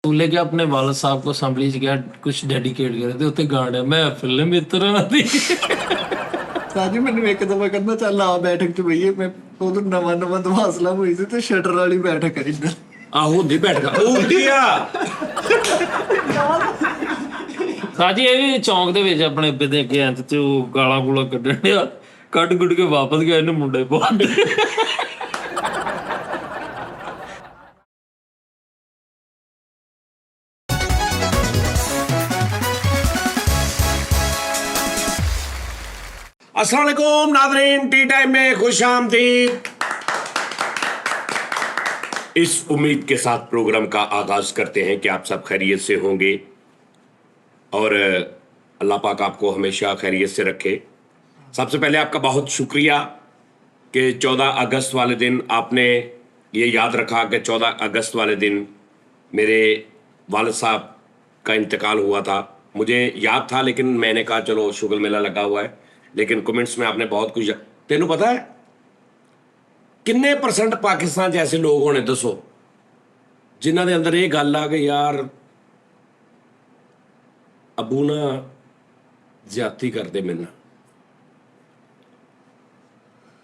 बोले कि अपने वालिद साहब को असम्बली च गया कुछ डेडिकेट करे ते उत्ते गाने मैं फिल्म मित्रा दी ਸਾਜੀ ਮੈਨੂੰ ਇੱਕ ਦਫਾ ਕਹਿੰਦਾ ਚੱਲ ਆ ਬੈਠਕ ਚ ਬਈਏ ਮੈਂ ਉਦੋਂ ਨਵਾਂ ਤਮਾਸਲਾ ਹੋਈ ਸੀ ਤੇ ਸ਼ਟਰ ਵਾਲੀ ਬੈਠਕ ਕਰੀ ਨਾ ਆਹੋ ਹੁੰਦੀ ਬੈਠ ਗਾ ਉਹ ਹੁੰਦੀ ਆ ਸਾਜੀ ਇਹ ਵੀ ਚੌਂਕ ਦੇ ਵਿੱਚ ਆਪਣੇ ਅੱਬੇ ਦੇ ਅੱਗੇ ਅੰਤ ਤੇ ਉਹ ਗਾਲਾਂ ਗੂਲਾਂ ਕੱਢਣ ਡਿਆ ਕੱਢ ਗੁੱਡ ਕੇ ਵਾਪਸ ਗਿਆ ਇਹਨੇ ਮੁੰਡੇ ਪਵਾਉਂਦੇ अस्सलाम वालेकुम नाज़रीन, टी टाइम में खुश आमदीद। इस उम्मीद के साथ प्रोग्राम का आगाज करते हैं कि आप सब खैरियत से होंगे और अल्लाह पाक आपको हमेशा खैरियत से रखे। सबसे पहले आपका बहुत शुक्रिया कि 14 अगस्त वाले दिन आपने ये याद रखा कि 14 अगस्त वाले दिन मेरे वालिद साहब का इंतकाल हुआ था। मुझे याद था लेकिन मैंने कहा चलो शुगर मेला लगा हुआ है, लेकिन कमेंट्स में आपने बहुत कुछ तेनू पता है किन्ने परसेंट पाकिस्तान च ऐसे लोग होने दसो जिन्हां दे अंदर ये गल आ कि यार अबू ना ज्यादती करते मेरे नाल,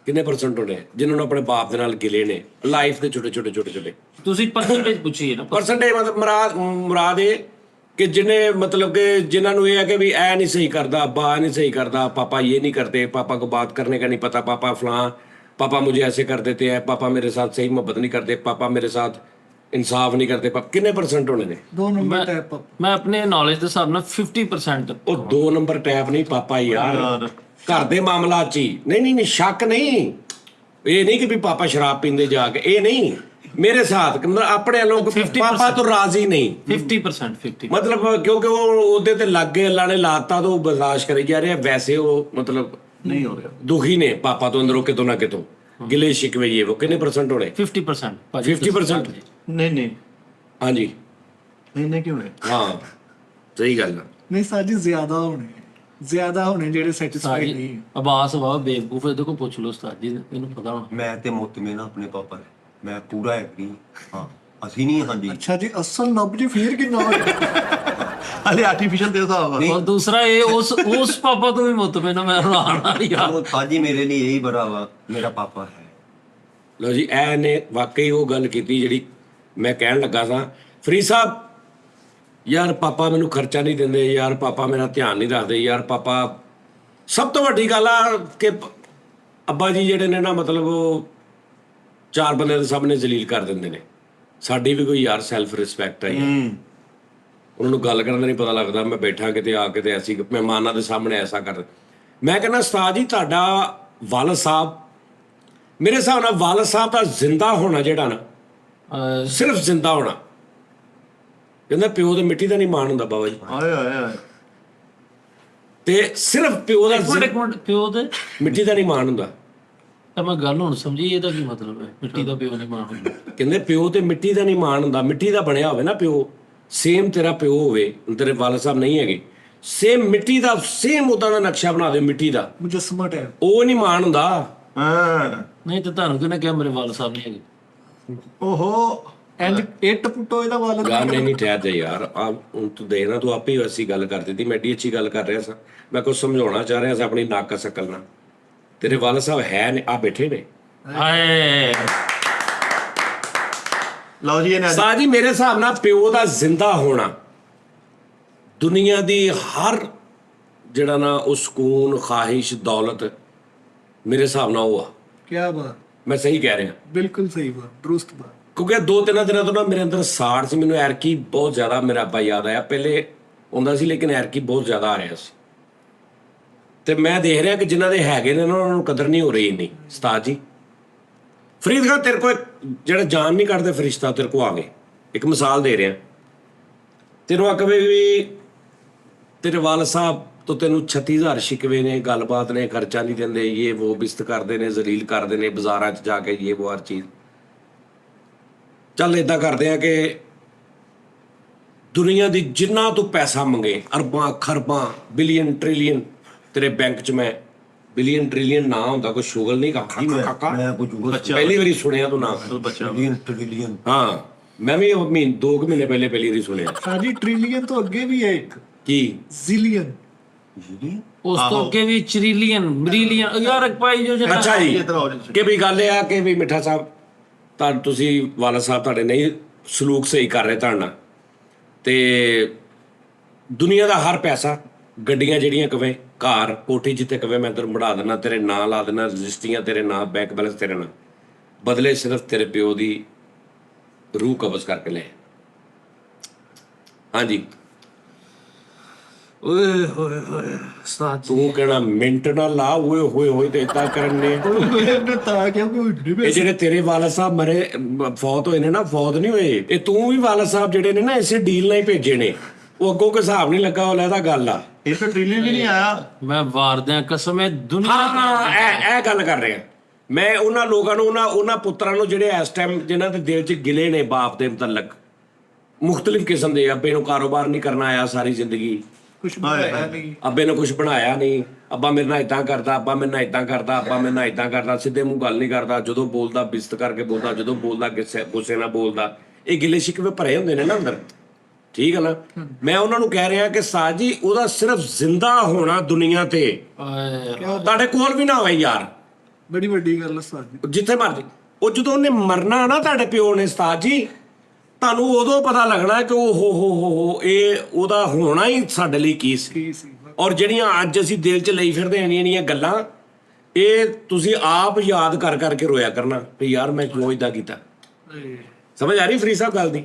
किन्ने परसेंट होने जिन्होंने अपने बाप दे नाल गिले ने लाइफ के छोटे छोटे ਤੁਸੀਂ ਪਰਸੈਂਟੇਜ ਪੁੱਛੀਏ ਨਾ परसेंटेज मतलब मुराद ये कि जिन्हें मतलब कि जिन्होंने ये है कि भी ऐ नहीं सही करता, अब्बा नहीं सही करता, पापा ये नहीं करते, पापा को बात करने का नहीं पता, पापा फलां, पापा मुझे ऐसे कर देते हैं, पापा मेरे साथ सही मोहब्बत नहीं करते, पापा मेरे साथ इंसाफ नहीं करते। पापा कितने परसेंट होने ने? 2 ਨੰਬਰ ਟੈਪ ਮੈਂ ਆਪਣੇ ਨੌਲੇਜ ਦੇ ਹਿਸਾਬ ਨਾਲ 50% ਉਹ 2 ਨੰਬਰ ਟੈਪ ਨਹੀਂ ਪਾਪਾ ਯਾਰ, ਘਰ ਦੇ ਮਾਮਲਾ ਚ ਹੀ ਨਹੀਂ ਸ਼ੱਕ ਨਹੀਂ, ਇਹ ਨਹੀਂ ਕਿ ਵੀ ਪਾਪਾ ਸ਼ਰਾਬ ਪੀਂਦੇ ਜਾ ਕੇ, ਇਹ ਨਹੀਂ मेरे साथ अपने लोग पापा तो राजी नहीं 50% 50 मतलब क्योंकि वो ਉਹਦੇ ਤੇ ਲੱਗ ਗਏ, ਅੱਲਾ ਨੇ ਲਾਤਾ ਤਾਂ ਉਹ ਬਰਦਾਸ਼ਤ ਕਰੀ ਜਾ ਰਿਹਾ, ਵੈਸੇ ਉਹ ਮਤਲਬ ਨਹੀਂ ਹੋ ਰਿਹਾ ਦੁਖੀ ਨੇ ਪਾਪਾ ਤੋਂ ਅੰਦਰੋਂ ਕਿਤੋਂ ਨਾ ਕਿਤੋਂ ਗਿਲੇ ਸ਼ਿਕਵੇ ਇਹ ਉਹ ਕਿੰਨੇ ਪਰਸੈਂਟ ਹੋਣੇ 50% 50% ਨਹੀਂ ਹਾਂਜੀ ਨਹੀਂ ਕਿਉਂ ਨਹੀਂ ਹਾਂ ਸਹੀ ਗੱਲ ਆ ਨਹੀਂ ਸਾਜੀ ਜ਼ਿਆਦਾ ਹੋਣੇ ਜਿਹੜੇ ਸੈਟੀਸਫਾਈਡ ਨਹੀਂ। ਆਵਾਜ਼ ਵਾ ਬੇਵਕੂਫ ਇਹਦੇ ਕੋਲ ਪੁੱਛ ਲਓ ਉਸਤਾਦ ਜੀ, ਇਹਨੂੰ ਪਤਾ ਹੋਣਾ। ਮੈਂ ਤੇ ਮੁਤਮਿਨ ਆਪਣੇ ਪਾਪਾ ਨੇ, ਮੈਂ ਪੂਰਾ ਐਗਰੀ ਹਾਂ। ਅਸੀਂ ਨਹੀਂ ਹਾਂਜੀ ਅੱਛਾ ਜੀ ਅਸਲ ਨਬ ਜੀ ਫੇਰ ਕਿੰਨਾ ਹਲੇ ਆਰਟੀਫੀਸ਼ੀਅਲ ਦੇ ਹਿਸਾਬ और दूसरा ये उस पापा तो भी मुतमिन है, मैं हैरान यार। ਆ ਸਾਜੀ ਮੇਰੇ ਲਈ ਇਹੀ ਬੜਾ ਵਾ, ਮੇਰਾ ਪਾਪਾ ਹੈ। ਲੋ ਜੀ ਐ ਨੇ ਵਾਕਈ ਉਹ ਗੱਲ ਕੀਤੀ ਜਿਹੜੀ ਮੈਂ ਕਹਿਣ ਲੱਗਾ ਸਾਂ। ਫਰੀਦ ਸਾਹਿਬ ਯਾਰ ਪਾਪਾ ਮੈਨੂੰ ਖਰਚਾ ਨਹੀਂ ਦਿੰਦੇ, ਯਾਰ ਪਾਪਾ ਮੇਰਾ ਧਿਆਨ ਨਹੀਂ ਰੱਖਦੇ, ਯਾਰ ਪਾਪਾ ਸਭ ਤੋਂ ਵੱਡੀ ਗੱਲ ਆ ਕਿ ਅੱਬਾ ਜੀ ਜਿਹੜੇ ਨੇ ਨਾ ਮਤਲਬ ਉਹ 4 ਬੰਦੇ ਦੇ ਸਾਹਮਣੇ ਜ਼ਲੀਲ ਕਰ ਦਿੰਦੇ ਨੇ। ਸਾਡੀ ਵੀ ਕੋਈ ਯਾਰ ਸੈਲਫ ਰਿਸਪੈਕਟ ਹੈ, ਉਹਨਾਂ ਨੂੰ ਗੱਲ ਕਰਨ ਦਾ ਨਹੀਂ ਪਤਾ ਲੱਗਦਾ। ਮੈਂ ਬੈਠਾ ਕਿਤੇ ਆ ਕੇ ਤੇ ਐਸੀ ਮਹਿਮਾਨਾਂ ਦੇ ਸਾਹਮਣੇ ਐਸਾ ਕਰ, ਮੈਂ ਕਹਿੰਦਾ ਉਸਤਾਦ ਜੀ ਤੁਹਾਡਾ ਵਾਲਿਦ ਸਾਹਿਬ, ਮੇਰੇ ਹਿਸਾਬ ਨਾਲ ਵਾਲਿਦ ਸਾਹਿਬ ਦਾ ਜ਼ਿੰਦਾ ਹੋਣਾ ਜਿਹੜਾ ਨਾ ਸਿਰਫ ਜ਼ਿੰਦਾ ਹੋਣਾ, ਕਹਿੰਦਾ ਪਿਓ ਦੇ ਮਿੱਟੀ ਦਾ ਨਹੀਂ ਮਾਣ ਹੁੰਦਾ ਬਾਬਾ ਜੀ, ਆਏ ਤੇ ਸਿਰਫ ਪਿਓ ਦਾ एक मिनट ਪਿਓ ਦੇ ਮਿੱਟੀ ਦਾ ਨਹੀਂ ਮਾਣ ਹੁੰਦਾ। ਤਾਂ ਮੈਂ ਗੱਲ ਹੁਣ ਸਮਝੀ ਇਹਦਾ ਕੀ ਮਤਲਬ ਹੈ? ਮਿੱਟੀ ਦਾ ਪਿਓ ਨੇ ਮਾਣ ਹੁੰਦਾ, ਕਹਿੰਦੇ ਪਿਓ ਤੇ ਮਿੱਟੀ ਦਾ ਨਹੀਂ ਮਾਣ ਹੁੰਦਾ, ਮਿੱਟੀ ਦਾ ਬਣਿਆ ਹੋਵੇ ਨਾ ਪਿਓ, ਸੇਮ ਤੇਰਾ ਪਿਓ ਹੋਵੇ, ਤੇਰੇ ਵਾਲਿਦ ਸਾਹਿਬ ਨਹੀਂ ਹੈਗੇ, ਸੇਮ ਮਿੱਟੀ ਦਾ ਸੇਮ ਉਦਾਂ ਦਾ ਨਕਸ਼ਾ ਬਣਾ ਦੇ ਮਿੱਟੀ ਦਾ, ਮੁਜੱਸਮਾ ਟੈਪ ਉਹ ਨਹੀਂ ਮਾਣ ਹੁੰਦਾ। ਹਾਂ ਨਹੀਂ ਤਾਂ ਤੁਹਾਨੂੰ ਕਿਹਨੇ ਕਿਹਾ ਮੇਰੇ ਵਾਲਿਦ ਸਾਹਿਬ ਨਹੀਂ ਹੈਗੇ? ਓਹੋ ਇੰਜ ਇੱਟ ਪੁੱਟੋ ਇਹਦਾ ਵਾਲਾ ਗੱਲ ਨਹੀਂ ਠਹਿਰ ਜਾ ਯਾਰ, ਆ ਹੁਣ ਤੂੰ ਦੇਖਣਾ ਤੂੰ ਆਪੇ ਹੀ ਐਸੀ ਗੱਲ ਕਰ ਦਿੱਤੀ। ਮੈਂ ਏਡੀ ਅੱਛੀ ਗੱਲ ਕਰ ਰਿਹਾ ਸਾਂ, ਮੈਂ ਕੁਝ ਸਮਝਾਉਣਾ ਚਾਹ ਰਿਹਾ ਸਾਂ ਆਪਣੀ ਨੱਕ ਸ਼ਕਲ ਨਾਲ। ਤੇਰੇ ਵਾਲਿਦ ਸਾਹਿਬ ਹੈ ਨੇ, ਆ ਬੈਠੇ ਨੇ। ਹਾਏ ਲਓ ਜੀ ਇਹਨੇ ਸਾਹ ਜੀ ਮੇਰੇ ਹਿਸਾਬ ਨਾਲ ਪਿਓ ਦਾ ਜ਼ਿੰਦਾ ਹੋਣਾ ਦੁਨੀਆ ਦੀ ਹਰ ਜਿਹੜਾ ਨਾ ਉਹ ਸਕੂਨ, ਖਾਹਿਸ਼, ਦੌਲਤ ਮੇਰੇ ਹਿਸਾਬ ਨਾਲ ਉਹ ਆ। ਕੀ ਬਾਤ, ਮੈਂ ਸਹੀ ਕਹਿ ਰਿਹਾ ਬਿਲਕੁਲ ਸਹੀ ਬਾਤ, ਦਰੁਸਤ ਬਾਤ। ਕਿਉਂਕਿ 2-3 ਦਿਨਾਂ ਤੋਂ ਨਾ ਮੇਰੇ ਅੰਦਰ ਸਾੜ ਸੀ, ਮੈਨੂੰ ਐਰਕੀ ਬਹੁਤ ਜ਼ਿਆਦਾ ਮੇਰਾ ਅੱਬਾ ਯਾਦ ਆਇਆ। ਪਹਿਲੇ ਹੁੰਦਾ ਸੀ ਲੇਕਿਨ ਐਰਕੀ ਬਹੁਤ ਜ਼ਿਆਦਾ ਆ ਰਿਹਾ ਸੀ, ਤੇ ਮੈਂ ਦੇਖ ਰਿਹਾ ਕਿ ਜਿਨ੍ਹਾਂ ਦੇ ਹੈਗੇ ਨੇ ਨਾ ਉਹਨਾਂ ਨੂੰ ਕਦਰ ਨਹੀਂ ਹੋ ਰਹੀ ਇੰਨੀ। ਉਸਤਾਦ ਜੀ ਫਰੀਦ ਖਾਨ ਤੇਰੇ ਕੋਲ ਜਿਹੜਾ ਜਾਨ ਨਹੀਂ ਕੱਢਦੇ ਫਰਿਸ਼ਤਾ ਤੇਰੇ ਕੋਲ ਆ ਗਏ। ਇੱਕ ਮਿਸਾਲ ਦੇ ਰਿਹਾ ਤੈਨੂੰ, ਆ ਕਵੇ ਵੀ ਤੇਰੇ ਵਾਲਿਦ ਸਾਹਿਬ ਤੋਂ ਤੈਨੂੰ 36,000 ਸ਼ਿਕਵੇ ਨੇ, ਗੱਲਬਾਤ ਨੇ, ਖਰਚਾ ਨਹੀਂ ਦਿੰਦੇ, ਇਹ ਉਹ ਬਿਸਤ ਕਰਦੇ ਨੇ, ਜ਼ਲੀਲ ਕਰਦੇ ਨੇ, ਬਾਜ਼ਾਰਾਂ 'ਚ ਜਾ ਕੇ ਇਹ ਉਹ ਹਰ ਚੀਜ਼। ਚੱਲ ਏਦਾਂ ਕਰਦੇ ਆ ਕਿ ਦੁਨੀਆ ਦੀ ਜਿੰਨਾ ਤੂੰ ਪੈਸਾ ਮੰਗੇ, ਅਰਬਾਂ ਖਰਬਾਂ ਬਿਲੀਅਨ ਟ੍ਰਿਲੀਅਨ ਤੇਰੇ ਬੈਂਕ 'ਚ, ਮੈਂ ਬਿਲੀਅਨ ਟ੍ਰਿਲੀਅਨ ਨਾ ਹੁੰਦਾ ਕੋਈ ਸ਼ੁਗਲ ਨਹੀਂ ਕਾਕਾ, ਮੈਂ ਪੁੱਛੂਗਾ ਪਹਿਲੀ ਵਾਰੀ ਸੁਣਿਆ ਤੂੰ ਨਾਮ। ਬਿਲੀਅਨ ਟ੍ਰਿਲੀਅਨ ਹਾਂ ਮੈਂ ਵੀ 2 ਮਹੀਨੇ ਪਹਿਲੇ ਪਹਿਲੀ ਵਾਰੀ ਸੁਣਿਆ। ਸਾਜੀ ਟ੍ਰਿਲੀਅਨ ਤੋਂ ਅੱਗੇ ਵੀ ਹੈ ਇੱਕ ਕੀ ਜ਼ਿਲੀਅਨ। ਉਸ ਤੋਂ ਅੱਗੇ ਵੀ ਚਰੀਲੀਅਨ ਬਰੀਲੀਅਨ ਯਾਰ ਭਾਈ ਜੋ ਜਿਹੜਾ ਅੱਛਾ ਜੀ, ਕਿ ਵੀ ਗੱਲ ਇਹ ਆ ਕਿ ਵੀ ਮਿੱਠਾ ਸਾਹਿਬ ਤਾਂ ਤੁਸੀਂ ਵਾਲਾ ਸਾਹਿਬ ਤੁਹਾਡੇ ਨਹੀਂ ਸਲੂਕ ਸਹੀ ਕਰ ਰਹੇ ਤੁਹਾਡੇ ਨਾਲ, ਤੇ ਦੁਨੀਆ ਦਾ ਹਰ ਪੈਸਾ, ਗੱਡੀਆਂ ਜਿਹੜੀਆਂ ਕਵੇ, ਘਰ ਕੋਠੀ ਜਿੱਥੇ ਕਵੇ ਮੈਂ ਤੈਨੂੰ ਬਣਾ ਦੇਣਾ, ਤੇਰੇ ਨਾਂ ਲਾ ਦੇਣਾ, ਰਜਿਸਟਰੀਆਂ ਤੇਰੇ ਨਾਂ, ਬੈਂਕ ਬੈਲੈਂਸ ਤੇਰੇ ਨਾਂ, ਬਦਲੇ ਸਿਰਫ ਤੇਰੇ ਪਿਓ ਦੀ ਰੂਹ ਕਬਜ਼ ਕਰਕੇ ਲੈ। ਹਾਂਜੀ, ਓਏ ਹੋਏ ਹੋਏ ਸਾਜੀ ਤੂੰ ਕਹਿਣਾ ਮਿੰਟ ਨਾ ਲਾ, ਓਏ ਹੋਏ ਹੋਏ ਤੇ ਏਦਾਂ ਕਰਨੇ। ਤਾਂ ਕਿਉਂਕਿ ਇਹ ਜਿਹੜੇ ਤੇਰੇ ਵਾਲਾ ਸਾਹਿਬ ਮਰੇ ਫੌਤ ਹੋਏ ਨੇ ਨਾ, ਫੌਤ ਨਹੀਂ ਹੋਏ, ਇਹ ਤੂੰ ਵੀ ਵਾਲਾ ਸਾਹਿਬ ਜਿਹੜੇ ਨੇ ਨਾ ਇਸੇ ਡੀਲ ਨਾਲ ਹੀ ਭੇਜੇ ਨੇ। ਉਹ ਅੱਗੋਂ ਕੋਈ ਹਿਸਾਬ ਨਹੀਂ ਲੱਗਾ, ਉਹ ਲੈਦਾ ਗੱਲ ਆ। ਇਹ ਤਾਂ ਟ੍ਰਿਲੀਅਨ ਵੀ ਨਹੀਂ ਆਇਆ। ਮੈਂ ਵਾਰਦਿਆਂ ਕਸਮ ਇਹ ਦੁਨੀਆ ਹਾਂ, ਇਹ ਗੱਲ ਕਰ ਰਿਹਾ ਮੈਂ। ਉਹਨਾਂ ਲੋਕਾਂ ਨੂੰ, ਉਹਨਾਂ ਪੁੱਤਰਾਂ ਨੂੰ ਜਿਹੜੇ ਇਸ ਟਾਈਮ ਜਿਨ੍ਹਾਂ ਦੇ ਦਿਲ 'ਚ ਗਿਲੇ ਨੇ ਬਾਪ ਦੇ ਮੁਤਲਕ, ਮੁਖਤਲਿਫ ਕਿਸਮ ਦੇ, ਅੱਬੇ ਨੂੰ ਕਾਰੋਬਾਰ ਨਹੀਂ ਕਰਨਾ ਆਇਆ ਸਾਰੀ ਜ਼ਿੰਦਗੀ, ਕੁਝ ਬਣਾਇਆ ਨਹੀਂ, ਅੱਬੇ ਨੇ ਕੁਝ ਬਣਾਇਆ ਨਹੀਂ, ਅੱਬਾ ਮੇਰੇ ਨਾਲ ਇਦਾਂ ਕਰਦਾ, ਅੱਬਾ ਮੇਰੇ ਨਾਲ ਇਦਾਂ ਕਰਦਾ, ਅੱਬਾ ਮੇਰੇ ਨਾਲ ਇਦਾਂ ਕਰਦਾ, ਸਿੱਧੇ ਮੂੰਹ ਗੱਲ ਨਹੀਂ ਕਰਦਾ, ਜਦੋਂ ਬੋਲਦਾ ਬਿਸਤ ਕਰਕੇ ਬੋਲਦਾ, ਜਦੋਂ ਬੋਲਦਾ ਗੁੱਸੇ ਨਾਲ ਬੋਲਦਾ, ਇਹ ਗਿਲੇ ਸ਼ਿਕਵੇ ਭਰੇ ਹੁੰਦੇ ਨੇ ਨਾ ਅੰਦਰ, ਠੀਕ ਹੈ ਨਾ। ਮੈਂ ਉਹਨਾਂ ਨੂੰ ਕਹਿ ਰਿਹਾ ਕਿ ਸਾਜ ਜੀ ਉਹਦਾ ਸਿਰਫ ਜ਼ਿੰਦਾ ਹੋਣਾ ਦੁਨੀਆ ਤੇ ਤੁਹਾਡੇ ਕੋਲ ਵੀ ਨਾ ਹੋਵੇ ਯਾਰ, ਬੜੀ ਵੱਡੀ ਗੱਲ ਹੈ ਸਾਜੀ। ਜਿੱਥੇ ਮਰਜੀ। ਉਹ ਜਦੋਂ ਉਹਨੇ ਮਰਨਾ ਨਾ ਤੁਹਾਡੇ ਪਿਓ ਨੇ ਉਸਤਾਦ ਜੀ, ਤੁਹਾਨੂੰ ਉਦੋਂ ਪਤਾ ਲੱਗਣਾ ਕਿ ਉਹ ਹੋ ਇਹ ਉਹਦਾ ਹੋਣਾ ਹੀ ਸਾਡੇ ਲਈ ਕੀ ਸੀ। ਕੀ ਸੀ? ਔਰ ਜਿਹੜੀਆਂ ਅੱਜ ਅਸੀਂ ਦਿਲ 'ਚ ਲਈ ਫਿਰਦੇ ਹਾਂ ਇੰਨੀਆਂ ਗੱਲਾਂ, ਇਹ ਤੁਸੀਂ ਆਪ ਯਾਦ ਕਰ ਕਰਕੇ ਰੋਇਆ ਕਰਨਾ ਵੀ ਯਾਰ ਮੈਂ ਕਿਉਂ ਇਦਾਂ ਕੀਤਾ। ਸਮਝ ਆ ਰਹੀ ਫਰੀਦ ਸਾਹਿਬ ਗੱਲ ਦੀ?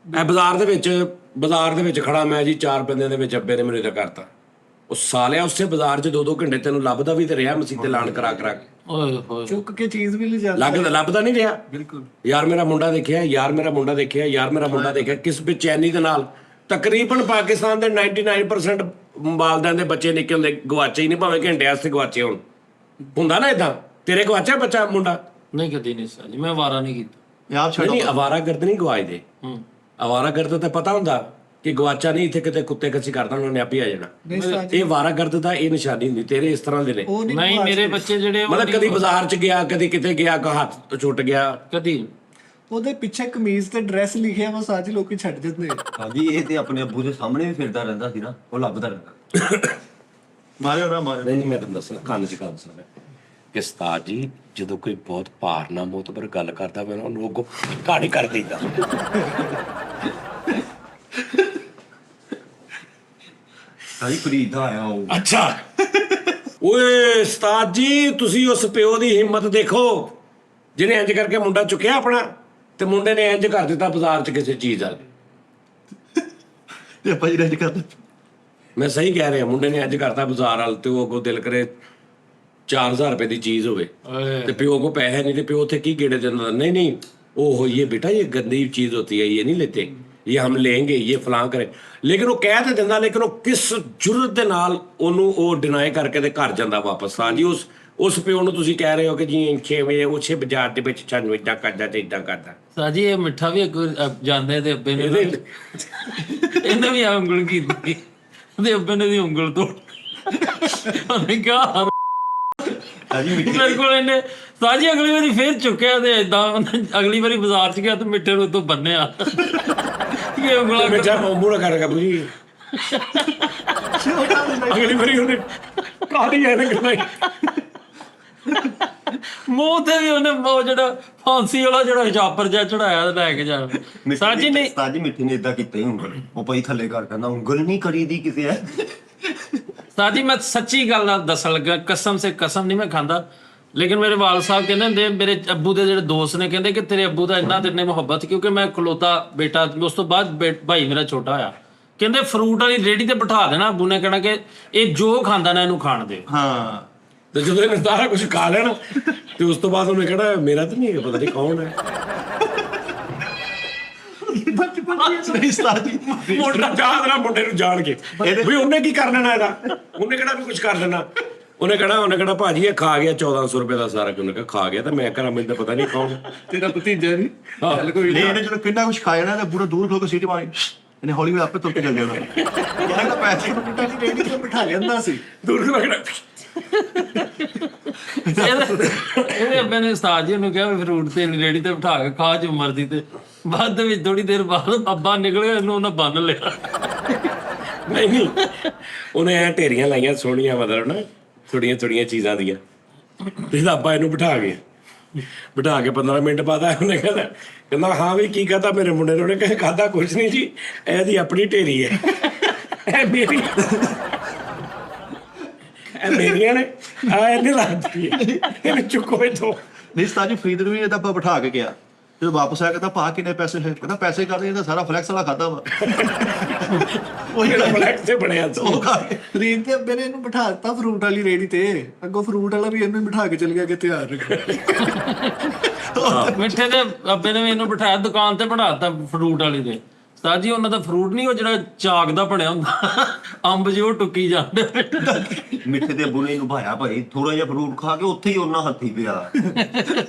ਇਹ ਬਾਜ਼ਾਰ ਦੇ ਵਿੱਚ ਖੜਾ ਮੈਂ ਜੀ, 4 ਬੰਦਿਆਂ ਦੇ ਵਿੱਚ ਅੱਬੇ ਨੇ ਮੈਨੂੰ ਇਦਾਂ ਕਰਤਾ। ਉਹ ਸਾਲਿਆ ਉਸੇ ਬਾਜ਼ਾਰ 'ਚ 2-2 ਘੰਟੇ ਤੈਨੂੰ ਲੱਭਦਾ ਵੀ ਤੇ ਰਿਹਾ ਮਸੀਤੇ ਲਾਣ ਕਰਾ ਕੇ। ਓਏ ਹੋਏ ਚੁੱਕ ਕੇ ਚੀਜ਼ ਵੀ ਲੈ ਜਾਂਦਾ। ਲੱਭਦਾ ਨਹੀਂ ਰਿਹਾ। ਬਿਲਕੁਲ। ਯਾਰ ਮੇਰਾ ਮੁੰਡਾ ਦੇਖਿਆ, ਯਾਰ ਮੇਰਾ ਮੁੰਡਾ ਦੇਖਿਆ, ਯਾਰ ਮੇਰਾ ਮੁੰਡਾ ਦੇਖਿਆ, ਕਿਸ ਬੇਚੈਨੀ ਦੇ ਨਾਲ। ਤਕਰੀਬਨ ਪਾਕਿਸਤਾਨ ਦੇ 99% ਵਾਲਦਿਆਂ ਦੇ ਬੱਚੇ ਨਿੱਕੇ ਹੁੰਦੇ ਗਵਾਚੇ ਹੀ ਨਹੀਂ, ਭਾਵੇਂ ਘੰਟੇ ਵਾਸਤੇ ਗਵਾਚੇ ਹੋਣ। ਹੁੰਦਾ ਨਾ ਇਦਾਂ, ਤੇਰੇ ਗਵਾਚਿਆ ਬੱਚਾ ਮੁੰਡਾ? ਨਹੀਂ ਕਦੀ ਨਹੀਂ ਸਾਜੀ, ਮੈਂ ਵਾਰਾ ਨਹੀਂ ਕੀਤਾ। ਆਪ ਛੱਡੋ। ਨਹੀਂ, ਅਵਾਰਾਗਰਦ ਨਹੀਂ ਗਵਾਚਦੇ। ਅਵਾਰਾਗਰਦ ਤਾਂ ਪਤਾ ਹੁੰਦਾ ਕਿ ਗਵਾਚਾ ਨਹੀਂ, ਇੱਥੇ ਕਿਤੇ ਕੁੱਤੇ ਕੱਚੀ ਕਰਦਾ ਉਹਨਾਂ ਨੇ ਆਪੇ ਆ ਜਾਣਾ। ਨਹੀਂ ਸਾਜੀ, ਇਹ ਅਵਾਰਾਗਰਦ ਦਾ ਇਹ ਨਿਸ਼ਾਨੀ ਹੁੰਦੀ। ਤੇਰੇ ਇਸ ਤਰ੍ਹਾਂ ਦੇ ਨੇ, ਉਹ ਨਹੀਂ ਨਹੀਂ ਮੇਰੇ ਬੱਚੇ ਜਿਹੜੇ ਉਹ ਮਤਲਬ ਕਦੀ ਬਾਜ਼ਾਰ 'ਚ ਗਿਆ, ਕਦੀ ਕਿਤੇ ਗਿਆ, ਹੱਥ ਛੁੱਟ ਗਿਆ, ਕਦੀ ਉਹਦੇ ਪਿੱਛੇ ਕਮੀਜ਼ ਤੇ ਡਰੈਸ ਲਿਖਿਆ ਵਾ ਸਾਜੀ, ਲੋਕੀ ਛੱਡ ਜਾਂਦੇ। ਹਾਂਜੀ, ਇਹ ਤੇ ਆਪਣੇ ਅੱਬੂ ਦੇ ਸਾਹਮਣੇ ਵੀ ਫਿਰਦਾ ਰਹਿੰਦਾ ਸੀ ਨਾ, ਉਹ ਲੱਭਦਾ ਰਹਿੰਦਾ। ਮਾਰਿਓ ਨਾ ਮਾਰਿਓ। ਨਹੀਂ ਮੈਂ ਤੁਹਾਨੂੰ ਦੱਸਣਾ, ਕੰਨ 'ਚ ਗੱਲ ਸੁਣਾ ਕਿ ਉਸਤਾਦ ਜੀ ਜਦੋਂ ਕੋਈ ਬਹੁਤ ਭਾਰ ਨਾਲ ਮੋਤਬਰ ਗੱਲ ਕਰਦਾ ਮੈਂ ਉਹਨੂੰ ਅੱਗੋਂ ਕਹਾਣੀ ਕਰ ਦਿੰਦਾ। ਹਾਂਜੀ, ਫਰੀਦ ਦਾ ਆਇਆ ਉਹ। ਅੱਛਾ ਓਏ ਉਸਤਾਦ ਜੀ, ਤੁਸੀਂ ਉਸ ਪਿਓ ਦੀ ਹਿੰਮਤ ਦੇਖੋ ਜਿਹਨੇ ਇੰਜ ਕਰਕੇ ਮੁੰਡਾ ਚੁੱਕਿਆ ਆਪਣਾ, ਤੇ ਮੁੰਡੇ ਨੇ ਇੰਜ ਕਰ ਦਿੱਤਾ ਬਾਜ਼ਾਰ 'ਚ ਕਿਸੇ ਚੀਜ਼ ਆ। ਤੇ ਆਪਾਂ ਜਿਹੜਾ ਕਰਦਾ, ਮੈਂ ਸਹੀ ਕਹਿ ਰਿਹਾ, ਮੁੰਡੇ ਨੇ ਇੰਜ ਕਰਤਾ ਬਾਜ਼ਾਰ ਵਾਲ, ਤੇ ਉਹ ਅੱਗੋਂ ਦਿਲ ਕਰੇ 4000 ਰੁਪਏ ਦੀ ਚੀਜ਼ ਹੋਵੇ ਤੇ ਪਿਓ ਕੋ ਪੈਸੇ ਨਹੀਂ, ਤੇ ਪਿਓ ਉੱਥੇ ਕੀ ਗੇੜੇ ਦਿੰਦਾ? नहीं ਉਹ ਇਹ ਬੇਟਾ ਇਹ ਗੰਦੀ ਚੀਜ਼ होती है, ये नहीं लेते, ये हम लेंगे, ये ਫਲਾਂ ਕਰੇ। ਲੇਕਿਨ ਉਹ ਕਹਿ ਤੇ ਦਿੰਦਾ, ਲੇਕਿਨ ਉਹ ਕਿਸ ਜੁਰਤ ਦੇ ਨਾਲ ਉਹਨੂੰ ਉਹ ਡਿਨਾਈ ਕਰਕੇ ਤੇ ਘਰ ਜਾਂਦਾ ਵਾਪਸ। ਹਾਂਜੀ, ਉਸ ਪਿਓ ਨੂੰ ਤੁਸੀਂ ਕਹਿ ਰਹੇ ਹੋ ਕਿ ਜੀ 6 ਵਜੇ ਉਸੇ ਬਾਜ਼ਾਰ ਦੇ ਵਿੱਚ ਸਾਨੂੰ ਇਦਾਂ ਕਰਦਾ ਤੇ ਇਦਾਂ ਕਰਦਾ। ਸਾਜੀ ਇਹ ਮਿੱਠਾ ਵੀ ਜਾਂਦੇ ਤੇ ਅੱਬੇ ਨੇ ਇਹਨੇ ਵੀ ਉਂਗਲ ਕੀਤੀ, ਉਹਦੇ ਅੱਬੇ ਨੇ ਦੀ ਉਂਗਲ ਤੋੜ। ਉਹਨੇ ਕਿਹਾ ਮੇਰੇ ਕੋਲ ਇਹਨੇ ਸਾਜੀ ਅਗਲੀ ਵਾਰੀ ਫੇਰ ਚੁੱਕਿਆ ਤੇ ਏਦਾਂ ਅਗਲੀ ਵਾਰੀ ਬਾਜ਼ਾਰ 'ਚ ਗਿਆ ਤੇ ਮਿੱਠੇ ਨੂੰ ਤੋਂ ਬੰਨਿਆ ਇਹ ਉਂਗਲਾਂ ਮਿੱਠਾ ਮੂੰਹ ਕਰੇਗਾ ਬੁਜੀ। ਅਗਲੀ ਵਾਰੀ ਉਹਨੇ ਕਾਹਦੀ ਐ ਨਾ ਮੂੰਹ ਤੇ ਵੀ ਉਹਨੇ ਉਹ ਜਿਹੜਾ ਫਾਂਸੀ ਵਾਲਾ ਜਿਹੜਾ ਛਾਪਰ ਜਿਹਾ ਚੜਾਇਆ ਲੈ ਕੇ ਜਾ। ਸਾਜੀ ਨਹੀਂ, ਸਾਜੀ ਮਿੱਠੀ ਨੇ ਇਦਾਂ ਕੀਤਾ ਹੀ ਉਂਗਲ, ਉਹ ਪਈ ਥੱਲੇ ਕਰ ਕਹਿੰਦਾ ਉਂਗਲ ਨਹੀਂ ਕਰੀਦੀ ਕਿਸੇ ਐ। ਸਾਜੀ ਮੈਂ ਸੱਚੀ ਗੱਲ ਨਾਲ ਦੱਸਣ ਲੱਗਾ, ਕਸਮ ਸੇ ਕਸਮ ਨਹੀਂ ਮੈਂ ਖਾਂਦਾ, ਲੇਕਿਨ ਮੇਰੇ ਵਾਲ ਸਾਹਿਬ ਕਹਿੰਦੇ ਹੁੰਦੇ, ਮੇਰੇ ਅੱਬੂ ਦੇ ਜਿਹੜੇ ਦੋਸਤ ਨੇ ਕਹਿੰਦੇ ਕਿ ਤੇਰੇ ਅੱਬੂ ਦਾ ਇੰਨਾ ਤੇਰੇ ਨਾਲ ਮੁਹੱਬਤ, ਕਿਉਂਕਿ ਮੈਂ ਖਲੋਤਾ ਬੇਟਾ, ਉਸ ਤੋਂ ਬਾਅਦ ਭਾਈ ਮੇਰਾ ਛੋਟਾ ਹੋਇਆ, ਕਹਿੰਦੇ ਫਰੂਟ ਵਾਲੀ ਰੇਹੜੀ ਤੇ ਬਿਠਾ ਦੇਣਾ, ਅੱਬੂ ਨੇ ਕਹਿਣਾ ਕਿ ਇਹ ਜੋ ਖਾਂਦਾ ਨਾ ਇਹਨੂੰ ਖਾਣ ਦਿਓ। ਹਾਂ, ਤੇ ਜਦੋਂ ਇਹਨੇ ਸਾਰਾ ਕੁਝ ਖਾ ਲੈਣਾ ਤੇ ਉਸ ਤੋਂ ਬਾਅਦ ਉਹਨੇ ਕਹਿਣਾ ਮੇਰਾ ਤਾਂ ਨਹੀਂ ਹੈ, ਪਤਾ ਨਹੀਂ ਕੌਣ ਹੈ। ਨਹੀਂ ਸਾਜੀ, ਮੁੰਡਾ ਜਾਣਦਾ ਮੁੰਡੇ ਨੂੰ ਜਾਣ ਕੇ ਵੀ ਉਹਨੇ ਕੀ ਕਰ ਲੈਣਾ ਇਹਦਾ, ਉਹਨੇ ਕਿਹੜਾ ਵੀ ਕੁਝ ਕਰ ਲੈਣਾ। ਉਹਨੇ ਕਹਿਣਾ ਭਾਜੀ ਇਹ ਖਾ ਗਿਆ 1400 ਰੁਪਏ ਦਾ ਸਾਰਾ, ਉਹਨੇ ਕਿਹਾ ਖਾ ਗਿਆ ਤਾਂ ਮੈਂ ਕਰਾਂ, ਮੈਨੂੰ ਤਾਂ ਪਤਾ ਨਹੀਂ ਕੌਣ ਤੇਰਾ ਭਤੀਜਾ ਨਹੀਂ। ਚੱਲ ਕੋਈ ਨਹੀਂ, ਇਹਨੇ ਜਦੋਂ ਕਿੰਨਾ ਕੁਝ ਖਾਇਆ ਨਾ ਤੇ ਪੂਰਾ ਦੂਰ ਖਲੋ ਕੇ ਸੀਟੀ ਮਾਰੀ, ਇਹਨੇ ਹੌਲੀ ਹੌਲੀ ਆਪੇ ਤੁਰ ਕੇ ਚੱਲ ਜਾਣਾ ਯਾਰ ਤਾਂ ਪੈਸੇ ਫਰੂਟ ਵਾਲੀ ਰੇੜੀ ਤੇ ਬਿਠਾ ਲੈਂਦਾ ਸੀ। ਦੂਰ ਲੱਗਣਾ ਇਹਦੇ ਅੱਬੇ ਨੇ ਉਸਤਾਦ ਜੀ ਨੂੰ ਕਿਹਾ ਵੀ ਫਰੂਟ ਤੇ ਰੇੜੀ ਤੇ ਬਿਠਾ ਕੇ ਖਾ ਜੋ ਮਰਜ਼ੀ ਤੇ ਬਾਅਦ ਦੇ ਵਿੱਚ ਥੋੜੀ ਦੇਰ ਬਾਅਦ ਅੱਬਾ ਨਿਕਲ ਗਿਆ, ਇਹਨੂੰ ਉਹਨਾਂ ਬੰਨ ਲਿਆ। ਨਹੀਂ ਉਹਨੇ ਐ ਢੇਰੀਆਂ ਲਾਈਆਂ ਸੋਹਣੀਆਂ, ਮਤਲਬ ਨਾ ਥੋੜੀਆਂ ਥੋੜੀਆਂ ਚੀਜ਼ਾਂ ਦੀਆਂ, ਤੇ ਇਹਦਾ ਅੱਬਾ ਇਹਨੂੰ ਬਿਠਾ ਕੇ 15 ਮਿੰਟ ਬਾਅਦ ਆਇਆ, ਉਹਨੇ ਕਹਿੰਦਾ ਹਾਂ ਵੀ ਕੀ ਕਹਤਾ ਮੇਰੇ ਮੁੰਡੇ ਨੇ? ਉਹਨੇ ਕਿਹਾ ਖਾਧਾ ਕੁਛ ਨਹੀਂ ਜੀ, ਇਹਦੀ ਆਪਣੀ ਢੇਰੀ ਹੈ, ਇਹ ਮੇਰੀ, ਇਹ ਮੇਰੀਆਂ ਨੇ, ਆ ਇਹਨੇ ਲਾ ਦਿੱਤੀ, ਇਹਨੂੰ ਚੁੱਕੋ ਇੱਥੋਂ। ਨਹੀਂ ਉਸਤਾਦ ਜੀ ਫਰੀਦ ਨੂੰ ਵੀ ਇਹ ਤਾਂ ਆਪਾਂ ਬਿਠਾ ਕੇ ਗਿਆ, ਜਦੋਂ ਵਾਪਸ ਆਇਆ ਕਹਿੰਦਾ ਭਾ ਕਿੰਨੇ ਪੈਸੇ ਹੈ? ਕਹਿੰਦਾ ਪੈਸੇ ਕਰਦੇ ਇਹਦਾ ਸਾਰਾ ਫਲੈਕਸ ਵਾਲਾ ਖਾਦਾ ਵਾ। ਉਹ ਜਿਹੜਾ ਬਲੈਕ ਤੇ ਬਣਿਆ ਉਹ ਖਾ ਕੇ ਫਰੀਦ ਤੇ ਅੱਬੇ ਨੇ ਇਹਨੂੰ ਬਿਠਾ ਦਿੱਤਾ ਫਰੂਟ ਵਾਲੀ ਰੇੜੀ ਤੇ, ਅੱਗੋਂ ਫਰੂਟ ਵਾਲਾ ਵੀ ਇਹਨੂੰ ਹੀ ਬਿਠਾ ਕੇ ਚਲ ਗਿਆ ਕਿ ਤਿਆਰ ਰੱਖੋ। ਮਿੱਠੇ ਦੇ ਅੱਬੇ ਨੇ ਵੀ ਇਹਨੂੰ ਬਿਠਾਇਆ ਦੁਕਾਨ ਤੇ ਬਿਠਾਤਾ ਫਰੂਟ ਵਾਲੀ ਦੇ। ਉਸਤਾਦ ਜੀ ਉਹਨਾਂ ਦਾ ਫਰੂਟ ਨਹੀਂ, ਉਹ ਜਿਹੜਾ ਚਾਕ ਦਾ ਬਣਿਆ ਹੁੰਦਾ, ਅੰਬ ਜਿਹੇ ਉਹ ਟੁੱਕੀ ਜਾਂਦੇ। ਮਿੱਠੇ ਦੇ ਅੱਬੂ ਨੇ ਇਹਨੂੰ ਭਾਇਆ ਭਾਈ, ਥੋੜਾ ਜਿਹਾ ਫਰੂਟ ਖਾ ਕੇ ਉੱਥੇ ਹੀ ਉਹਨਾਂ ਹੱਥੀ ਪਿਆ।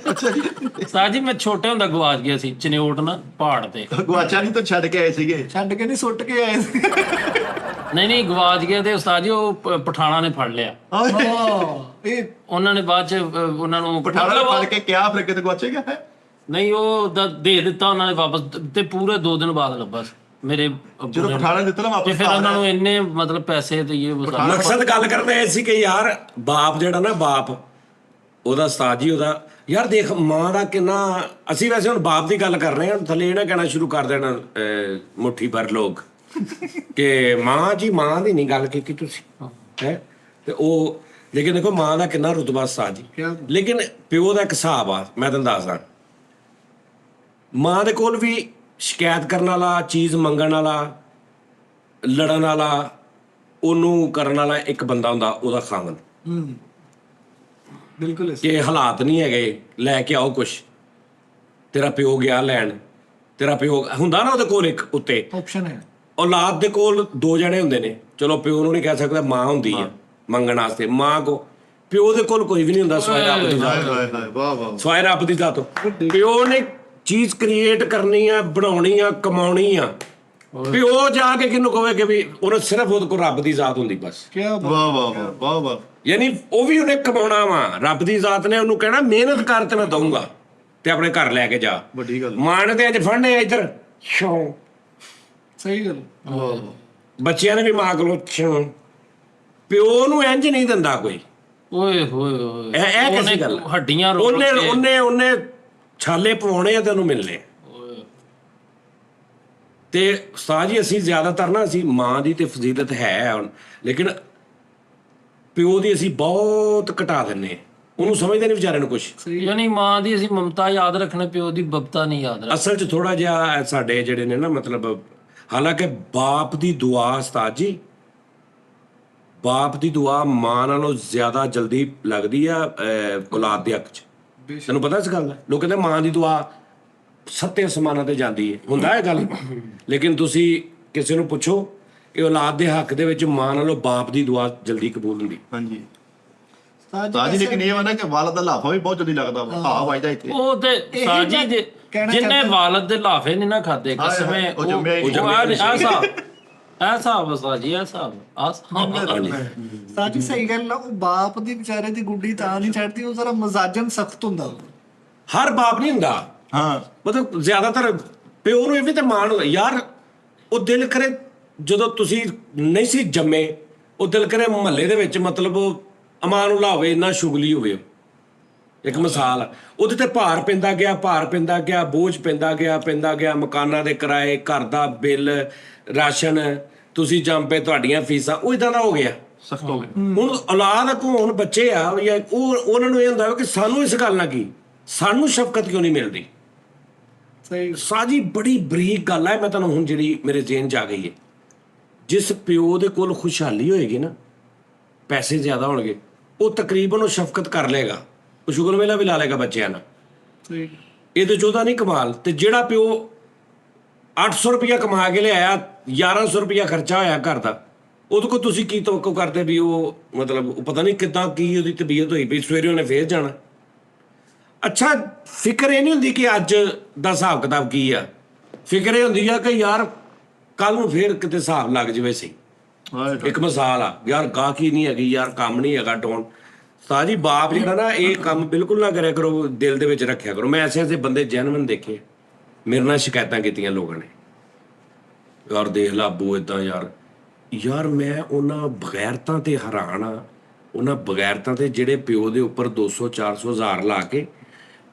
ਉਸਤਾਦ ਜੀ ਮੈਂ ਛੋਟੇ ਹੁੰਦਾ ਗਵਾਚ ਗਿਆ ਸੀ ਚਨਿਓਟ ਨਾ ਪਹਾੜ ਤੇ। ਗਵਾਚਾ ਨਹੀਂ ਤਾਂ ਛੱਡ ਕੇ ਆਏ ਸੀਗੇ। ਛੱਡ ਕੇ ਨਹੀਂ ਸੁੱਟ ਕੇ ਆਏ ਸੀ। ਨਹੀਂ ਗਵਾਚ ਗਿਆ ਤੇ ਉਸਤਾਦ ਜੀ ਉਹ ਪਠਾਣਾ ਨੇ ਫੜ ਲਿਆ। ਇਹ ਉਹਨਾਂ ਨੇ ਬਾਅਦ ਚ ਉਹਨਾਂ ਨੂੰ ਪਠਾਣਾ ਮਤਲਬ ਫੜ ਕੇ ਕਿਹਾ ਫਿਰ ਕਿਤੇ ਗਵਾਚੇ ਗਿਆ ਹੈ। ਨਹੀਂ ਉਹ ਦੇ ਦਿੱਤਾ ਉਹਨਾਂ ਨੇ ਵਾਪਸ, ਤੇ ਪੂਰੇ 2 ਦਿਨ ਬਾਅਦ ਲੱਭਾ ਸੀ ਮੇਰੇ ਅੱਬੂ ਜਦੋਂ ਨੇ। ਪਠਾਣਾ ਦਿੱਤਾ ਨਾ ਤੇ ਵਾਪਸ ਫਿਰ ਉਹਨਾਂ ਨੂੰ ਇੰਨੇ ਮਤਲਬ ਪੈਸੇ ਤੇ ਇਹ ਵਸਾ ਮਕਸਦ ਗੱਲ ਕਰਨ ਦਾ ਇਹ ਸੀ ਕਿ ਯਾਰ ਬਾਪ ਜਿਹੜਾ ਨਾ, ਬਾਪ ਉਹਦਾ ਉਸਤਾਦ ਜੀ ਉਹਦਾ, ਯਾਰ ਦੇਖ ਮਾਂ ਦਾ ਕਿੰਨਾ, ਅਸੀਂ ਵੈਸੇ ਹੁਣ ਬਾਪ ਦੀ ਗੱਲ ਕਰ ਰਹੇ ਹਾਂ, ਥੱਲੇ ਇਹਨਾਂ ਕਹਿਣਾ ਸ਼ੁਰੂ ਕਰ ਦੇਣਾ ਮੁੱਠੀ ਭਰ ਲੋਕ ਕਿ ਮਾਂ ਜੀ, ਮਾਂ ਦੀ ਨਹੀਂ ਗੱਲ ਕੀਤੀ ਤੁਸੀਂ ਹੈ, ਤੇ ਉਹ ਲੇਕਿਨ ਦੇਖੋ ਮਾਂ ਦਾ ਕਿੰਨਾ ਰੁਤਬਾ ਉਸਤਾਦ ਜੀ। ਲੇਕਿਨ ਪਿਓ ਦਾ ਇੱਕ ਹਿਸਾਬ ਆ, ਮੈਂ ਤੁਹਾਨੂੰ ਦੱਸਦਾ। ਮਾਂ ਦੇ ਕੋਲ ਵੀ ਸ਼ਿਕਾਇਤ ਕਰਨ ਵਾਲਾ, ਚੀਜ਼ ਮੰਗਣ ਵਾਲਾ, ਲੜਨ ਵਾਲਾ, ਉਹਨੂੰ ਕਰਨ ਵਾਲਾ ਇੱਕ ਬੰਦਾ ਹੁੰਦਾ, ਉਹਦਾ ਖਾਮਨ। ਬਿਲਕੁਲ ਕਿ ਹਾਲਾਤ ਨਹੀਂ ਹੈਗੇ, ਲੈ ਕੇ ਆਓ ਕੁਛ, ਤੇਰਾ ਪਿਓ ਗਿਆ ਲੈਣ, ਤੇਰਾ ਪਿਓ ਹੁੰਦਾ ਨਾ ਉਹਦੇ ਕੋਲ ਇੱਕ ਉੱਤੇ ਆਪਸ਼ਨ ਹੈ। ਔਲਾਦ ਦੇ ਕੋਲ 2 ਜਣੇ ਹੁੰਦੇ ਨੇ, ਚਲੋ ਪਿਓ ਨੂੰ ਨਹੀਂ ਕਹਿ ਸਕਦਾ, ਮਾਂ ਹੁੰਦੀ ਆ ਮੰਗਣ ਵਾਸਤੇ, ਮਾਂ ਕੋ ਪਿਓ ਦੇ ਕੋਲ ਕੋਈ ਵੀ ਨਹੀਂ ਹੁੰਦਾ ਸਵਾਏ ਰੱਬ ਦੀ ਜ਼ਾਤ, ਹਾਏ ਹਾਏ ਵਾਹ ਵਾਹ। ਸਵਾਏ ਰੱਬ ਦੀ ਜ਼ਾਤ। ਪਿਓ ਨੇ ਚੀਜ਼ ਕ੍ਰੀਏਟ ਕਰਨੀ ਆ, ਬਣਾਉਣੀ ਆ, ਕਮਾਉਣੀ ਆ, ਪਿਓ ਜਾ ਕੇ ਕਿਹਨੂੰ ਕਹੇ ਕਿ ਵੀ ਉਹਨੇ ਸਿਰਫ ਉਹਦੇ ਕੋਲ ਰੱਬ ਦੀ ਜ਼ਾਤ ਹੁੰਦੀ ਬਸ। ਵਾਹ ਵਾਹ ਵਾਹ ਵਾਹ ਵਾਹ। ਯਾਨੀ ਉਹ ਵੀ ਉਹਨੇ ਕਮਾਉਣਾ ਵਾ, ਰੱਬ ਦੀ ਜ਼ਾਤ ਨੇ ਉਹਨੂੰ ਕਹਿਣਾ ਮਿਹਨਤ ਕਰ ਤੇ ਮੈਂ ਦਊਂਗਾ, ਤੇ ਆਪਣੇ ਘਰ ਲੈ ਕੇ ਜਾ। ਵੱਡੀ ਗੱਲ। ਮਾਂ ਨੇ ਤੇ ਅੱਜ ਫੜਨੇ ਆ ਇੱਧਰ ਛੋਂ, ਸਹੀ ਗੱਲ। ਵਾਹ ਵਾਹ। ਬੱਚਿਆਂ ਨੇ ਵੀ ਮਾਂ ਕੋਲੋਂ ਛੋਂ, ਪਿਓ ਨੂੰ ਇੰਜ ਨਹੀਂ ਦਿੰਦਾ ਕੋਈ। ਓਏ ਹੋਏ ਹੋਏ, ਇਹ ਉਹਨੇ ਕਿਸੇ ਗੱਲ ਹੱਡੀਆਂ ਰੋੜ ਕੇ ਉਹਨੇ ਛਾਲੇ ਪਵਾਉਣੇ ਆ ਤੇ ਉਹਨੂੰ ਮਿਲਨੇ। ਤੇ ਉਸਤਾਦ ਜੀ ਅਸੀਂ ਜ਼ਿਆਦਾਤਰ ਨਾ, ਅਸੀਂ ਮਾਂ ਦੀ ਤੇ ਫਜ਼ੀਲਤ ਹੈ ਹੁਣ, ਲੇਕਿਨ ਪਿਓ ਦੀ ਅਸੀਂ ਬਹੁਤ ਘਟਾ ਦਿੰਨੇ ਆ, ਉਹਨੂੰ ਸਮਝਦੇ ਨਹੀਂ ਵਿਚਾਰੇ ਨੂੰ ਕੁਛ। ਯਾਨੀ ਮਾਂ ਦੀ ਅਸੀਂ ਮਮਤਾ ਯਾਦ ਰੱਖਣੇ, ਪਿਓ ਦੀ ਬਬਤਾ ਨਹੀਂ ਯਾਦ ਰੱਖਣੀ। ਅਸਲ 'ਚ ਥੋੜਾ ਜਿਹਾ ਸਾਡੇ ਜਿਹੜੇ ਨੇ ਨਾ, ਮਤਲਬ ਹਾਲਾਂਕਿ ਬਾਪ ਦੀ ਦੁਆ, ਉਸਤਾਦ ਜੀ ਬਾਪ ਦੀ ਦੁਆ ਮਾਂ ਨਾਲੋਂ ਜ਼ਿਆਦਾ ਜਲਦੀ ਲੱਗਦੀ ਆ ਔਲਾਦ ਦੇ ਹੱਕ 'ਚ। ਤੈਨੂੰ ਪਤਾ ਇਸ ਗੱਲ ਦਾ? ਲੋਕ ਕਹਿੰਦੇ ਮਾਂ ਦੀ ਦੁਆ 7 ਅਸਮਾਨਾਂ ਤੇ ਜਾਂਦੀ ਹੈ, ਹੁੰਦਾ ਇਹ ਗੱਲ? ਲੇਕਿਨ ਤੁਸੀਂ ਕਿਸੇ ਨੂੰ ਪੁੱਛੋ ਕਿ ਔਲਾਦ ਦੇ ਹੱਕ ਦੇ ਵਿੱਚ ਮਾਂ ਨਾਲੋਂ ਬਾਪ ਦੀ ਦੁਆ ਜਲਦੀ ਕਬੂਲ ਹੁੰਦੀ। ਹਾਂਜੀ ਉਸਤਾਦ ਜੀ, ਲੇਕਿਨ ਇਹ ਵਾ ਨਾ ਕਿ ਵਾਲਦ ਦਾ ਲਾਫਾ ਵੀ ਬਹੁਤ ਜਲਦੀ ਲੱਗਦਾ ਵਾ। ਹਾਂ ਵੱਜਦਾ ਇੱਥੇ। ਉਹ ਤੇ ਸਾਜੀ ਦੇ ਜਿੰਨੇ ਵਾਲਦ ਦੇ ਲਾਫੇ ਨਹੀਂ ਨਾ ਖਾਦੇ ਕਸਮੇ, ਉਹ ਜੰਮਿਆ ਹੀ ਨਹੀਂ। ਐਸਾ ਬਸਾ ਜੀ, ਐਸਾ ਸਾਜੀ ਸਹੀ ਗੱਲ ਆ। ਉਹ ਬਾਪ ਦੀ ਵਿਚਾਰੇ ਦੀ ਗੁੱਡੀ ਤਾਂ ਨਹੀਂ ਚੜਦੀ, ਉਹ ਜ਼ਰਾ ਮਜ਼ਾਜਨ ਸਖਤ ਹੁੰਦਾ। ਹਰ ਬਾਪ ਨਹੀਂ ਹੁੰਦਾ, ਹਾਂ ਮਤਲਬ ਜ਼ਿਆਦਾਤਰ ਪਿਓ ਨੂੰ ਇਹ ਵੀ ਤੇ ਮਾਣ ਹੁੰਦਾ ਯਾਰ। ਉਹ ਦਿਲ ਕਰੇ ਜਦੋਂ ਤੁਸੀਂ ਨਹੀਂ ਸੀ ਜੰਮੇ, ਉਹ ਦਿਲ ਕਰੇ ਮੁਹੱਲੇ ਦੇ ਵਿੱਚ ਮਤਲਬ ਅਮਾਨੁੱਲਾ ਹੋਵੇ, ਇੰਨਾ ਸ਼ੁਗਲੀ ਹੋਵੇ। ਇੱਕ ਮਿਸਾਲ ਆ, ਉਹਦੇ ਤੇ ਭਾਰ ਪੈਂਦਾ ਗਿਆ, ਬੋਝ ਪੈਂਦਾ ਗਿਆ, ਮਕਾਨਾਂ ਦੇ ਕਿਰਾਏ, ਘਰ ਦਾ ਬਿੱਲ, ਰਾਸ਼ਨ, ਤੁਸੀਂ ਜੰਮ ਪਏ, ਤੁਹਾਡੀਆਂ ਫੀਸਾਂ, ਉਹ ਇਦਾਂ ਦਾ ਹੋ ਗਿਆ, ਸਖਤ ਹੋ ਗਿਆ। ਹੁਣ ਔਲਾਦ ਕੋ ਹੁਣ ਬੱਚੇ ਆ, ਉਹ ਉਹਨਾਂ ਨੂੰ ਇਹ ਹੁੰਦਾ ਕਿ ਸਾਨੂੰ ਇਸ ਗੱਲ ਨਾਲ ਕੀ, ਸਾਨੂੰ ਸ਼ਫਕਤ ਕਿਉਂ ਨਹੀਂ ਮਿਲਦੀ। ਸਹੀ ਸਾਜੀ ਬੜੀ ਬਰੀਕ ਗੱਲ ਹੈ, ਮੈਂ ਤੁਹਾਨੂੰ ਹੁਣ ਜਿਹੜੀ ਮੇਰੇ ਜ਼ਿਹਨ 'ਚ ਆ ਗਈ ਹੈ। ਜਿਸ ਪਿਓ ਦੇ ਕੋਲ ਖੁਸ਼ਹਾਲੀ ਹੋਏਗੀ ਨਾ, ਪੈਸੇ ਜ਼ਿਆਦਾ ਹੋਣਗੇ, ਉਹ ਤਕਰੀਬਨ ਉਹ ਸ਼ਫਕਤ ਕਰ ਲੇਗਾ, ਉਹ ਸ਼ੁਗਰ ਮੇਲਾ ਵੀ ਲਾ ਲੇਗਾ ਬੱਚਿਆਂ ਨਾਲ। ਸਹੀ ਇਹਦੇ 'ਚ ਉਹਦਾ ਨਹੀਂ ਕਮਾਲ। ਤੇ ਜਿਹੜਾ ਪਿਓ 800 ਰੁਪਇਆ ਕਮਾ ਕੇ ਲਿਆਇਆ, 1100 ਰੁਪਇਆ ਖਰਚਾ ਹੋਇਆ ਘਰ ਦਾ, ਉਹਦੇ ਕੋਲ ਤੁਸੀਂ ਕੀ ਤੋਕੋ ਕਰਦੇ ਵੀ ਉਹ ਮਤਲਬ ਉਹ ਪਤਾ ਨਹੀਂ ਕਿੱਦਾਂ ਕੀ ਉਹਦੀ ਤਬੀਅਤ ਹੋਈ ਪਈ, ਸਵੇਰੇ ਉਹਨੇ ਫੇਰ ਜਾਣਾ। ਅੱਛਾ ਫਿਕਰ ਇਹ ਨਹੀਂ ਹੁੰਦੀ ਕਿ ਅੱਜ ਦਾ ਹਿਸਾਬ ਕਿਤਾਬ ਕੀ ਆ, ਫਿਕਰ ਇਹ ਹੁੰਦੀ ਆ ਕਿ ਯਾਰ ਕੱਲ ਨੂੰ ਫੇਰ ਕਿਤੇ ਹਿਸਾਬ ਲੱਗ ਜਾਵੇ ਸਹੀ। ਇੱਕ ਮਿਸਾਲ ਆ ਯਾਰ, ਗਾਹਕੀ ਨਹੀਂ ਹੈਗੀ ਯਾਰ, ਕੰਮ ਨਹੀਂ ਹੈਗਾ ਡਾਊਨ। ਉਸਤਾਦ ਜੀ ਬਾਪ ਜਿਹੜਾ ਨਾ, ਇਹ ਕੰਮ ਬਿਲਕੁਲ ਨਾ ਕਰਿਆ ਕਰੋ, ਦਿਲ ਦੇ ਵਿੱਚ ਰੱਖਿਆ ਕਰੋ। ਮੈਂ ਐਸੇ ਬੰਦੇ ਜੈਨੂਇਨ ਦੇਖੇ, ਮੇਰੇ ਨਾਲ ਸ਼ਿਕਾਇਤਾਂ ਕੀਤੀਆਂ ਲੋਕਾਂ ਨੇ, ਯਾਰ ਦੇਖ ਲਾ ਅੱਬੂ ਏਦਾਂ। ਯਾਰ ਮੈਂ ਉਹਨਾਂ ਬਗੈਰਤਾਂ ਤੇ ਹੈਰਾਨ ਆ, ਉਹਨਾਂ ਬਗੈਰਤਾਂ ਤੇ ਜਿਹੜੇ ਪਿਓ ਦੇ ਉੱਪਰ 200 400 ਹਜ਼ਾਰ ਲਾ ਕੇ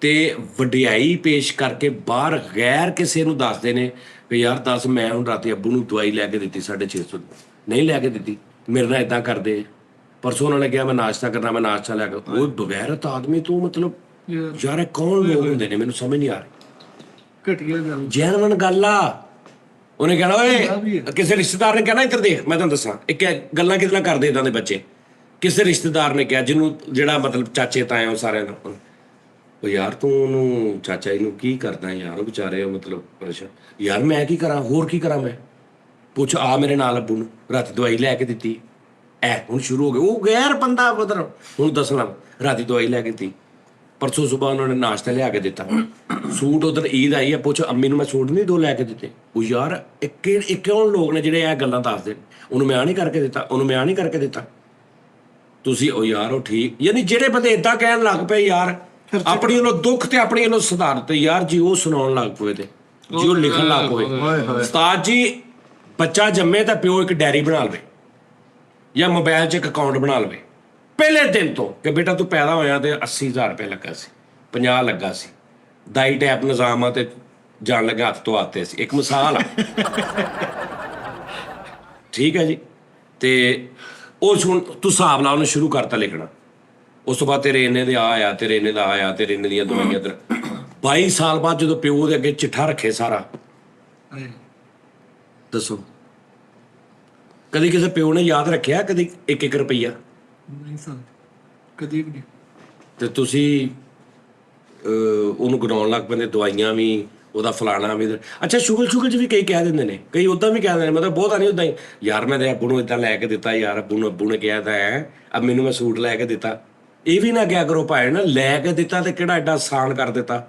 ਤੇ ਵਡਿਆਈ ਪੇਸ਼ ਕਰਕੇ ਬਾਹਰ ਗੈਰ ਕਿਸੇ ਨੂੰ ਦੱਸਦੇ ਨੇ ਵੀ ਯਾਰ ਦੱਸ ਮੈਂ ਹੁਣ ਰਾਤੀ ਅੱਬੂ ਨੂੰ ਦਵਾਈ ਲੈ ਕੇ ਦਿੱਤੀ 650 ਦੀ, ਨਹੀਂ ਲੈ ਕੇ ਦਿੱਤੀ, ਮੇਰੇ ਨਾਲ ਇਦਾਂ ਕਰਦੇ। ਪਰਸੋਂ ਉਹਨਾਂ ਨੇ ਕਿਹਾ ਮੈਂ ਨਾਸ਼ਤਾ ਕਰਨਾ, ਮੈਂ ਨਾਸ਼ਤਾ ਲੈ ਕੇ। ਉਹ ਬਗੈਰਤ ਆਦਮੀ ਤੂੰ, ਮਤਲਬ ਯਾਰ ਇਹ ਕੌਣ ਲੋਕ ਹੁੰਦੇ ਨੇ, ਮੈਨੂੰ ਸਮਝ ਨਹੀਂ ਆ ਰਹੀ। ਘਟੀਆ ਗੱਲ। ਜੈਨੂਇਨ ਗੱਲ ਆ। ਉਹਨੇ ਕਹਿਣਾ ਓਏ, ਕਿਸੇ ਰਿਸ਼ਤੇਦਾਰ ਨੇ ਕਹਿਣਾ ਇੱਧਰ ਦੇਖ ਮੈਂ ਤੁਹਾਨੂੰ ਦੱਸਾਂ, ਇੱਕ ਗੱਲਾਂ ਕਿਦਾਂ ਕਰਦੇ ਇਦਾਂ ਦੇ ਬੱਚੇ। ਕਿਸੇ ਰਿਸ਼ਤੇਦਾਰ ਨੇ ਕਿਹਾ ਜਿਹਨੂੰ, ਜਿਹੜਾ ਮਤਲਬ ਚਾਚੇ ਤਾਏ ਉਹ ਸਾਰਿਆਂ ਦਾ, ਉਹ ਯਾਰ ਤੂੰ ਉਹਨੂੰ ਚਾਚਾ ਜੀ ਨੂੰ ਕੀ ਕਰਦਾ ਯਾਰ, ਉਹ ਵਿਚਾਰੇ ਉਹ ਮਤਲਬ ਪਰੇਸ਼ਾਨ। ਯਾਰ ਮੈਂ ਕੀ ਕਰਾਂ, ਹੋਰ ਕੀ ਕਰਾਂ ਮੈਂ, ਪੁੱਛ ਆ ਮੇਰੇ ਨਾਲ ਅੱਬੂ ਨੂੰ ਰਾਤੀ ਦਵਾਈ ਲੈ ਕੇ ਦਿੱਤੀ। ਹੁਣ ਸ਼ੁਰੂ ਹੋ ਗਏ ਉਹ ਗੈਰ ਬੰਦਾ, ਮਤਲਬ ਹੁਣ ਦੱਸਣਾ ਰਾਤੀ ਦਵਾਈ ਲੈ ਕੇ ਦਿੱਤੀ, ਪਰਸੋਂ ਸੁਬਾਹ ਉਹਨਾਂ ਨੇ ਨਾਸ਼ਤਾ ਲਿਆ ਕੇ ਦਿੱਤਾ, ਸੂਟ ਉਧਰ ਈਦ ਆਈ ਆ, ਪੁੱਛ ਅੰਮੀ ਨੂੰ ਮੈਂ ਸੂਟ ਨਹੀਂ 2 ਲੈ ਕੇ ਦਿੱਤੇ। ਉਹ ਯਾਰ ਇੱਕ ਕਿਉਂ ਲੋਕ ਨੇ ਜਿਹੜੇ ਇਹ ਗੱਲਾਂ ਦੱਸਦੇ, ਉਹਨੂੰ ਮੈਂ ਆ ਨਹੀਂ ਕਰਕੇ ਦਿੱਤਾ, ਉਹਨੂੰ ਮੈਂ ਆ ਨਹੀਂ ਕਰਕੇ ਦਿੱਤਾ। ਤੁਸੀਂ ਉਹ ਯਾਰ ਉਹ ਠੀਕ, ਯਾਨੀ ਜਿਹੜੇ ਬੰਦੇ ਏਦਾਂ ਕਹਿਣ ਲੱਗ ਪਏ ਯਾਰ, ਆਪਣੀ ਵੱਲੋਂ ਦੁੱਖ ਤੇ ਆਪਣੀ ਵੱਲੋਂ ਸੁਧਾਰ ਤੇ ਯਾਰ ਜੀ ਉਹ ਸੁਣਾਉਣ ਲੱਗ ਪਏ ਤੇ ਜੀ ਉਹ ਲਿਖਣ ਲੱਗ ਪਏ। ਉਸਤਾਦ ਜੀ ਬੱਚਾ ਜੰਮੇ ਤਾਂ ਪਿਓ ਇੱਕ ਡਾਇਰੀ ਬਣਾ ਲਵੇ ਜਾਂ ਮੋਬਾਈਲ 'ਚ ਇੱਕ ਅਕਾਊਂਟ ਬਣਾ ਲਵੇ ਪਹਿਲੇ ਦਿਨ ਤੋਂ ਕਿ ਬੇਟਾ ਤੂੰ ਪੈਦਾ ਹੋਇਆ ਤੇ 80,000 ਰੁਪਏ ਲੱਗਾ ਸੀ, 50 ਲੱਗਾ ਸੀ, ਦਾਈ ਟੈਪ ਨਿਜ਼ਾਮ ਆ ਤੇ ਜਾਣ ਲੱਗਾ ਹੱਥ ਤੋਂ ਆਤੇ ਸੀ। ਇੱਕ ਮਿਸਾਲ ਆ, ਠੀਕ ਹੈ ਜੀ। ਤੇ ਉਹ ਸੁਣ ਤੂੰ ਹਿਸਾਬ ਨਾਲ ਉਹਨੇ ਸ਼ੁਰੂ ਕਰਤਾ ਲਿਖਣਾ। ਉਸ ਤੋਂ ਬਾਅਦ ਤੇਰੇ ਇੰਨੇ ਦੇ ਆਇਆ, ਤੇਰੇ ਇੰਨੇ ਦਾ ਆਇਆ, ਤੇਰੇ ਇੰਨੇ ਦੀਆਂ ਦਵਾਈਆਂ। 22 ਸਾਲ ਬਾਅਦ ਜਦੋਂ ਪਿਓ ਦੇ ਅੱਗੇ ਚਿੱਠਾ ਰੱਖੇ ਸਾਰਾ, ਦੱਸੋ ਕਦੀ ਕਿਸੇ ਪਿਓ ਨੇ ਯਾਦ ਰੱਖਿਆ ਕਦੀ 1-1 ਰੁਪਈਆ? ਨਹੀਂ ਸਰ, ਕਦੀ ਵੀ ਨਹੀਂ। ਤੇ ਤੁਸੀਂ ਉਹਨੂੰ ਗਣਾਉਣ ਲੱਗ ਪੈਂਦੇ, ਦਵਾਈਆਂ ਵੀ, ਉਹਦਾ ਫਲਾਣਾ ਵੀ। ਅੱਛਾ ਸ਼ੁਗਰ 'ਚ ਵੀ ਕਈ ਕਹਿ ਦਿੰਦੇ ਨੇ, ਕਈ ਉੱਦਾਂ ਵੀ ਕਹਿ ਦਿੰਦੇ ਨੇ, ਮਤਲਬ ਬਹੁਤਾ ਨਹੀਂ ਉੱਦਾਂ ਹੀ, ਯਾਰ ਮੈਂ ਤੇ ਅੱਬੂ ਨੂੰ ਇੱਦਾਂ ਲੈ ਕੇ ਦਿੱਤਾ ਯਾਰ, ਅੱਬੂ ਨੇ ਕਿਹਾ ਤਾਂ ਹੈ ਅਬ ਮੈਨੂੰ ਮੈਂ ਸੂਟ ਲੈ ਕੇ ਦਿੱਤਾ। ਇਹ ਵੀ ਨਾ ਕਿਹਾ ਕਰੋ ਭਾਈ ਨਾ, ਲੈ ਕੇ ਦਿੱਤਾ ਤੇ ਕਿਹੜਾ ਐਡਾ ਆਸਾਨ ਕਰ ਦਿੱਤਾ,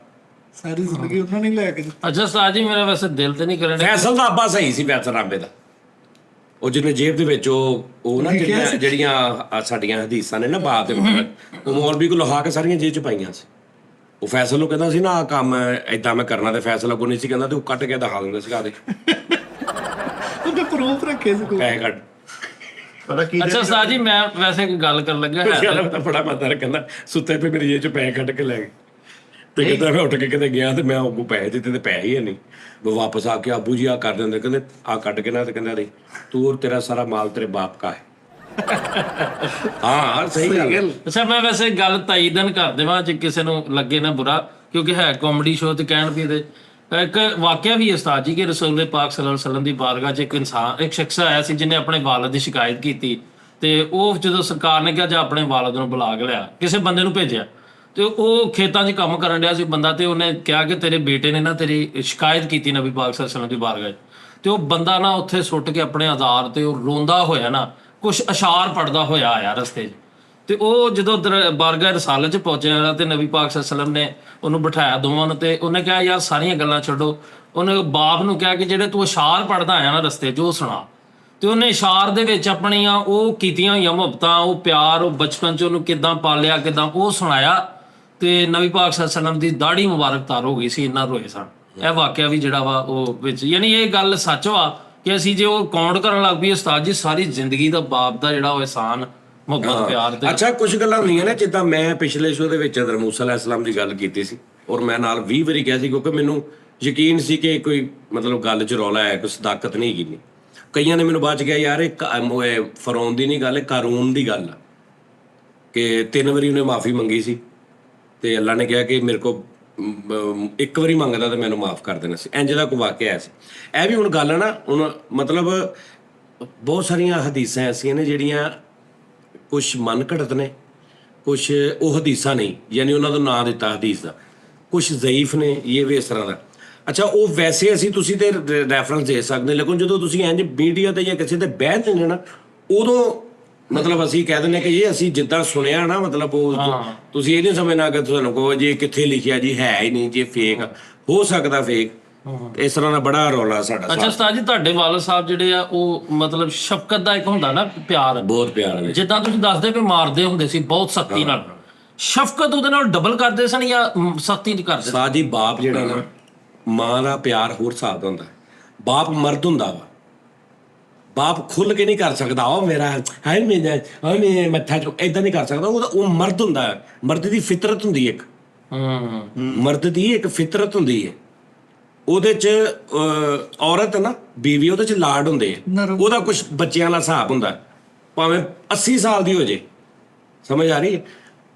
ਸਾਰੀ ਜ਼ਿੰਦਗੀ ਉਹਨਾਂ ਨੇ ਲੈ ਕੇ ਦਿੱਤੀ। ਅੱਛਾ ਉਸਤਾਦ ਜੀ ਮੇਰਾ ਵੈਸੇ ਦਿਲ ਤੇ ਨਹੀਂ ਕਰਨ ਫੈਸਲ ਦਾ ਅੱਬਾ ਸਹੀ ਸੀ, ਫੈਸਲ ਰਾਬੇ ਦਾ। ਉਹ ਜਿਹਨੇ ਜੇਬ ਦੇ ਵਿੱਚ ਉਹ ਨਾ ਜਿਹੜੀਆਂ ਸਾਡੀਆਂ ਹਦੀਸਾਂ ਨੇ ਨਾ ਬਾਪ ਦੇ ਮੁਤਾਬਕ, ਉਹ ਮੌਲਵੀ ਕੋਲ ਲਹਾ ਕੇ ਸਾਰੀਆਂ ਜੇਬ 'ਚ ਪਾਈਆਂ ਸੀ। ਉਹ ਫੈਸਲ ਨੂੰ ਕਹਿੰਦਾ ਸੀ ਨਾ ਆਹ ਕੰਮ ਏਦਾਂ ਮੈਂ ਕਰਨਾ, ਤੇ ਫੈਸਲਾ ਕੋਈ ਨਹੀਂ ਸੀ ਕਹਿੰਦਾ, ਤੇ ਉਹ ਕੱਟ ਕੇ ਦਿਖਾ ਦਿੰਦਾ ਸੀਗਾ ਦੇ ਉਹਦੇ ਪ੍ਰੂਫ ਰੱਖੇ ਸੀ ਕੋਈ ਪੈਸੇ ਕੱਢ। ਅੱਛਾ ਉਸਤਾਦ ਜੀ ਮੈਂ ਵੈਸੇ ਇੱਕ ਗੱਲ ਕਰਨ ਲੱਗਾ ਹੈ, ਬੜਾ ਮਤਲਬ ਕਹਿੰਦਾ ਸੁੱਤੇ ਪਏ ਮੇਰੀ ਜੇਬ 'ਚ ਪੈਸੇ ਕੱਢ ਕੇ ਲੈ ਗਏ, ਤੇ ਕਹਿੰਦਾ ਮੈਂ ਉੱਠ ਕੇ ਕਿਤੇ ਗਿਆ ਤੇ ਮੈਂ ਅੱਗੋਂ ਪੈਸੇ ਦਿੱਤੇ ਤੇ ਪੈਸੇ ਹੀ ਨਹੀਂ। ਉਹ ਵਾਪਸ ਆ ਕੇ ਅੱਬੂ ਜੀ ਆ ਕਰ ਦਿੰਦੇ, ਕਹਿੰਦੇ ਆ ਕੱਢ ਕੇ ਨਾ, ਤੇ ਕਹਿੰਦਾ ਨਹੀਂ ਤੂੰ ਔਰ ਤੇਰਾ ਸਾਰਾ ਮਾਲ ਤੇਰੇ ਬਾਪ ਕਾ ਹੈ। ਹਾਂ ਸਹੀ ਗੱਲ। ਅੱਛਾ ਮੈਂ ਵੈਸੇ ਗੱਲ ਤਾਈਦਨ ਕਰ ਦੇਵਾਂ ਜੇ ਕਿਸੇ ਨੂੰ ਲੱਗੇ ਨਾ ਬੁਰਾ, ਕਿਉਂਕਿ ਹੈ ਕਾਮੇਡੀ ਸ਼ੋਅ ਤੇ ਕਹਿਣ ਵੀ ਦੇ ਇੱਕ ਵਾਕਿਆ ਵੀ ਉਸਤਾਦ ਜੀ ਕਿ ਰਸੂਲ ਪਾਕ ਸੱਲੱਲਾਹੁ ਅਲੈਹਿ ਵਸੱਲਮ ਦੀ ਬਾਰਗਾਹ 'ਚ ਇੱਕ ਸ਼ਖਸ ਆਇਆ ਸੀ ਜਿਹਨੇ ਆਪਣੇ ਵਾਲਦ ਦੀ ਸ਼ਿਕਾਇਤ ਕੀਤੀ, ਤੇ ਉਹ ਜਦੋਂ ਸਰਕਾਰ ਨੇ ਕਿਹਾ ਜਾਂ ਆਪਣੇ ਵਾਲਦ ਨੂੰ ਬੁਲਾ ਕੇ ਲਿਆ, ਕਿਸੇ ਬੰਦੇ ਨੂੰ ਭੇਜਿਆ, ਤੇ ਉਹ ਖੇਤਾਂ 'ਚ ਕੰਮ ਕਰਨ ਡਿਆ ਸੀ ਬੰਦਾ, ਤੇ ਉਹਨੇ ਕਿਹਾ ਕਿ ਤੇਰੇ ਬੇਟੇ ਨੇ ਨਾ ਤੇਰੀ ਸ਼ਿਕਾਇਤ ਕੀਤੀ ਨਬੀ ਪਾਕ ਸੱਲੱਲਾਹੁ ਅਲੈਹਿ ਵਸੱਲਮ ਦੀ ਬਾਰਗਾਹ 'ਚ। ਤੇ ਉਹ ਬੰਦਾ ਨਾ ਉੱਥੇ ਸੁੱਟ ਕੇ ਆਪਣੇ ਆਜ਼ਾਰ ਤੇ ਉਹ ਰੋਂਦਾ ਹੋਇਆ ਨਾ ਕੁਛ ਅਸ਼ਾਰ ਪੜਦਾ ਹੋਇਆ ਆਇਆ ਰਸਤੇ 'ਚ। ਤੇ ਉਹ ਜਦੋਂ ਬਾਰਗਾਹ ਰਸਾਲੇ 'ਚ ਪਹੁੰਚਿਆ ਤੇ ਨਬੀ ਪਾਕ ਸੱਲੱਲਾਹੁ ਅਲੈਹਿ ਵਸੱਲਮ ਨੇ ਉਹਨੂੰ ਬਿਠਾਇਆ ਦੋਵਾਂ ਨੂੰ, ਤੇ ਉਹਨੇ ਕਿਹਾ ਯਾਰ ਸਾਰੀਆਂ ਗੱਲਾਂ ਛੱਡੋ। ਉਹਨੇ ਬਾਪ ਨੂੰ ਕਿਹਾ ਕਿ ਜਿਹੜੇ ਤੂੰ ਅਸ਼ਾਰ ਪੜਦਾ ਆਇਆ ਨਾ ਰਸਤੇ 'ਚ ਉਹ ਸੁਣਾ। ਤੇ ਉਹਨੇ ਇਸ਼ਾਰ ਦੇ ਵਿੱਚ ਆਪਣੀਆਂ ਉਹ ਕੀਤੀਆਂ ਹੋਈਆਂ ਮੁਹੱਬਤਾਂ, ਉਹ ਪਿਆਰ, ਉਹ ਬਚਪਨ 'ਚ ਉਹਨੂੰ ਕਿੱਦਾਂ ਪਾਲਿਆ, ਕਿੱਦਾਂ ਉਹ ਸੁਣਾਇਆ। ਤੇ ਨਬੀ ਪਾਕ ਸੱਲੱਲਾਹੁ ਅਲੈਹਿ ਵਸੱਲਮ ਦੀ ਦਾੜੀ ਮੁਬਾਰਕ ਤਾਰ ਹੋ ਗਈ ਸੀ, ਇੰਨਾ ਰੋਏ ਸਨ। ਇਹ ਵਾਕਿਆ ਵੀ ਜਿਹੜਾ ਵਾ ਉਹ ਵਿੱਚ, ਯਾਨੀ ਇਹ ਗੱਲ ਸੱਚ ਵਾ ਕਿ ਅਸੀਂ ਜੇ ਉਹ ਕਾਊਂਟ ਕਰਨ ਲੱਗ ਪਈਏ ਉਸਤਾਦ ਜੀ ਸਾਰੀ ਜ਼ਿੰਦਗੀ ਦਾ ਬਾਪ ਦਾ ਜਿਹੜਾ ਉਹ ਇਹਸਾਨ, ਮੁਹੱਬਤ, ਪਿਆਰ ਤੇ। ਅੱਛਾ ਕੁਝ ਗੱਲਾਂ ਹੁੰਦੀਆਂ ਨੇ ਜਿੱਦਾਂ ਮੈਂ ਪਿਛਲੇ ਸ਼ੋਅ ਦੇ ਵਿੱਚ ਹਜ਼ਰਤ ਮੂਸਾ ਅਲੈਹਿਸਲਾਮ ਦੀ ਗੱਲ ਕੀਤੀ ਸੀ, ਔਰ ਮੈਂ ਨਾਲ 20 ਵਾਰੀ ਕਿਹਾ ਸੀ ਕਿਉਂਕਿ ਮੈਨੂੰ ਯਕੀਨ ਸੀ ਕਿ ਕੋਈ ਮਤਲਬ ਗੱਲ 'ਚ ਰੌਲਾ ਹੈ, ਕੋਈ ਸਦਾਕਤ ਨਹੀਂ ਹੈਗੀ। ਕਈਆਂ ਨੇ ਮੈਨੂੰ ਬਾਅਦ 'ਚ ਕਿਹਾ ਯਾਰ ਇਹ ਫਰੌਨ ਦੀ ਨਹੀਂ ਗੱਲ, ਇਹ ਕਾਰੂਨ ਦੀ ਗੱਲ ਆ, ਕਿ 3 ਵਾਰੀ ਉਹਨੇ ਮਾਫੀ ਮੰਗੀ ਸੀ ਤੇ ਅੱਲਾ ਨੇ ਕਿਹਾ ਕਿ ਮੇਰੇ ਕੋ 1 ਵਾਰੀ ਮੰਗਦਾ ਤੇ ਮੈਨੂੰ ਮਾਫ ਕਰ ਦੇਣਾ ਸੀ। ਇੰਜ ਦਾ ਕੋਈ ਵਾਕਿਆ ਹੈ ਸੀ। ਇਹ ਵੀ ਹੁਣ ਗੱਲ ਹੈ ਨਾ, ਹੁਣ ਮਤਲਬ ਬਹੁਤ ਸਾਰੀਆਂ ਹਦੀਸਾਂ ਐਸੀਆਂ ਨੇ ਜਿਹੜੀਆਂ ਕੁਛ ਮਨ ਘੜਤ ਨੇ, ਕੁਛ ਉਹ ਹਦੀਸਾਂ ਨਹੀਂ, ਯਾਨੀ ਉਹਨਾਂ ਦਾ ਨਾਂ ਦਿੱਤਾ ਹਦੀਸ ਦਾ, ਕੁਛ ਜ਼ਈਫ ਨੇ, ਇਹ ਵੀ ਇਸ ਤਰ੍ਹਾਂ ਦਾ। ਅੱਛਾ ਉਹ ਵੈਸੇ ਅਸੀਂ ਤੁਸੀਂ ਤੇ ਰੈਫਰੈਂਸ ਦੇ ਸਕਦੇ, ਲੇਕਿਨ ਜਦੋਂ ਤੁਸੀਂ ਇੰਜ ਮੀਡੀਆ ਤੇ ਜਾਂ ਕਿਸੇ ਤੇ ਬਹਿ ਦਿੰਦੇ ਨਾ, ਉਦੋਂ ਮਤਲਬ ਅਸੀਂ ਕਹਿ ਦਿੰਦੇ ਕਿ ਇਹ ਅਸੀਂ ਜਿੱਦਾਂ ਸੁਣਿਆ ਨਾ, ਮਤਲਬ ਉਹ ਤੁਸੀਂ ਇਹ ਨਹੀਂ ਸਮਝਣਾ ਕਿ ਤੁਹਾਨੂੰ ਕਹੋ ਜੀ ਕਿੱਥੇ ਲਿਖਿਆ ਜੀ, ਹੈ ਹੀ ਨਹੀਂ ਜੀ, ਫੇਕ ਹੋ ਸਕਦਾ, ਫੇਕ ਤੇ ਇਸ ਤਰ੍ਹਾਂ ਦਾ ਬੜਾ ਰੌਲਾ ਸਾਡਾ ਅੱਛਾ ਉਸਤਾਦ ਜੀ, ਤੁਹਾਡੇ ਵਾਲਦ ਸਾਹਿਬ ਜਿਹੜੇ ਆ ਉਹ ਮਤਲਬ ਸ਼ਫਕਤ ਦਾ ਇੱਕ ਹੁੰਦਾ ਨਾ ਪਿਆਰ, ਬਹੁਤ ਪਿਆਰ ਨੇ। ਜਿੱਦਾਂ ਤੁਸੀਂ ਦੱਸਦੇ ਵੀ ਮਾਰਦੇ ਹੁੰਦੇ ਸੀ ਬਹੁਤ ਸਖਤੀ ਨਾਲ, ਸ਼ਫਕਤ ਉਹਦੇ ਨਾਲ ਡਬਲ ਕਰਦੇ ਸਨ ਜਾਂ ਸਖਤੀ ਨਹੀਂ ਕਰਦੇ? ਸਾਜੀ ਬਾਪ ਜਿਹੜਾ ਨਾ, ਮਾਂ ਦਾ ਪਿਆਰ ਹੋਰ ਹਿਸਾਬ ਦਾ ਹੁੰਦਾ। ਬਾਪ ਮਰਦ ਹੁੰਦਾ ਵਾ, ਬਾਪ ਖੁੱਲ ਕੇ ਨਹੀਂ ਕਰ ਸਕਦਾ ਉਹ ਮੇਰਾ ਹਾਏ ਮੈਂ ਮੱਥਾ ਚੁੱਕ ਇਦਾਂ ਨਹੀਂ ਕਰ ਸਕਦਾ। ਉਹ ਮਰਦ ਹੁੰਦਾ ਹੈ, ਮਰਦ ਦੀ ਫਿਤਰਤ ਹੁੰਦੀ ਇੱਕ, ਮਰਦ ਦੀ ਇੱਕ ਫਿਤਰਤ ਹੁੰਦੀ ਹੈ। ਉਹਦੇ ਚ ਔਰਤ ਨਾ ਬੀਵੀ, ਉਹਦੇ ਚ ਲਾਡ ਹੁੰਦੇ ਆ, ਉਹਦਾ ਕੁਝ ਬੱਚਿਆਂ ਵਾਲਾ ਹਿਸਾਬ ਹੁੰਦਾ, ਭਾਵੇਂ 80 ਸਾਲ ਦੀ ਹੋ ਜੇ। ਸਮਝ ਆ ਰਹੀ ਹੈ?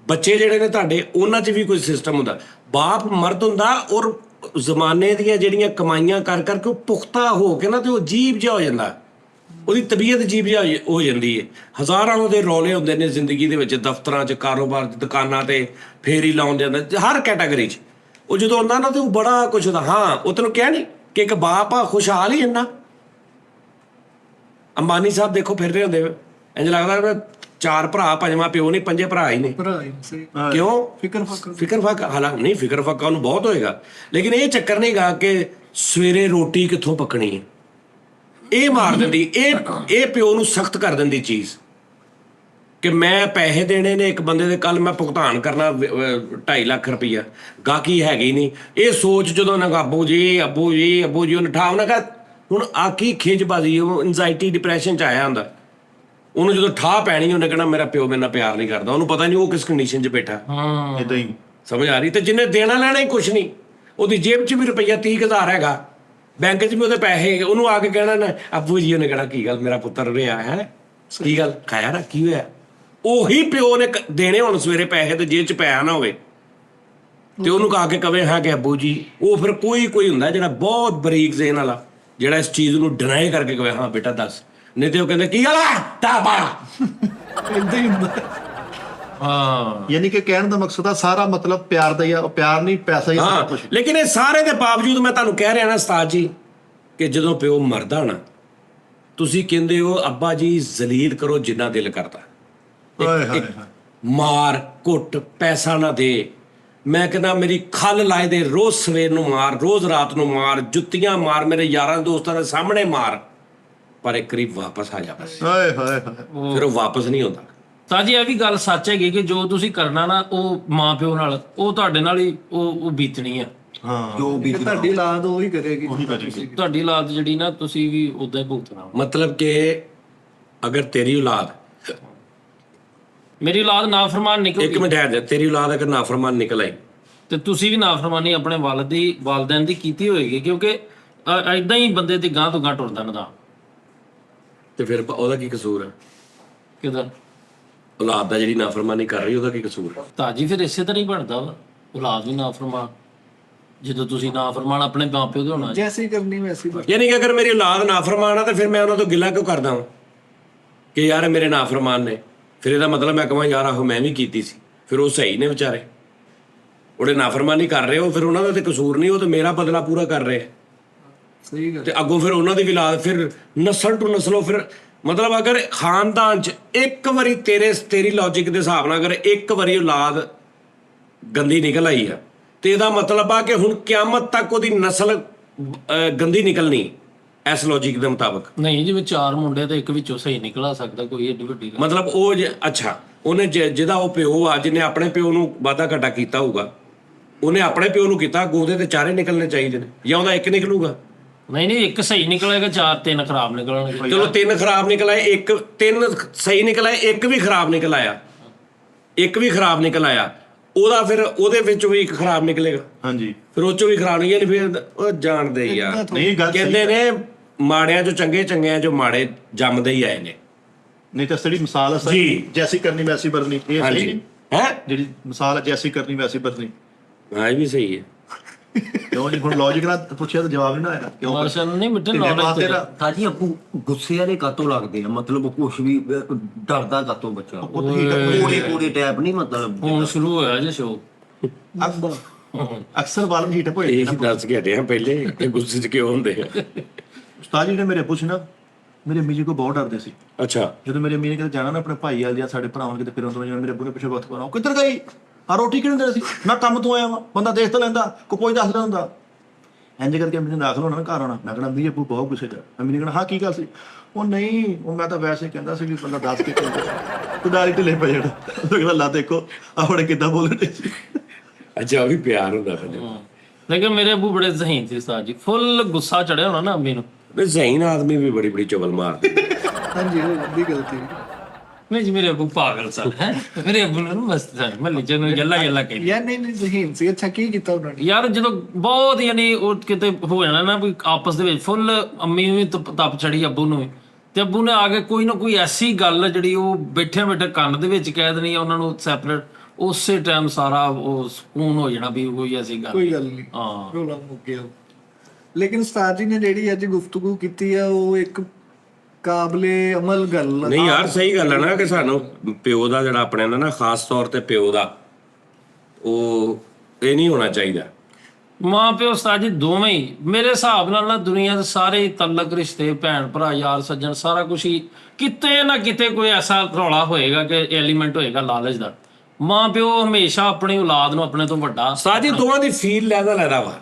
ਬੱਚੇ ਜਿਹੜੇ ਨੇ ਤੁਹਾਡੇ, ਉਹਨਾਂ 'ਚ ਵੀ ਕੋਈ ਸਿਸਟਮ ਹੁੰਦਾ। ਬਾਪ ਮਰਦ ਹੁੰਦਾ ਔਰ ਜ਼ਮਾਨੇ ਦੀਆਂ ਜਿਹੜੀਆਂ ਕਮਾਈਆਂ ਕਰ ਕਰਕੇ ਉਹ ਪੁਖਤਾ ਹੋ ਕੇ ਨਾ, ਤੇ ਉਹ ਅਜੀਬ ਜਿਹਾ ਹੋ ਜਾਂਦਾ, ਉਹਦੀ ਤਬੀਅਤ ਅਜੀਬ ਜਿਹਾ ਹੋ ਜਾਂਦੀ ਹੈ। ਹਜ਼ਾਰਾਂ ਉਹਦੇ ਰੌਲੇ ਹੁੰਦੇ ਨੇ ਜ਼ਿੰਦਗੀ ਦੇ ਵਿੱਚ, ਦਫ਼ਤਰਾਂ 'ਚ, ਕਾਰੋਬਾਰ 'ਚ, ਦੁਕਾਨਾਂ ਤੇ ਫੇਰੀ ਲਾਉਣ ਦੇ ਅੰਦਰ, ਹਰ ਕੈਟਾਗਰੀ 'ਚ ਉਹ ਜਦੋਂ ਆਉਂਦਾ ਨਾ, ਤੇ ਉਹ ਬੜਾ ਕੁਛ ਹੁੰਦਾ। ਹਾਂ, ਉਹ ਤੈਨੂੰ ਕਿਹਾ ਨਹੀਂ ਕਿ ਇੱਕ ਬਾਪ ਆ ਖੁਸ਼ਹਾਲ ਹੀ ਇੰਨਾ। ਅੰਬਾਨੀ ਸਾਹਿਬ ਦੇਖੋ ਫਿਰ ਰਹੇ ਹੁੰਦੇ, ਇੰਝ ਲੱਗਦਾ 4 ਭਰਾ 5ਵਾਂ ਪਿਓ ਨਹੀਂ, 5 ਭਰਾ ਹੀ ਨੇ। ਕਿਉਂ? ਫਿਕਰ ਫਾਕਾ ਹਾਲਾਂਕਿ ਨਹੀਂ, ਫਿਕਰ ਫਾਕਾ ਉਹਨੂੰ ਬਹੁਤ ਹੋਏਗਾ, ਲੇਕਿਨ ਇਹ ਚੱਕਰ ਨਹੀਂ ਗਾ ਕਿ ਸਵੇਰੇ ਰੋਟੀ ਕਿੱਥੋਂ ਪੱਕਣੀ ਹੈ। ਇਹ ਮਾਰ ਦਿੰਦੀ, ਇਹ ਪਿਓ ਨੂੰ ਸਖਤ ਕਰ ਦਿੰਦੀ ਚੀਜ਼ ਕਿ ਮੈਂ ਪੈਸੇ ਦੇਣੇ ਨੇ ਇੱਕ ਬੰਦੇ ਦੇ, ਕੱਲ ਮੈਂ ਭੁਗਤਾਨ ਕਰਨਾ 2.5 ਲੱਖ ਰੁਪਈਆ, ਗਾਹਕੀ ਹੈਗੀ ਨਹੀਂ। ਇਹ ਸੋਚ ਜਦੋਂ ਨਾ ਅੱਬੂ ਜੀ ਉਹਨੇ ਠਾਵ ਨਾ ਕਰ, ਹੁਣ ਆਕੀ ਖਿਜਬਾਜ਼ੀ, ਉਹ ਇੰਜ਼ਾਇਟੀ ਡਿਪਰੈਸ਼ਨ 'ਚ ਆਇਆ ਹੁੰਦਾ। ਉਹਨੂੰ ਜਦੋਂ ਠਾਹ ਪੈਣੀ, ਉਹਨੇ ਕਹਿਣਾ ਮੇਰਾ ਪਿਓ ਮੇਰੇ ਨਾਲ ਪਿਆਰ ਨਹੀਂ ਕਰਦਾ। ਉਹਨੂੰ ਪਤਾ ਨਹੀਂ ਉਹ ਕਿਸ ਕੰਡੀਸ਼ਨ 'ਚ ਬੈਠਾ। ਇਦਾਂ ਹੀ ਸਮਝ ਆ ਰਹੀ? ਤੇ ਜਿਹਨੇ ਦੇਣਾ ਲੈਣਾ ਹੀ ਕੁਛ ਨਹੀਂ, ਉਹਦੀ ਜੇਬ 'ਚ ਵੀ ਰੁਪਈਆ 30,000 ਹੈਗਾ, ਬੈਂਕ 'ਚ ਵੀ ਉਹਦੇ ਪੈਸੇ ਹੈਗੇ, ਉਹਨੂੰ ਆ ਕੇ ਕਹਿਣਾ ਨਾ ਅੱਬੂ ਜੀ, ਉਹਨੇ ਕਹਿਣਾ ਕੀ ਗੱਲ ਮੇਰਾ ਪੁੱਤਰ ਰਿਹਾ ਹੈ, ਕੀ ਗੱਲ ਖਾਇਆ ਨਾ, ਕੀ ਹੋਇਆ? ਉਹੀ ਪਿਓ ਨੇ ਦੇਣੇ ਹੁਣ ਸਵੇਰੇ ਪੈਸੇ ਤੇ ਜੇਬ 'ਚ ਪਿਆ ਨਾ ਹੋਵੇ, ਤੇ ਉਹਨੂੰ ਕਹਾ ਕੇ ਕਵੇ ਹਾਂ ਕਿ ਅੱਬੂ ਜੀ। ਉਹ ਫਿਰ ਕੋਈ ਹੁੰਦਾ ਜਿਹੜਾ ਬਹੁਤ ਬਰੀਕ ਜ਼ੇਨ ਵਾਲਾ, ਜਿਹੜਾ ਇਸ ਚੀਜ਼ ਨੂੰ ਡਿਨਾਈ ਕਰਕੇ ਕਵੇ ਹਾਂ ਬੇਟਾ ਦੱਸ, ਨਹੀਂ ਤੇ ਉਹ ਕਹਿੰਦੇ ਕੀ ਗੱਲ ਆ ਟਾਪਾ। ਇਦਾਂ ਹੀ ਹੁੰਦਾ। ਹਾਂ, ਯਾਨੀ ਕਿ ਕਹਿਣ ਦਾ ਮਕਸਦ ਆ ਸਾਰਾ ਮਤਲਬ ਪਿਆਰ ਦਾ ਹੀ ਆ, ਪਿਆਰ ਨਹੀਂ ਪੈਸਾ ਹੀ ਸਾਰਾ ਕੁਝ। ਲੇਕਿਨ ਇਹ ਸਾਰੇ ਦੇ ਬਾਵਜੂਦ ਮੈਂ ਤੁਹਾਨੂੰ ਕਹਿ ਰਿਹਾ ਨਾ ਉਸਤਾਦ ਜੀ, ਕਿ ਜਦੋਂ ਪਿਓ ਮਰਦਾ ਨਾ, ਤੁਸੀਂ ਕਹਿੰਦੇ ਹੋ ਅੱਬਾ ਜੀ ਜ਼ਲੀਲ ਕਰੋ ਜਿੰਨਾ ਦਿਲ ਕਰਦਾ, ਮਾਰ ਕੁੱਟ, ਪੈਸਾ ਨਾ ਦੇ। ਮੈਂ ਕਹਿੰਦਾ ਮੇਰੀ ਖੱਲ ਲਾਏ ਦੇ, ਰੋਜ਼ ਸਵੇਰ ਨੂੰ ਮਾਰ, ਰੋਜ਼ ਰਾਤ ਨੂੰ ਮਾਰ, ਜੁੱਤੀਆਂ ਮਾਰ, ਮੇਰੇ ਯਾਰਾਂ ਦੋਸਤਾਂ ਦੇ ਸਾਹਮਣੇ ਮਾਰ, ਪਰ ਇੱਕ ਵਾਰੀ ਵਾਪਸ ਆ ਜਾ ਬਸ। ਹਾਏ ਹਾਏ ਫਿਰ ਉਹ ਵਾਪਸ ਨਹੀਂ ਆਉਂਦਾ। ਤਾਂ ਜੀ ਇਹ ਵੀ ਗੱਲ ਸੱਚ ਹੈਗੀ ਕਿ ਜੋ ਤੁਸੀਂ ਕਰਨਾ ਨਾ, ਉਹ ਮਾਂ ਪਿਓ ਨਾਲ, ਉਹ ਤੁਹਾਡੇ ਨਾਲ ਹੀ ਉਹ ਬੀਤਣੀ ਆ। ਹਾਂ, ਜੋ ਵੀ ਤੁਹਾਡੀ ਔਲਾਦ ਉਹ ਹੀ ਕਰੇਗੀ। ਤੁਹਾਡੀ ਔਲਾਦ ਜਿਹੜੀ ਨਾ, ਤੁਸੀਂ ਵੀ ਉਦਾਂ ਹੀ ਭੁਗਤਣਾ। ਮਤਲਬ ਕਿ ਅਗਰ ਤੇਰੀ ਔਲਾਦ, ਮੇਰੀ ਔਲਾਦ ਨਾਫਰਮਾਨ ਇੱਕ ਨਿਕਲ ਮਿੰਟ ਠਹਿਰ ਜਾ, ਤੇਰੀ ਔਲਾਦ ਅਗਰ ਨਾਫਰਮਾਨ ਨਿਕਲ ਆਈ, ਤੇ ਤੁਸੀਂ ਵੀ ਨਾਫਰਮਾਨੀ ਆਪਣੇ ਵਾਲਦੈਨ ਦੀ ਕੀਤੀ ਹੋਏਗੀ, ਕਿਉਂਕਿ ਐਦਾਂ ਹੀ ਬੰਦੇ ਤੇ ਗਾਂਹ ਤੋਂ ਗਾਂਹ ਟੁਰਦਾ ਨਾ। ਤੇ ਫਿਰ ਉਹਦਾ ਕੀ ਕਸੂਰ ਹੈ? ਕਿਦਾਂ ਔਲਾਦ ਦਾ ਜਿਹੜੀ ਨਾਫਰਮਾਨੀ ਕਰ ਰਹੀ, ਉਹਦਾ ਕੀ ਕਸੂਰ ਹੈ? ਤਾਜੀ ਫਿਰ ਇਸੇ ਤਰ੍ਹਾਂ ਹੀ ਬਣਦਾ ਵਾ, ਔਲਾਦ ਵੀ ਨਾਫਰਮਾਨ। ਜਦੋਂ ਤੁਸੀਂ ਨਾਫਰਮਾਨ ਆਪਣੇ ਮਾਂ ਪਿਓ ਦੇ ਹੋਣਾ। ਜੈਸੀ ਕਰਨੀ ਵੈਸੀ ਬਸ। ਯਾਨੀ ਕਿ ਅਗਰ ਮੇਰੀ ਔਲਾਦ ਨਾਫਰਮਾਨ ਆ, ਤਾਂ ਫਿਰ ਮੈਂ ਉਹਨਾਂ ਤੋਂ ਗਿਲਾ ਕਿਉਂ ਕਰਦਾ ਹਾਂ ਕਿ ਯਾਰ ਮੇਰੇ ਨਾਫਰਮਾਨ ਨੇ? ਫਿਰ ਇਹਦਾ ਮਤਲਬ ਮੈਂ ਕਹਾਂ ਯਾਰ ਆਹੋ ਮੈਂ ਵੀ ਕੀਤੀ ਸੀ। ਫਿਰ ਉਹ ਸਹੀ ਨੇ ਵਿਚਾਰੇ, ਉਹਦੇ ਨਾਫਰਮਾਨੀ ਕਰ ਰਹੇ ਹੋ, ਫਿਰ ਉਹਨਾਂ ਦਾ ਤੇ ਕਸੂਰ ਨਹੀਂ, ਉਹ ਤਾਂ ਮੇਰਾ ਬਦਲਾ ਪੂਰਾ ਕਰ ਰਹੇ। ਸਹੀ ਗੱਲ। ਤੇ ਅੱਗੋਂ ਫਿਰ ਉਹਨਾਂ ਦੀ ਵੀ ਔਲਾਦ, ਫਿਰ ਨਸਲ ਟੂ ਨਸਲੋਂ, ਫਿਰ ਮਤਲਬ ਅਗਰ ਖਾਨਦਾਨ 'ਚ ਇੱਕ ਵਾਰੀ ਤੇਰੀ ਲੌਜਿਕ ਦੇ ਹਿਸਾਬ ਨਾਲ ਅਗਰ ਇੱਕ ਵਾਰੀ ਔਲਾਦ ਗੰਦੀ ਨਿਕਲ ਆਈ ਆ, ਤੇ ਇਹਦਾ ਮਤਲਬ ਆ ਕਿ ਹੁਣ ਕਿਆਮਤ ਤੱਕ ਉਹਦੀ ਨਸਲ ਗੰਦੀ ਨਿਕਲਣੀ, ਇਸ ਲੌਜਿਕ ਦੇ ਮੁਤਾਬਕ। ਨਹੀਂ, ਜਿਵੇਂ 4 ਮੁੰਡੇ ਤੇ ਇੱਕ ਵਿੱਚੋਂ ਸਹੀ ਨਿਕਲ ਸਕਦਾ, ਕੋਈ ਏਡੀ ਵੱਡੀ ਗੱਲ। ਮਤਲਬ ਉਹ ਅੱਛਾ, ਉਹਨੇ ਜਿਹਦਾ ਉਹ ਪਿਓ ਆ, ਜਿਹਨੇ ਆਪਣੇ ਪਿਓ ਨੂੰ ਵਾਧਾ ਘਾਟਾ ਕੀਤਾ ਹੋਊਗਾ, ਉਹਨੇ ਆਪਣੇ ਪਿਓ ਨੂੰ ਕੀਤਾ, ਗੋਦੇ ਤੇ 4 ਨਿਕਲਣੇ ਚਾਹੀਦੇ ਨੇ, ਜਾਂ ਉਹਦਾ 1 ਨਿਕਲੂਗਾ? ਨਹੀਂ, ਇੱਕ ਸਹੀ ਨਿਕਲੇਗਾ, 3 ਖਰਾਬ ਨਿਕਲਣਗੇ। ਚਲੋ 3 ਖਰਾਬ ਨਿਕਲ ਆਏ, 3 ਸਹੀ ਨਿਕਲ ਆਏ, 1 ਵੀ ਖਰਾਬ ਨਿਕਲ ਆਇਆ, 1 ਵੀ ਖਰਾਬ ਨਿਕਲ ਆਇਆ, ਉਹਦਾ ਫਿਰ ਉਹਦੇ ਵਿੱਚੋਂ ਵੀ 1 ਖਰਾਬ ਨਿਕਲੇਗਾ। ਹਾਂਜੀ, ਫਿਰ ਉਹ ਚੋਂ ਵੀ ਖਰਾਬ ਨਹੀਂ, ਫਿਰ ਉਹ ਜਾਣਦੇ ਯਾਰ, ਨਹੀਂ ਗੱਲ ਕਹਿੰਦੇ ਨੇ ਮਾੜਿਆਂ ਚੋਂ ਚੰਗੇ, ਚੰਗਿਆਂ ਚੋਂ ਮਾੜੇ ਜੰਮਦੇ ਹੀ ਆਏ ਨੇ। ਨਹੀਂ ਤਾਂ ਜਿਹੜੀ ਮਿਸਾਲ ਹੈ ਸਹੀ, ਜੈਸੀ ਕਰਨੀ ਵੈਸੀ ਬਰਨੀ, ਇਹ ਸਹੀ ਨਹੀਂ ਹੈ? ਜਿਹੜੀ ਮਿਸਾਲ ਹੈ ਜੈਸੀ ਕਰਨੀ ਵੈਸੀ ਬਰਨੀ, ਹਾਂ ਇਹ ਵੀ ਸਹੀ ਹੈ। ਕਿਉਂ ਜੀ? ਹੁਣ ਲੌਜਿਕ ਨਾਲ ਪੁੱਛਿਆ ਤਾਂ ਜਵਾਬ ਨਹੀਂ ਨਾ ਆਇਆ। ਕਿਉਂ ਮਾਰਸ਼ਲ ਨਹੀਂ ਮਿੱਟੇ ਨੌਲੇਜ ਤੇ ਸਾਜੀ ਅੱਬੂ ਗੁੱਸੇ ਵਾਲੇ ਕਾਤੋਂ ਲੱਗਦੇ ਆ, ਮਤਲਬ ਕੁਛ ਵੀ ਡਰਦਾ ਕਾਤੋਂ ਬੱਚਾ, ਪੂਰੇ ਟੈਪ ਨਹੀਂ, ਮਤਲਬ ਹੁਣ ਸ਼ੁਰੂ ਹੋਇਆ ਜੇ ਸ਼ੋਅ। ਅਕਸਰ ਵਾਲਮ ਹੀਟ ਹੋਏ ਇਹ ਦੱਸ ਕੇ ਹਟੇ ਹਾਂ ਪਹਿਲੇ ਕਿ ਗੁੱਸੇ 'ਚ ਕਿਉਂ ਹੁੰਦੇ ਆ। ਉਸਤਾਦ ਜੀ ਨੇ ਮੇਰੇ ਪੁੱਛਣਾ, ਮੇਰੇ ਅੰਮੀ ਜੀ ਕੋ ਬਹੁਤ ਡਰਦੇ ਸੀ। ਅੱਛਾ, ਜਦੋਂ ਮੇਰੇ ਅੰਮੀ ਨੇ ਕਿਤੇ ਜਾਣਾ ਨਾ ਆਪਣੇ ਭਾਈ ਵਾਲ ਜਾਂ ਸਾਡੇ ਭਰਾਵਾਂ ਕਿਤੇ ਫਿਰਨ ਤੋਂ ਜਾਣਾ, ਮੇਰੇ ਅੱਬੂ ਨੇ ਪਿੱਛੇ ਵਕਤ ਪਾਉਣਾ, ਕਿੱਧਰ ਗਈ ਆ, ਰੋਟੀ ਕਿਹਨੇ ਦੇ ਸੀ, ਮੈਂ ਕੰਮ ਤੋਂ ਆਇਆ ਵਾਂ, ਬੰਦਾ ਦੇਖ ਤਾਂ ਲੈਂਦਾ, ਕੋਈ ਦੱਸਦਾ ਹੁੰਦਾ। ਇੰਜ ਕਰਕੇ ਮੈਨੂੰ ਦਾਖਲ ਹੋਣਾ ਨਾ ਘਰ ਆਉਣਾ, ਮੈਂ ਕਹਿਣਾ ਵੀ ਅੱਬੂ ਬਹੁਤ ਗੁੱਸੇ ਚ ਆ। ਮੈਨੂੰ ਕਹਿਣਾ ਹਾਂ ਕੀ ਗੱਲ ਸੀ? ਉਹ ਨਹੀਂ, ਉਹ ਮੈਂ ਤਾਂ ਵੈਸੇ ਕਹਿੰਦਾ ਸੀ ਵੀ ਬੰਦਾ ਦੱਸ ਕੇ ਤੂੰ ਡਾਲੀ ਢਿੱਲੇ ਪੈ ਜਾਣਾ। ਉਹ ਕਹਿੰਦਾ ਲਾ ਦੇਖੋ ਆਪਣੇ ਕਿੱਦਾਂ ਬੋਲਦੇ ਸੀ। ਅੱਛਾ, ਉਹ ਵੀ ਪਿਆਰ ਹੁੰਦਾ ਫਿਰ। ਲੇਕਿਨ ਮੇਰੇ ਅੱਬੂ ਬੜੇ ਜ਼ਹੀਨ ਸੀ ਉਸਤਾਦ ਜੀ, ਫੁੱਲ ਗੁੱਸਾ ਚੜਿਆ ਹੋਣਾ ਨਾ ਅੰਮੀ ਨੂੰ। ਵੀ ਜ਼ਹੀਨ ਆਦਮੀ ਵੀ ਬੜੀ ਬੜੀ ਚੁਗਲ ਮਾਰਦੇ। ਹਾਂਜੀ ਉਹ ਵੀ ਗਲਤੀ ਨਹੀਂ ਜੀ, ਮੇਰੇ ਅੱਬੂ ਪਾਗਲ ਸਨ ਹੈ, ਮੇਰੇ ਅੱਬੂ ਨੂੰ ਮਸਤ ਸਨ, ਮੱਲੀ ਚ ਨੂੰ ਗੱਲਾਂ ਕਹਿੰਦੇ। ਯਾਰ ਨਹੀਂ ਜ਼ਹੀਨ ਸੀ। ਅੱਛਾ ਕੀ ਕੀਤਾ ਉਹਨਾਂ ਨੇ? ਯਾਰ ਜਦੋਂ ਬਹੁਤ ਯਾਨੀ ਉਹ ਕਿਤੇ ਹੋ ਜਾਣਾ ਨਾ ਵੀ ਆਪਸ ਦੇ ਵਿੱਚ ਫੁੱਲ, ਅੰਮੀ ਨੂੰ ਵੀ ਤਪ ਚੜੀ, ਅੱਬੂ ਨੂੰ ਵੀ, ਤੇ ਅੱਬੂ ਨੇ ਆ ਕੇ ਕੋਈ ਨਾ ਕੋਈ ਐਸੀ ਗੱਲ ਜਿਹੜੀ ਉਹ ਬੈਠੇ ਬੈਠੇ ਕੰਨ ਦੇ ਵਿੱਚ ਕਹਿ ਦੇਣੀ ਆ ਉਹਨਾਂ ਨੂੰ ਸੈਪਰੇਟ, ਉਸੇ ਟਾਈਮ ਸਾਰਾ ਉਹ ਸਕੂਨ ਹੋ ਜਾਣਾ ਵੀ ਕੋਈ ਐਸੀ ਗੱਲ। ਕੋਈ ਗੱਲ ਨਹੀਂ, ਹਾਂ ਰੋਲਾ ਮੁੱਕ ਗਿਆ। ਲੇਕਿਨ ਉਸਤਾਦ ਜੀ ਨੇ ਜਿਹੜੀ ਅੱਜ ਗੁਫ਼ਤਗੂ ਕੀਤੀ ਆ ਉਹ ਇੱਕ ਕਾਬਲੇ ਅਮਲ ਗੱਲ ਨਹੀਂ ਯਾਰ, ਸਹੀ ਗੱਲ ਹੈ ਨਾ ਕਿ ਸਾਨੂੰ ਪਿਓ ਦਾ ਜਿਹੜਾ ਆਪਣੇ ਦਾ ਨਾ, ਖਾਸ ਤੌਰ ਤੇ ਪਿਓ ਦਾ, ਉਹ ਇਹ ਨਹੀਂ ਹੋਣਾ ਚਾਹੀਦਾ। ਮਾਂ ਪਿਓ ਉਸਤਾਦ ਜੀ ਦੋਵੇਂ ਹੀ ਮੇਰੇ ਹਿਸਾਬ ਨਾਲ ਨਾ ਦੁਨੀਆ ਦੇ ਸਾਰੇ ਤਲਕ ਰਿਸ਼ਤੇ, ਭੈਣ ਭਰਾ, ਯਾਰ ਸੱਜਣ, ਸਾਰਾ ਕੁਝ ਹੀ ਕਿਤੇ ਨਾ ਕਿਤੇ ਕੋਈ ਐਸਾ ਰੌਲਾ ਹੋਏਗਾ ਕਿ ਐਲੀਮੈਂਟ ਹੋਏਗਾ ਲਾਲਚ ਦਾ। ਮਾਂ ਪਿਓ ਹਮੇਸ਼ਾ ਆਪਣੀ ਔਲਾਦ ਨੂੰ ਆਪਣੇ ਤੋਂ ਵੱਡਾ ਸਾਜੀ ਦੋਵਾਂ ਦੀ ਫੀਲ ਲੈਦਾ ਵਾ।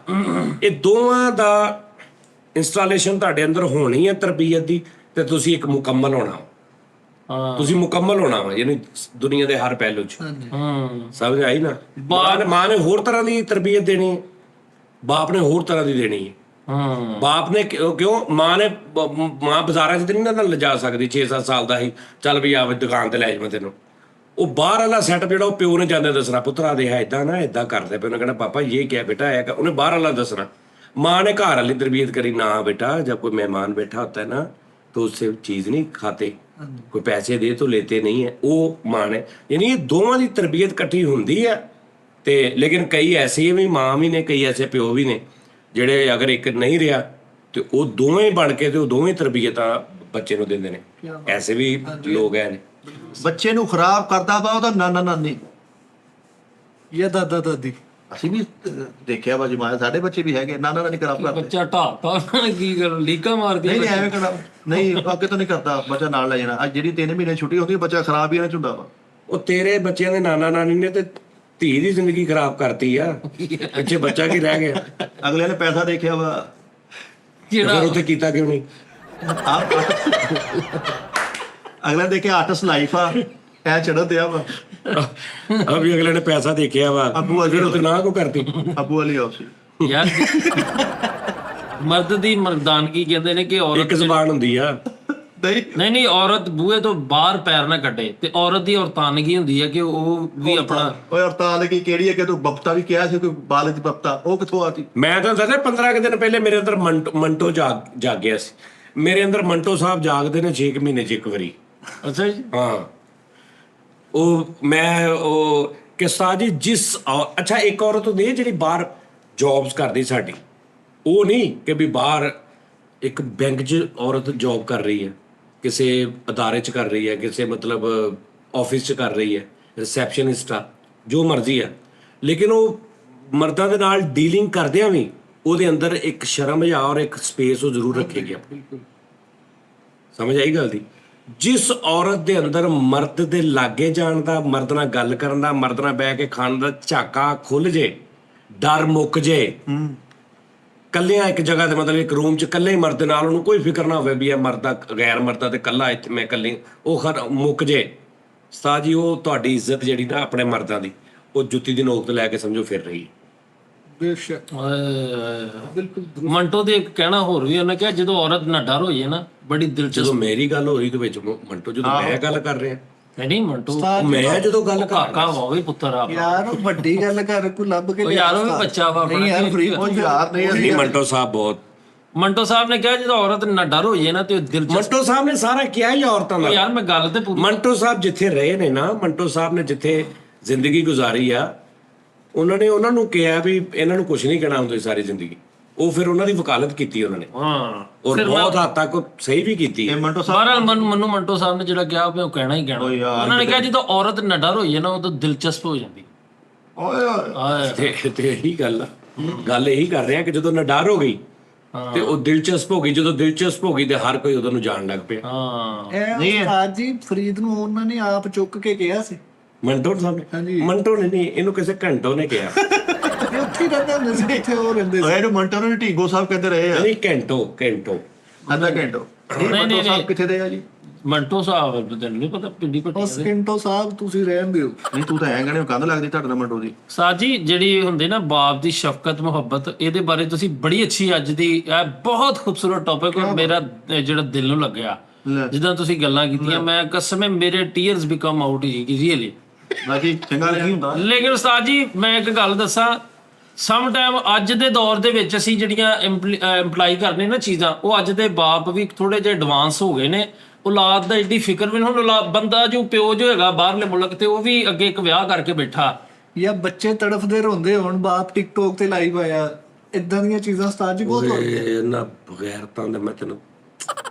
ਇਹ ਦੋਵਾਂ ਦਾ ਇੰਸਟਾਲੇਸ਼ਨ ਤੁਹਾਡੇ ਅੰਦਰ ਹੋਣੀ ਹੈ ਤਰਬੀਅਤ ਦੀ, ਤੇ ਤੁਸੀਂ ਇੱਕ ਮੁਕੰਮਲ ਹੋਣਾ। ਹਾਂ ਤੁਸੀਂ ਮੁਕੰਮਲ ਹੋਣਾ ਵਾ, ਯਾਨੀ ਦੁਨੀਆ ਦੇ ਹਰ ਪਹਿਲੂ 'ਚ। ਸਮਝ ਆਈ ਨਾ? ਮਾਂ ਨੇ ਹੋਰ ਤਰ੍ਹਾਂ ਦੀ ਤਰਬੀਅਤ ਦੇਣੀ ਹੈ, ਬਾਪ ਨੇ ਹੋਰ ਤਰ੍ਹਾਂ ਦੀ ਦੇਣੀ ਹੈ। ਬਾਪ ਨੇ ਕਿਉਂ, ਮਾਂ ਨੇ ਮਾਂ ਬਾਜ਼ਾਰਾਂ 'ਚ ਤੇ ਨਹੀਂ ਨਾ ਲਿਜਾ ਸਕਦੀ। 6-7 ਸਾਲ ਦਾ ਹੀ ਚੱਲ ਵੀ ਆਵੇ ਦੁਕਾਨ ਤੇ ਲੈ ਜਾਵਾਂ ਤੈਨੂੰ। ਉਹ ਬਾਹਰ ਵਾਲਾ ਸੈਟਅਪ ਜਿਹੜਾ ਉਹ ਪਿਓ ਨੇ ਜਾਂਦੇ ਦੱਸਣਾ, ਪੁੱਤਰਾ ਦੇ ਹੈ ਇਦਾਂ ਨਾ, ਇਦਾਂ ਕਰਦੇ ਪਏ। ਉਹਨੇ ਕਹਿਣਾ ਪਾਪਾ ਇਹ ਕਿਆ ਬੇਟਾ ਹੈ, ਉਹਨੇ ਬਾਹਰ ਵਾਲਾ ਦੱਸਣਾ। ਮਾਂ ਨੇ ਘਰ ਵਾਲੀ ਤਰਬੀਅਤ ਕਰੀ, ਨਾ ਬੇਟਾ जब कोई मेहमान बैठा होता है ना तो उससे चीज नहीं खाते, कोई पैसे दे तो लेते नहीं है। ਉਹ ਮਾਂ ਨੇ, ਯਾਨੀ ਇਹ ਦੋਵਾਂ ਦੀ ਤਰਬੀਅਤ ਇਕੱਠੀ ਹੁੰਦੀ ਹੈ। ਤੇ ਲੇਕਿਨ ਕਈ ਐਸੇ ਵੀ ਮਾਂ ਵੀ ਨੇ, ਕਈ ਐਸੇ ਪਿਓ ਵੀ ਨੇ ਜਿਹੜੇ ਅਗਰ ਇੱਕ ਨਹੀਂ ਰਿਹਾ ਤੇ ਉਹ ਦੋਵੇਂ ਬਣ ਕੇ ਤੇ ਉਹ ਦੋਵੇਂ ਤਰਬੀਅਤਾਂ ਬੱਚੇ ਨੂੰ ਦਿੰਦੇ ਨੇ। ਐਸੇ ਵੀ ਲੋਕ ਹੈ ਨੇ। ਬੱਚੇ ਨੂੰ ਖਰਾਬ ਕਰਦਾ ਵਾ ਉਹਦਾ ਨਾਨਾ ਨਾਨੀ ਜਾਂ ਦਾਦਾ ਦਾਦੀ। ਅਸੀਂ ਵੀ ਦੇਖਿਆ ਵਾ ਜਮਾਇਆ, ਸਾਡੇ ਬੱਚੇ ਵੀ ਹੈਗੇ ਨਾਨਾ ਨਾਨੀ ਖਰਾਬ ਕਰਦੇ। ਬੱਚਾ ਢਾਤਾ ਉਹਨਾਂ ਨੇ ਕੀ ਕਰ ਲੀਕਾਂ ਮਾਰਦੀ ਨਹੀਂ ਐਵੇਂ ਕਰਨਾ ਨਹੀਂ, ਅੱਗੇ ਤੋਂ ਨਹੀਂ ਕਰਦਾ, ਬੱਚਾ ਨਾਲ ਲੈ ਜਾਣਾ। ਅੱਜ ਜਿਹੜੀ 3 ਮਹੀਨੇ ਛੁੱਟੀ ਹੁੰਦੀ ਬੱਚਾ ਖਰਾਬ ਹੀ ਨਾ ਝੁੰਡਾ ਵਾ। ਉਹ ਤੇਰੇ ਬੱਚਿਆਂ ਦੇ ਨਾਨਾ ਨਾਨੀ ਨੇ ਤੇ ਧੀ ਦੀ ਜ਼ਿੰਦਗੀ ਖਰਾਬ ਕਰਤੀ ਆ, ਪਿੱਛੇ ਬੱਚਾ ਕੀ ਰਹਿ ਗਿਆ? ਅਗਲੇ ਨੇ ਪੈਸਾ ਦੇਖਿਆ ਵਾ, ਜਿਹੜਾ ਉੱਥੇ ਕੀਤਾ ਕਿਉਂ ਨਹੀਂ? ਅਗਲੇ ਨੇ ਦੇਖਿਆ ਆਰਟਿਸਟ ਲਾਈਫ ਆ, ਐ ਚੜ੍ਹ ਦਿਆ ਵਾ। ਅਭੀ ਅਗਲੇ ਨੇ ਪੈਸਾ ਦੇਖਿਆ ਵਾ, ਫਿਰ ਉੱਥੇ ਨਾ ਕੋ ਕਰਤੀ। ਅੱਬੂ ਵਾਲੀ ਆਪ ਸੀ ਯਾਰ ਮਰਦ ਦੀ ਮਰਦਾਨਗੀ ਕਹਿੰਦੇ ਨੇ ਕਿ ਔਰਤ ਇੱਕ ਜ਼ਬਾਨ ਹੁੰਦੀ ਆ। ਨਹੀਂ ਔਰਤ ਬੂਹੇ ਤੋਂ ਬਾਹਰ ਪੈਰ ਨਾ ਕੱਢੇ, ਤੇ ਔਰਤ ਦੀ ਔਰਤਾਨਗੀ ਹੁੰਦੀ ਹੈ ਕਿ ਉਹ ਵੀ ਆਪਣਾ। ਓਏ ਔਰਤਾਂ ਕੀ ਕਿਹੜੀ ਹੈ ਕਿ ਤੂੰ ਬਪਤਾ ਵੀ ਕਿਹਾ ਸੀ, ਕੋਈ ਬਾਲਜ ਬਪਤਾ, ਉਹ ਕਿੱਥੋਂ ਆਤੀ? ਮੈਂ ਤਾਂ ਦੱਸਿਆ 15 ਕੁ ਦਿਨ ਪਹਿਲੇ ਮੇਰੇ ਅੰਦਰ ਮੰਟੋ ਜਾਗਿਆ ਸੀ। ਮੇਰੇ ਅੰਦਰ ਮੰਟੋ ਸਾਹਿਬ ਜਾਗਦੇ ਨੇ 6 ਮਹੀਨੇ 'ਚ ਇੱਕ ਵਾਰੀ। ਅੱਛਾ ਜੀ। ਹਾਂ, ਉਹ ਮੈਂ ਉਹ ਕਿਸਾ ਜੀ ਅੱਛਾ ਇੱਕ ਔਰਤ ਹੁੰਦੀ ਹੈ ਜਿਹੜੀ ਬਾਹਰ ਜੌਬਸ ਕਰਦੀ ਸਾਡੀ, ਉਹ ਨਹੀਂ ਕਿ ਵੀ ਬਾਹਰ ਇੱਕ ਬੈਂਕ 'ਚ ਔਰਤ ਜੌਬ ਕਰ ਰਹੀ ਹੈ, ਕਿਸੇ ਅਦਾਰੇ 'ਚ ਕਰ ਰਹੀ ਹੈ, ਕਿਸੇ ਮਤਲਬ ਆਫਿਸ 'ਚ ਕਰ ਰਹੀ ਹੈ, ਰਿਸੈਪਸ਼ਨਿਸਟ ਆ, ਜੋ ਮਰਜ਼ੀ ਆ, ਲੇਕਿਨ ਉਹ ਮਰਦਾਂ ਦੇ ਨਾਲ ਡੀਲਿੰਗ ਕਰਦਿਆਂ ਵੀ ਉਹਦੇ ਅੰਦਰ ਇੱਕ ਸ਼ਰਮ ਜਾਂ ਔਰ ਇੱਕ ਸਪੇਸ ਉਹ ਜ਼ਰੂਰ ਰੱਖੇਗੀ। ਸਮਝ ਆਈ ਗੱਲ ਦੀ? ਜਿਸ ਔਰਤ ਦੇ ਅੰਦਰ ਮਰਦ ਦੇ ਲਾਗੇ ਜਾਣ ਦਾ, ਮਰਦ ਨਾਲ ਗੱਲ ਕਰਨ ਦਾ, ਮਰਦ ਨਾਲ ਬਹਿ ਕੇ ਖਾਣ ਦਾ ਝਾਕਾ ਖੁੱਲ ਜੇ, ਡਰ ਮੁੱਕ ਜੇ, ਕੱਲਿਆਂ ਇੱਕ ਜਗ੍ਹਾ ਤੇ ਮਤਲਬ ਇੱਕ ਰੂਮ 'ਚ ਕੱਲੇ ਹੀ ਮਰਦ ਨਾਲ, ਉਹਨੂੰ ਕੋਈ ਫਿਕਰ ਨਾ ਹੋਵੇ ਵੀ ਇਹ ਮਰਦਾ ਗੈਰ ਮਰਦਾ ਤੇ ਕੱਲਾ ਇੱਥੇ ਮੈਂ ਕੱਲੀ, ਉਹ ਮੁੱਕ ਜੇ ਉਸਤਾਦ ਜੀ, ਉਹ ਤੁਹਾਡੀ ਇੱਜ਼ਤ ਜਿਹੜੀ ਨਾ ਆਪਣੇ ਮਰਦਾਂ ਦੀ, ਉਹ ਜੁੱਤੀ ਦੀ ਨੋਕ ਤੋਂ ਲੈ ਕੇ ਸਮਝੋ ਫਿਰ ਰਹੀ। ਬੇਸ਼ੱਕ ਬਿਲਕੁਲ। ਮੰਟੋ ਦੇ ਇੱਕ ਕਹਿਣਾ ਹੋਰ ਵੀ ਉਹਨੇ ਕਿਹਾ, ਜਦੋਂ ਔਰਤ ਨਾ ਡਰ ਹੋਈ ਹੈ ਨਾ, ਬੜੀ ਦਿਲਚਸਪ। ਜਦੋਂ ਮੇਰੀ ਗੱਲ ਹੋ ਰਹੀ ਤੇ ਵਿੱਚ ਮੰਟੋ, ਜਦੋਂ ਮੈਂ ਗੱਲ ਕਰ ਰਿਹਾ ਨਹੀਂ ਮੰਟੋ, ਮੈਂ ਜਦੋਂ ਗੱਲ ਕਾਕਾ ਹੋਵੇ ਪੁੱਤਰ ਆ ਯਾਰ ਵੱਡੀ ਗੱਲ ਕਰ, ਕੋਈ ਲੱਭ ਕੇ ਯਾਰ ਉਹ ਵੀ ਬੱਚਾ ਵਾ ਨਹੀਂ ਯਾਰ ਫਰੀ ਉਹ ਯਾਰ ਨਹੀਂ। ਮੰਟੋ ਸਾਹਿਬ ਬਹੁਤ, ਮੰਟੋ ਸਾਹਿਬ ਨੇ ਕਿਹਾ ਜਦੋਂ ਔਰਤ ਨਾ ਡਰ ਹੋਈ ਨਾ ਤੇ ਦਿਲਚਸਪ। ਮੰਟੋ ਸਾਹਿਬ ਨੇ ਸਾਰਾ ਕਿਹਾ ਹੀ ਔਰਤਾਂ ਦਾ। ਯਾਰ ਮੈਂ ਗੱਲ ਤੇ ਪੂਰੀ। ਮੰਟੋ ਸਾਹਿਬ ਜਿੱਥੇ ਰਹੇ ਨੇ ਨਾ, ਮੰਟੋ ਸਾਹਿਬ ਨੇ ਜਿੱਥੇ ਜ਼ਿੰਦਗੀ ਗੁਜ਼ਾਰੀ ਆ, ਉਹਨਾਂ ਨੂੰ ਕਿਹਾ ਵੀ ਇਹਨਾਂ ਨੂੰ ਕੁਝ ਨਹੀਂ ਕਹਿਣਾ ਹੁੰਦਾ ਸਾਰੀ ਜ਼ਿੰਦਗੀ। ਉਹ ਫਿਰ ਉਹਨਾਂ ਦੀ ਵਕਾਲਤ ਕੀਤੀ ਉਹਨਾਂ ਨੇ। ਹਾਂ, ਔਰ ਬਹੁਤ ਹੱਦ ਤੱਕ ਸਹੀ ਵੀ ਕੀਤੀ। ਮੰਟੋ ਸਾਹਿਬ ਬਾਹਰ ਮੈਨੂੰ ਮੰਟੋ ਸਾਹਿਬ ਨੇ ਜਿਹੜਾ ਕਿਹਾ ਉਹ ਕਹਿਣਾ ਹੀ ਕਹਿਣਾ। ਉਹਨਾਂ ਨੇ ਕਿਹਾ ਜਦੋਂ ਔਰਤ ਨਾ ਡਰ ਹੋਈ ਨਾ, ਉਦੋਂ ਦਿਲਚਸਪ ਹੋ ਜਾਂਦੀ। ਓਏ ਤੇ ਇਹੀ ਗੱਲ ਆ, ਗੱਲ ਇਹੀ ਕਰ ਰਹੇ ਆ ਕਿ ਜਦੋਂ ਨਾ ਡਰ ਹੋ ਗਈ ਤੇ ਉਹ ਦਿਲਚਸਪ ਹੋ ਗਈ। ਜਦੋਂ ਦਿਲਚਸਪ ਹੋ ਗਈ ਤੇ ਹਰ ਕੋਈ ਉਹਨੂੰ ਜਾਣ ਲੱਗ ਪਿਆ। ਹਾਂ ਇਹ ਉਸਤਾਦ ਜੀ ਫਰੀਦ ਨੂੰ ਉਹਨਾਂ ਨੇ ਆਪ ਚੁੱਕ ਕੇ ਕਿਹਾ ਸੀ। ਮੰਟੋ ਸਾਹਿਬ ਨੇ? ਮੰਟੋ ਨੇ ਨਹੀਂ, ਇਹਨੂੰ ਕਿਸੇ ਘੰਟੋ ਨੇ ਕਿਹਾ। ਇਹ ਉੱਥੇ ਹੀ ਰਹਿੰਦੇ ਹੁੰਦੇ ਸੀ, ਇੱਥੇ ਉਹ ਰਹਿੰਦੇ ਸੀ। ਇਹਨੂੰ ਮੰਟੋ ਨੂੰ ਢੀਂਗੋ ਸਾਹਿਬ ਕਹਿੰਦੇ ਰਹੇ ਆ। ਨਹੀਂ ਘੰਟੋ ਅੱਧਾ ਘੰਟੋ ਮੰਟੋ ਸਾਹਿਬ ਕਿੱਥੇ ਦੇ ਆ ਜੀ? ਮੰਟੋ ਸਾਹਿਬ ਤੈਨੂੰ ਨਹੀਂ ਪਤਾ ਪਿੰਡੀ ਉਹ ਪੱਟੀ ਸਕਿੰਟੋ ਸਾਹਿਬ ਤੁਸੀਂ ਰਹਿੰਦੇ ਹੋ। ਨਹੀਂ ਤੂੰ ਤਾਂ ਐਂ ਕਹਿੰਦੇ ਕੰਧ ਲੱਗਦੀ ਤੁਹਾਡੇ ਨਾਲ ਮੰਟੋ ਦੀ। ਸਾਜੀ ਜਿਹੜੀ ਹੁੰਦੀ ਨਾ ਬਾਪ ਦੀ ਸ਼ਫਕਤ ਮੁਹੱਬਤ, ਇਹਦੇ ਬਾਰੇ ਤੁਸੀਂ ਬੜੀ ਅੱਛੀ ਅੱਜ ਦੀ ਇਹ ਬਹੁਤ ਖੂਬਸੂਰਤ ਟੌਪਿਕ ਔਰ ਮੇਰਾ ਜਿਹੜਾ ਦਿਲ ਨੂੰ ਲੱਗਿਆ ਜਿੱਦਾਂ ਤੁਸੀਂ ਗੱਲਾਂ ਕੀਤੀਆਂ, ਮੈਂ ਕਸਮ ਮੇਰੇ ਟੀਅਰਸ ਬਿਕਮ ਆਊਟ ਰੀਅਲੀ। ਬਾਕੀ ਚੰਗਾ ਨਹੀਂ ਹੁੰਦਾ। ਲੇਕਿਨ ਉਸਤਾਦ ਜੀ ਮੈਂ ਇੱਕ ਗੱਲ ਦੱਸਾਂ, ਸਮ ਟਾਈਮ ਅੱਜ ਦੇ ਦੌਰ ਦੇ ਵਿੱਚ ਅਸੀਂ ਜਿਹੜੀਆਂ ਇੰਪਲਾਈ ਕਰਨੇ ਨਾ ਚੀਜ਼ਾਂ, ਉਹ ਅੱਜ ਦੇ ਬਾਪ ਵੀ ਥੋੜੇ ਜਿਹਾ ਐਡਵਾਂਸ ਹੋ ਗਏ ਨੇ। ਔਲਾਦ ਦਾ ਏਡੀ ਫਿਕਰ ਵੀ ਨਹੀਂ। ਹੁਣ ਬੰਦਾ ਜੋ ਪਿਓ ਜੋ ਹੈਗਾ ਬਾਹਰਲੇ ਮੁਲਕ ਤੇ, ਉਹ ਵੀ ਅੱਗੇ ਇੱਕ ਵਿਆਹ ਕਰਕੇ ਬੈਠਾ, ਜਾਂ ਬੱਚੇ ਤੜਫਦੇ ਰੋਂਦੇ ਹੋਣ, ਬਾਪ ਟਿਕਟੋਕ ਤੇ ਲਾਈਵ ਆਇਆ, ਇਦਾਂ ਦੀਆਂ ਚੀਜ਼ਾਂ ਉਸਤਾਦ ਜੀ ਬਹੁਤ ਹੋਣਗੀਆਂ। ਇਹਨਾਂ ਬਗੈਰ ਤਾਂ ਮੈਂ ਤੈਨੂੰ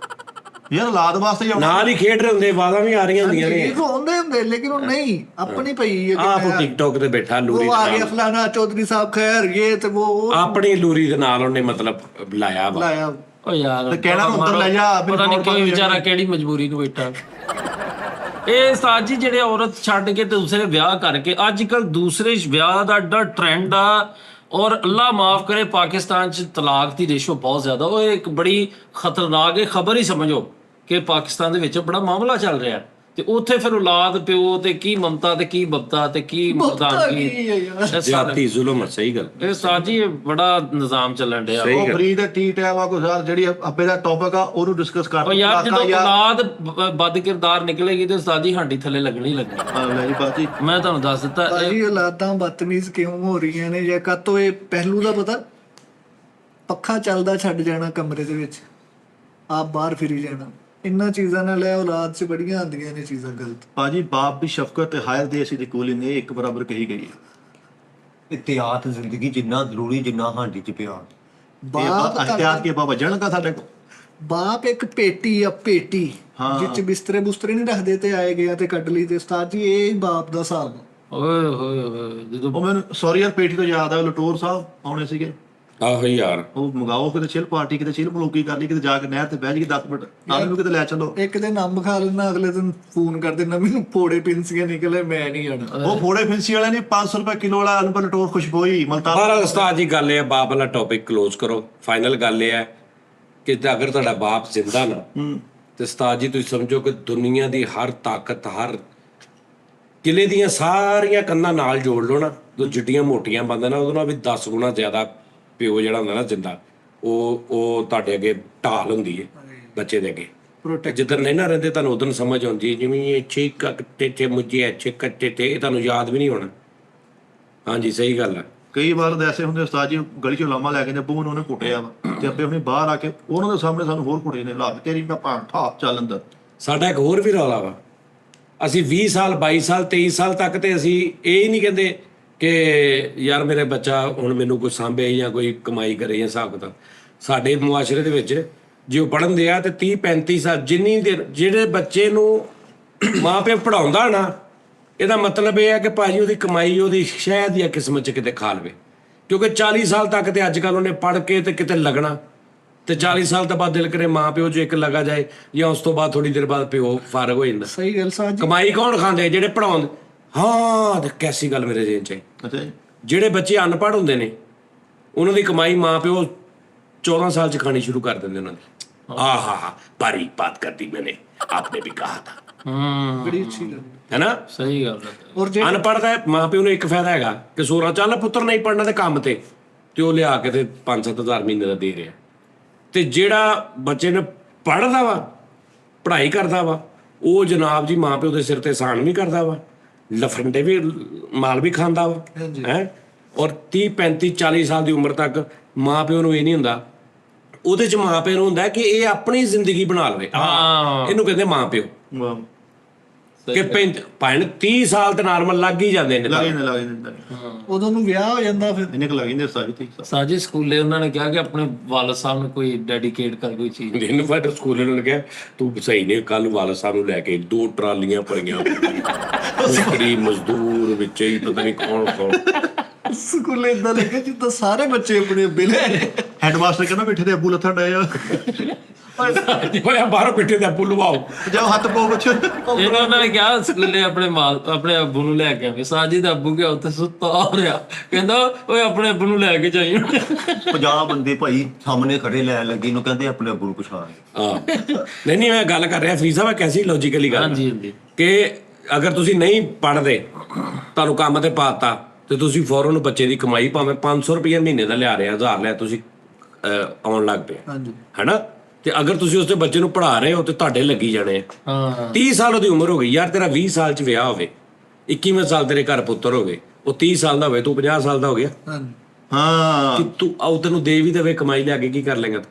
ਯਾਰ ਔਲਾਦ ਵਾਸਤੇ ਹੀ ਨਾਲ ਹੀ ਖੇਡ ਰਹੇ ਹੁੰਦੇ, ਆਵਾਜ਼ਾਂ ਵੀ ਆ ਰਹੀਆਂ ਹੁੰਦੀਆਂ ਨੇ। ਰੋਂਦੇ ਹੁੰਦੇ, ਲੇਕਿਨ ਉਹ ਨਹੀਂ ਆਪਣੀ ਪਈ ਹੈ ਆਪ ਟਿਕਟੋਕ ਤੇ ਬੈਠਾ ਲੂਰੀ ਉਹ ਆ ਗਿਆ ਫਲਾਣਾ ਚੌਧਰੀ ਸਾਹਿਬ ਖੈਰ ਇਹ ਤੇ ਉਹ ਆਪਣੀ ਲੂਰੀ ਦੇ ਨਾਲ ਉਹਨੇ ਮਤਲਬ ਲਾਇਆ ਵਾ। ਲਾਇਆ। ਉਹ ਯਾਰ ਕਹਿਣਾ ਉੱਧਰ ਲੈ ਜਾ, ਪਤਾ ਨਹੀਂ ਕਿਉਂ ਵਿਚਾਰਾ ਕਿਹੜੀ ਮਜਬੂਰੀ ਨੂੰ ਬੈਠਾ। ਇਹ ਉਸਤਾਦ ਜੀ ਜਿਹੜੇ ਔਰਤ ਛੱਡ ਕੇ ਦੂਸਰੇ ਵਿਆਹ ਕਰਕੇ, ਅੱਜ ਕੱਲ ਦੂਸਰੇ ਵਿਆਹ ਦਾ ਏਡਾ ਟ੍ਰੈਂਡ ਆ, ਔਰ ਅੱਲਾ ਮਾਫ ਕਰੇ ਪਾਕਿਸਤਾਨ 'ਚ ਤਲਾਕ ਦੀ ਰੇਸ਼ੋ ਬਹੁਤ ਜ਼ਿਆਦਾ। ਉਹ ਇੱਕ ਬੜੀ ਖਤਰਨਾਕ ਖਬਰ ਹੀ ਸਮਝੋ ਕਿ ਪਾਕਿਸਤਾਨ ਦੇ ਵਿੱਚ ਬੜਾ ਮਾਮਲਾ ਚੱਲ ਰਿਹਾ, ਤੇ ਉੱਥੇ ਫਿਰ ਔਲਾਦ ਪਿਓ ਤੇ ਕੀ ਮਮਤਾ ਤੇ ਕੀ ਬਬਤਾ ਤੇ ਕੀ ਮਰਦਾਨਗੀ, ਜਾਤੀ ਜ਼ੁਲਮ। ਸਹੀ ਗੱਲ। ਇਹ ਉਸਤਾਦ ਜੀ ਬੜਾ ਨਿਜ਼ਾਮ ਚੱਲਣ ਡਿਆ। ਉਹ ਫਰੀ ਦਾ ਟੀ ਟਾਈਮ ਆ ਕੋਈ ਸਾਰ ਜਿਹੜੀ ਅੱਬੇ ਦਾ ਟੌਪਿਕ ਆ ਉਹਨੂੰ ਡਿਸਕਸ ਉਹ ਕਰਦੇ ਯਾਰ ਜਦੋਂ ਔਲਾਦ ਬਦ ਕਿਰਦਾਰ ਨਿਕਲੇਗੀ ਤੇ ਉਸਤਾਦ ਜੀ ਹਾਂਡੀ ਥੱਲੇ ਲੱਗਣੀ ਲੈ ਜੀ ਬਾਤ ਜੀ। ਮੈਂ ਤੁਹਾਨੂੰ ਦੱਸ ਦਿੱਤਾ। ਭਾਜੀ ਔਲਾਦਾਂ ਬਦਤਮੀਜ਼ ਕਿਉਂ ਹੋ ਰਹੀਆਂ ਨੇ? ਜਾਂ ਕਾਤੋਂ ਇਹ ਪਹਿਲੂ ਦਾ ਪਤਾ, ਪੱਖਾ ਚੱਲਦਾ ਛੱਡ ਜਾਣਾ ਕਮਰੇ ਦੇ ਵਿੱਚ, ਆਪ ਬਾਹਰ ਫਿਰੀ ਜਾਣਾ, ਇੰਨਾ ਚੀਜ਼ਾਂ ਨਾਲ ਇਹ ਔਲਾਦ 'ਚ ਬੜੀਆਂ ਆਉਂਦੀਆਂ ਨੇ ਚੀਜ਼ਾਂ ਗਲਤ। ਭਾਜੀ ਬਾਪ ਦੀ ਸ਼ਫਕਤ ਤੇ ਹਾਇਰ ਦੇ ਅਸੀਂ ਦੀ ਕੋਲ ਨੇ ਇੱਕ ਬਰਾਬਰ ਕਹੀ ਗਈ ਹੈ। ਇਤਿਹਾਸ ਜ਼ਿੰਦਗੀ ਜਿੰਨਾ ਜ਼ਰੂਰੀ ਜਿੰਨਾ ਹਾਂਡੀ ਚ ਪਿਆ। ਬਾਪ ਇਤਿਹਾਸ ਕੇ ਬਾਬਾ ਜਣਕਾ ਸਾਡੇ ਕੋਲ ਬਾਪ ਇੱਕ ਪੇਟੀ ਆ, ਪੇਟੀ ਜਿੱਚ ਬਿਸਤਰੇ ਬੁਸਤਰੇ ਨਹੀਂ ਰੱਖਦੇ ਤੇ ਆਏ ਗਿਆ ਤੇ ਕੱਢ ਲਈ। ਤੇ ਉਸਤਾਦ ਜੀ ਇਹ ਬਾਪ ਦਾ ਹਿਸਾਬ। ਓਏ ਹੋਏ ਹੋਏ ਜਦੋਂ ਉਹ ਮੈਨੂੰ ਸੌਰੀ ਯਾਰ ਪੇਟੀ ਤੋਂ ਯਾਦ ਆ, ਲਟੋਰ ਸਾਹਿਬ ਆਉਣੇ ਸੀਗੇ। ਆਹੋ ਯਾਰ, ਉਹ ਮੰਗਾਓ ਕਿਤੇ ਚਿਲ ਪਾਰਟੀ, ਕਿਤੇ ਚਿਲ ਮਲੋਕੀ ਕਰ ਲਈ, ਕਿਤੇ ਜਾ ਕੇ ਨਹਿਰ ਤੇ ਬਹਿ ਜੀ 10 ਮਿੰਟ ਆਪ ਨੂੰ ਕਿਤੇ ਲੈ ਚੱਲੋ। ਇੱਕ ਦਿਨ ਅੰਬ ਖਾ ਲੈਣਾ, ਅਗਲੇ ਦਿਨ ਫੋਨ ਕਰ ਦੇਣਾ ਮੈਨੂੰ ਫੋੜੇ ਪਿੰਸੀਆਂ ਨਿਕਲੇ, ਮੈਂ ਨਹੀਂ ਆਣਾ। ਉਹ ਫੋੜੇ ਫਿੰਸੀ ਵਾਲੇ ਨਹੀਂ 500 ਰੁਪਏ ਕਿਲੋ ਵਾਲਾ ਅਨਪਰ ਲਟੋਰ ਖੁਸ਼ਬੋਈ ਮਲਤਾਨ। ਪਰ ਉਸਤਾਦ ਜੀ ਗੱਲ ਇਹ ਆ, ਬਾਪ ਵਾਲਾ ਟੌਪਿਕ ਕਲੋਜ਼ ਕਰੋ। ਫਾਈਨਲ ਗੱਲ ਇਹ ਹੈ ਕਿ ਅਗਰ ਤੁਹਾਡਾ ਬਾਪ ਜ਼ਿੰਦਾ ਨਾ, ਤੇ ਉਸਤਾਦ ਜੀ ਤੁਸੀਂ ਸਮਝੋ ਕਿ ਦੁਨੀਆ ਦੀ ਹਰ ਤਾਕਤ, ਹਰ ਕਿਲੇ ਦੀਆਂ ਸਾਰੀਆਂ ਕੰਧਾਂ ਨਾਲ ਜੋੜ ਲਓ ਨਾ, ਜੋ ਜਿੱਡੀਆਂ ਮੋਟੀਆਂ ਬੰਦਾ ਨਾ, ਉਹਦੇ ਨਾਲ ਵੀ 10 ਗੁਣਾ ਜ਼ਿਆਦਾ ਪਿਓ ਜਿਹੜਾ ਹੁੰਦਾ ਨਾ ਜ਼ਿੰਦਾ, ਉਹ ਤੁਹਾਡੇ ਅੱਗੇ ਢਾਲ ਹੁੰਦੀ ਹੈ ਬੱਚੇ ਦੇ ਅੱਗੇ। ਜਿੱਦਣ ਨਹੀਂ ਨਾ ਰਹਿੰਦੇ ਤੁਹਾਨੂੰ ਉਦੋਂ ਸਮਝ ਆਉਂਦੀ, ਜਿਵੇਂ ਇਹ ਛੇਕ ਕੱਟੇ ਤੇ ਮੁਝੇ ਅੱਛੇ ਕੱਟੇ ਤੇ, ਇਹ ਤੁਹਾਨੂੰ ਯਾਦ ਵੀ ਨਹੀਂ ਹੋਣਾ। ਹਾਂਜੀ ਸਹੀ ਗੱਲ ਹੈ। ਕਈ ਵਾਰ ਤਾਂ ਐਸੇ ਹੁੰਦੇ ਉਸਤਾਦ ਜੀ ਗਲੀ ਚੋਂ ਲਾਮਾ ਲੈ ਕੇ ਨੇ ਬੂਨ ਉਹਨੇ ਕੁੱਟਿਆ ਵਾ, ਤੇ ਅੱਬੇ ਆਪਣੀ ਬਾਹਰ ਆ ਕੇ ਉਹਨਾਂ ਦੇ ਸਾਹਮਣੇ ਸਾਨੂੰ ਹੋਰ ਕੁੱਟੇ ਨੇ, ਲਾ ਤੇਰੀ ਮੈਂ ਭਾਂ ਠਾਪ ਚੱਲ ਅੰਦਰ। ਸਾਡਾ ਇੱਕ ਹੋਰ ਵੀ ਰੌਲਾ ਵਾ, ਅਸੀਂ 20 ਸਾਲ 22 ਸਾਲ 23 ਸਾਲ ਤੱਕ ਤੇ ਅਸੀਂ ਇਹ ਹੀ ਨਹੀਂ ਕਹਿੰਦੇ ਕਿ ਯਾਰ ਮੇਰੇ ਬੱਚਾ ਹੁਣ ਮੈਨੂੰ ਕੋਈ ਸਾਂਭੇ ਜਾਂ ਕੋਈ ਕਮਾਈ ਕਰੇ ਜਾਂ ਹਿਸਾਬ ਕਿਤਾਬ। ਸਾਡੇ ਮੁਆਸ਼ਰੇ ਦੇ ਵਿੱਚ ਜੇ ਉਹ ਪੜ੍ਹਨ ਦੇ ਆ ਤੇ 30 35 ਸਾਲ ਜਿੰਨੀ ਦੇਰ ਜਿਹੜੇ ਬੱਚੇ ਨੂੰ ਮਾਂ ਪਿਓ ਪੜਾਉਂਦਾ ਨਾ, ਇਹਦਾ ਮਤਲਬ ਇਹ ਹੈ ਕਿ ਭਾਜੀ ਉਹਦੀ ਕਮਾਈ ਉਹਦੀ ਸ਼ਾਇਦ ਜਾਂ ਕਿਸਮਤ 'ਚ ਕਿਤੇ ਖਾ ਲਵੇ, ਕਿਉਂਕਿ 40 ਸਾਲ ਤੱਕ ਤੇ ਅੱਜ ਕੱਲ੍ਹ ਉਹਨੇ ਪੜ੍ਹ ਕੇ ਤੇ ਕਿਤੇ ਲੱਗਣਾ, ਤੇ 40 ਸਾਲ ਤੋਂ ਬਾਅਦ ਦਿਲ ਕਰੇ ਮਾਂ ਪਿਓ 'ਚ ਇੱਕ ਲੱਗਾ ਜਾਏ, ਜਾਂ ਉਸ ਤੋਂ ਬਾਅਦ ਥੋੜੀ ਦੇਰ ਬਾਅਦ ਪਿਓ ਫਾਰਗ ਹੋ ਜਾਂਦਾ। ਸਹੀ ਗੱਲ ਸਾਜ ਜੀ। ਕਮਾਈ ਕੌਣ ਖਾਂਦੇ? ਜਿਹੜੇ ਪੜਾਉਂਦੇ। ਹਾਂ ਤੇ ਕੈਸੀ ਗੱਲ ਮੇਰੇ ਜੇਨ 'ਚ ਹੈ। ਅੱਛਾ ਜੀ। ਜਿਹੜੇ ਬੱਚੇ ਅਨਪੜ੍ਹ ਹੁੰਦੇ ਨੇ ਉਹਨਾਂ ਦੀ ਕਮਾਈ ਮਾਂ ਪਿਓ 14 ਸਾਲ 'ਚ ਖਾਣੀ ਸ਼ੁਰੂ ਕਰ ਦਿੰਦੇ ਉਹਨਾਂ ਦੀ। ਆਹਾ ਬਾਰੀ ਬਾਤ ਕਰਦੀ ਮੈਨੇ ਆਪਨੇ ਵੀ ਕਹਾ ਥਾ। ਬੜੀ ਅੱਛੀ ਗੱਲ ਹੈ ਨਾ? ਸਹੀ ਗੱਲ ਹੈ। ਔਰ ਜੇ ਅਨਪੜ੍ਹ ਦਾ ਮਾਂ ਪਿਓ ਨੂੰ ਇੱਕ ਫਾਇਦਾ ਹੈਗਾ ਕਿ ਸੋਰਾ ਚੱਲ ਪੁੱਤਰ ਨਹੀਂ ਪੜਨਾ ਤੇ ਕੰਮ ਤੇ ਉਹ ਲਿਆ ਕੇ ਤੇ 5-7 ਹਜ਼ਾਰ ਮਹੀਨੇ ਦਾ ਦੇ ਰਿਹਾ। ਤੇ ਜਿਹੜਾ ਬੱਚੇ ਨੇ ਪੜ੍ਹਦਾ ਵਾ, ਪੜ੍ਹਾਈ ਕਰਦਾ ਵਾ, ਉਹ ਜਨਾਬ ਜੀ ਮਾਂ ਪਿਓ ਦੇ ਸਿਰ ਤੇ ਸਾਨ ਵੀ ਕਰਦਾ ਵਾ, ਲਫੰਡੇ ਵੀ ਮਾਲ ਵੀ ਖਾਂਦਾ ਵਾ ਹੈ। ਔਰ 30 35 40 ਸਾਲ ਦੀ ਉਮਰ ਤੱਕ ਮਾਂ ਪਿਓ ਨੂੰ ਇਹ ਨਹੀਂ ਹੁੰਦਾ, ਉਹਦੇ ਚ ਮਾਂ ਪਿਓ ਨੂੰ ਹੁੰਦਾ ਕਿ ਇਹ ਆਪਣੀ ਜ਼ਿੰਦਗੀ ਬਣਾ ਲਵੇ। ਇਹਨੂੰ ਕਹਿੰਦੇ ਮਾਂ ਪਿਓ। ਵਾਹ ਕਿ 30 ਸਾਲ ਤੇ ਨਾਰਮਲ ਲੱਗ ਹੀ ਜਾਂਦੇ ਨੇ। ਲੱਗ ਜਾਂਦੇ ਉਦੋਂ ਨੂੰ ਵਿਆਹ ਹੋ ਜਾਂਦਾ, ਫਿਰ ਇੰਨੇ ਕੁ ਲੱਗ ਜਾਂਦੇ ਉਸਤਾਦ ਜੀ। ਸਾਜੇ ਸਕੂਲੇ ਉਹਨਾਂ ਨੇ ਕਿਹਾ ਕਿ ਆਪਣੇ ਵਾਲਦ ਸਾਹਿਬ ਨੂੰ ਕੋਈ ਡੈਡੀਕੇਟ ਕਰ ਕੋਈ ਚੀਜ਼। ਇਹਨੂੰ ਫਿਰ ਸਕੂਲ ਨੂੰ ਕਿਹਾ ਤੂੰ ਸਹੀ ਨੇ, ਕੱਲ ਵਾਲਦ ਸਾਹਿਬ ਨੂੰ ਲੈ ਕੇ 2 ਟਰਾਲੀਆਂ ਭਰੀਆਂ ਮਿਸਤਰੀ ਮਜ਼ਦੂਰ ਵਿੱਚ ਹੀ ਪਤਾ ਨਹੀਂ ਕੌਣ ਸਕੂਲੇ ਇਦਾਂ ਲੱਗੇ ਜਿੱਦਾਂ ਸਾਰੇ ਬੱਚੇ ਆਪਣੇ ਅੱਬੇ ਲੈ ਰਹੇ। ਹੈਡਮਾਸਟਰ ਕਹਿੰਦਾ ਬੈਠੇ ਤੇ ਅੱਬੂ ਲੱਥਣ ਡਏ ਆ। ਓਏ ਬਾਹਰੋਂ ਪਿੱਠੇ ਤੇ ਆਪੂ ਲਵਾਓ। ਜਾਓ ਹੱਥ ਪਾਓ ਬੱਚੇ। ਇਹਨਾਂ ਉਹਨਾਂ ਨੇ ਕਿਹਾ ਸਕੂਲੇ ਆਪਣੇ ਅੱਬੂ ਨੂੰ ਲੈ ਕੇ ਆਵੇ। ਸਾਜੀ ਦਾ ਅੱਬੂ ਗਿਆ ਉੱਥੇ ਸੁੱਤਾ ਹੋ ਰਿਹਾ, ਕਹਿੰਦਾ ਓਏ ਆਪਣੇ ਅੱਬੂ ਨੂੰ ਲੈ ਕੇ ਜਾਈ। 50 ਬੰਦੇ ਭਾਈ ਸਾਹਮਣੇ ਖੜੇ ਲੈ ਲੱਗੀ ਨੂੰ ਕਹਿੰਦੇ ਆਪਣੇ ਅੱਬੂ ਨੂੰ ਪੁੱਛਾ। ਹਾਂ ਨਹੀਂ ਮੈਂ ਗੱਲ ਕਰ ਰਿਹਾ ਫਰੀਦ ਸਾਹਿਬ ਕੈਸੀ ਲੌਜੀਕਲੀ ਗੱਲ ਹਾਂਜੀ ਹਾਂਜੀ। ਕਿ ਅਗਰ ਤੁਸੀਂ ਨਹੀਂ ਪੜ੍ਹਦੇ, ਤੁਹਾਨੂੰ ਕੰਮ ਤੇ ਪਾਤਾ ਤੇ ਤੁਸੀਂ ਫੌਰਨ ਬੱਚੇ ਦੀ ਕਮਾਈ ਭਾਵੇਂ 500 ਰੁਪਏ ਮਹੀਨੇ ਦਾ ਲਿਆ ਰਹੇ 1000 ਲਿਆ ਤੁਸੀਂ ਆਉਣ ਲੱਗ ਪਏ ਹਾਂਜੀ ਹੈਨਾ। ਤੇ ਅਗਰ ਤੁਸੀਂ ਉਸਦੇ ਬੱਚੇ ਨੂੰ ਪੜ੍ਹਾ ਰਹੇ ਹੋ ਤੇ ਤੁਹਾਡੇ ਲੱਗੀ ਜਾਣੇ ਆ। ਹਾਂ 30 ਸਾਲ ਉਹਦੀ ਉਮਰ ਹੋ ਗਈ ਯਾਰ, ਤੇਰਾ 20 ਸਾਲ ਚ ਵਿਆਹ ਹੋਵੇ, 21ਵੇਂ ਸਾਲ ਤੇਰੇ ਘਰ ਪੁੱਤਰ ਹੋ ਗਏ, ਉਹ 30 ਸਾਲ ਦਾ ਹੋਵੇ, ਤੂੰ 50 ਸਾਲ ਦਾ ਹੋ ਗਿਆ। ਹਾਂਜੀ ਹਾਂ ਕਿ ਤੂੰ ਆਉ ਤੈਨੂੰ ਦੇ ਵੀ ਦੇਵੇ ਕਮਾਈ ਲਿਆ ਕੇ ਕੀ ਕਰ ਲੇਗਾ ਤੂੰ?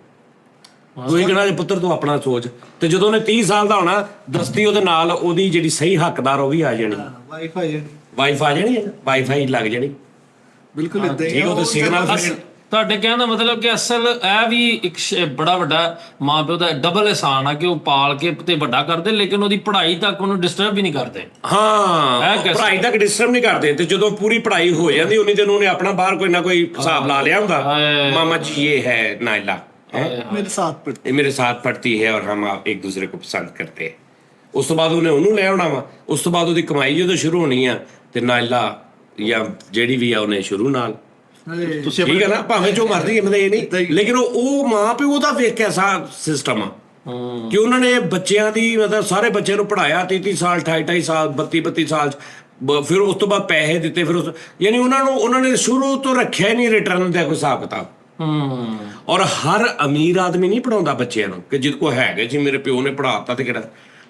ਇਹ ਕਹਿਣਾ ਜੇ ਪੁੱਤਰ ਤੂੰ ਆਪਣਾ ਸੋਚ। ਤੇ ਜਦੋਂ ਉਹਨੇ 30 ਸਾਲ ਦਾ ਹੋਣਾ ਦਸਤੀ ਉਹਦੇ ਨਾਲ ਉਹਦੀ ਜਿਹੜੀ ਸਹੀ ਹੱਕਦਾਰ ਉਹ ਵੀ ਆ ਜਾਣੀ, ਵਾਈਫਾਈ ਵਾਈਫ ਆ ਜਾਣੀ, ਵਾਈਫਾਈ ਲੱਗ ਜਾਣੀ। ਬਿਲਕੁਲ ਇਦਾਂ ਹੀ ਠੀਕ ਆ, ਉਹਦੇ ਉਹ ਸਿਗਨਲ ਤੁਹਾਡੇ ਕਹਿਣ ਦਾ ਮਤਲਬ ਕਿ ਅਸਲ ਇਹ ਵੀ ਇੱਕ ਬੜਾ ਵੱਡਾ ਮਾਂ ਪਿਓ ਦਾ ਡਬਲ ਇਹਸਾਨ ਆ ਕਿ ਉਹ ਪਾਲ ਕੇ ਤੇ ਵੱਡਾ ਕਰਦੇ, ਲੇਕਿਨ ਉਹਦੀ ਪੜ੍ਹਾਈ ਤੱਕ ਉਹਨੂੰ ਡਿਸਟਰਬ ਵੀ ਨਹੀਂ ਕਰਦੇ। ਹਾਂ ਪੜ੍ਹਾਈ ਤੱਕ ਡਿਸਟਰਬ ਨਹੀਂ ਕਰਦੇ। ਤੇ ਜਦੋਂ ਪੂਰੀ ਪੜ੍ਹਾਈ ਹੋ ਜਾਂਦੀ ਉਨੀ ਦਿਨ ਉਹਨੇ ਆਪਣਾ ਬਾਹਰ ਕੋਈ ਨਾ ਕੋਈ ਹਿਸਾਬ ਲਾ ਲਿਆ ਹੁੰਦਾ। ਮਾਮਾ ਜੀ ਇਹ ਹੈ ਨਾਇਲਾ ਮੇਰੇ ਸਾਥ ਪਰ ये मेरे साथ पढ़ती है और हम आप एक दूसरे को पसंद करते हैं। ਉਸ ਤੋਂ ਬਾਅਦ ਉਹਨੇ ਉਹਨੂੰ ਲੈ ਆਉਣਾ ਵਾ। ਉਸ ਤੋਂ ਬਾਅਦ ਉਹਦੀ ਕਮਾਈ ਜਦੋਂ ਸ਼ੁਰੂ ਹੋਣੀ ਆ ਤੇ ਨਾਇਲਾ ਜਾਂ ਜਿਹੜੀ ਵੀ ਆ ਉਹਨੇ ਸ਼ੁਰੂ ਨਾਲ ਤੁਸੀਂ ਠੀਕ ਹੈ ਨਾ, ਭਾਵੇਂ ਜੋ ਮਰਜ਼ੀ ਮਤਲਬ ਇਹ ਨਹੀਂ, ਲੇਕਿਨ ਉਹ ਮਾਂ ਪਿਓ ਉਹਦਾ ਵੇਖ ਕੇ ਐਸਾ ਸਿਸਟਮ ਆ ਕਿ ਉਹਨਾਂ ਨੇ ਬੱਚਿਆਂ ਦੀ ਮਤਲਬ ਸਾਰੇ ਬੱਚਿਆਂ ਨੂੰ ਪੜਾਇਆ 30 ਸਾਲ 28 ਸਾਲ 32 ਸਾਲ ਫਿਰ ਉਸ ਤੋਂ ਬਾਅਦ ਪੈਸੇ ਦਿੱਤੇ, ਫਿਰ ਉਸ ਯਾਨੀ ਉਹਨਾਂ ਨੇ ਸ਼ੁਰੂ ਤੋਂ ਰੱਖਿਆ ਹੀ ਨਹੀਂ ਰਿਟਰਨ ਦਾ ਕੋਈ ਹਿਸਾਬ ਕਿਤਾਬ। ਔਰ ਹਰ ਅਮੀਰ ਆਦਮੀ ਨਹੀਂ ਪੜਾਉਂਦਾ ਬੱਚਿਆਂ ਨੂੰ ਕਿ ਜਿਹਦੇ ਕੋਲ ਹੈਗਾ ਜੀ ਮੇਰੇ ਪਿਓ ਨੇ ਪੜਾਤਾ ਤੇ ਕਿਹੜਾ।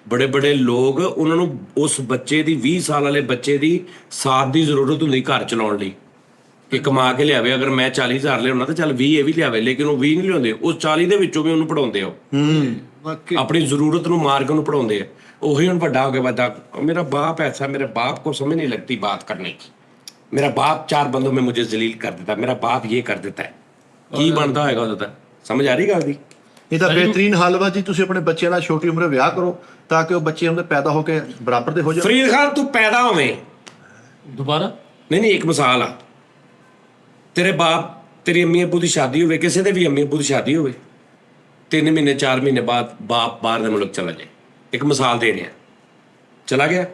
ਬੜੇ ਬੜੇ ਲੋਕ ਉਹਨਾਂ ਨੂੰ ਉਸ ਬੱਚੇ ਦੀ 20 ਸਾਲ ਵਾਲੇ ਬੱਚੇ ਦੀ ਸਾਥ ਦੀ ਜ਼ਰੂਰਤ ਹੁੰਦੀ ਘਰ ਚਲਾਉਣ ਲਈ ਕਿ ਕਮਾ ਕੇ ਲਿਆਵੇ। ਅਗਰ ਮੈਂ 40,000 ਲਿਆਉਣਾ ਤਾਂ ਚੱਲ 20 ਇਹ ਵੀ ਲਿਆਵੇ, ਲੇਕਿਨ ਉਹ 20 ਨਹੀਂ ਲਿਆਉਂਦੇ, ਉਸ 40 ਦੇ ਵਿੱਚੋਂ ਵੀ ਉਹਨੂੰ ਪੜਾਉਂਦੇ ਆ। ਵਾਕਈ ਆਪਣੀ ਜ਼ਰੂਰਤ ਨੂੰ ਮਾਰ ਕੇ ਉਹਨੂੰ ਪੜਾਉਂਦੇ ਆ। ਉਹੀ ਹੁਣ ਵੱਡਾ ਹੋ ਕੇ ਵੱਡਾ मेरा बाप ऐसा, मेरे बाप को समझ नहीं लगती बात करने की, मेरा बाप 4 बंदों में मुझे जलील कर देता, मेरा बाप ये कर देता है। ਕੀ ਬਣਦਾ ਹੋਏਗਾ ਉਹਦਾ? ਸਮਝ ਆ ਰਹੀ ਗੱਲ ਦੀ? ਇਹਦਾ ਬਿਹਤਰੀਨ ਹੱਲ ਵਾ ਜੀ ਤੁਸੀਂ ਆਪਣੇ ਬੱਚਿਆਂ ਨਾਲ ਛੋਟੀ ਉਮਰੇ ਵਿਆਹ ਕਰੋ ਤਾਂ ਕਿ ਉਹ ਬੱਚੇ ਉਹਨਾਂ ਦੇ ਪੈਦਾ ਹੋ ਕੇ ਬਰਾਬਰ ਦੇ ਹੋ ਜਾਣ। ਫਰੀਦ ਖਾਨ ਤੂੰ ਪੈਦਾ ਹੋਵੇਂ ਦੁਬਾਰਾ ਨਹੀਂ ਇੱਕ ਮਿਸਾਲ ਆ, ਤੇਰੇ ਬਾਪ ਤੇਰੀ ਅੰਮੀ ਅੱਬੂ ਦੀ ਸ਼ਾਦੀ ਹੋਵੇ, ਕਿਸੇ ਦੇ ਵੀ ਅੰਮੀ ਅੱਬੂ ਦੀ ਸ਼ਾਦੀ ਹੋਵੇ, 3 ਮਹੀਨੇ 4 ਮਹੀਨੇ ਬਾਅਦ ਬਾਪ ਬਾਹਰ ਦੇ ਮੁਲਕ ਚਲਾ ਜਾਏ, ਇੱਕ ਮਿਸਾਲ ਦੇ ਰਿਹਾ, ਚਲਾ ਗਿਆ,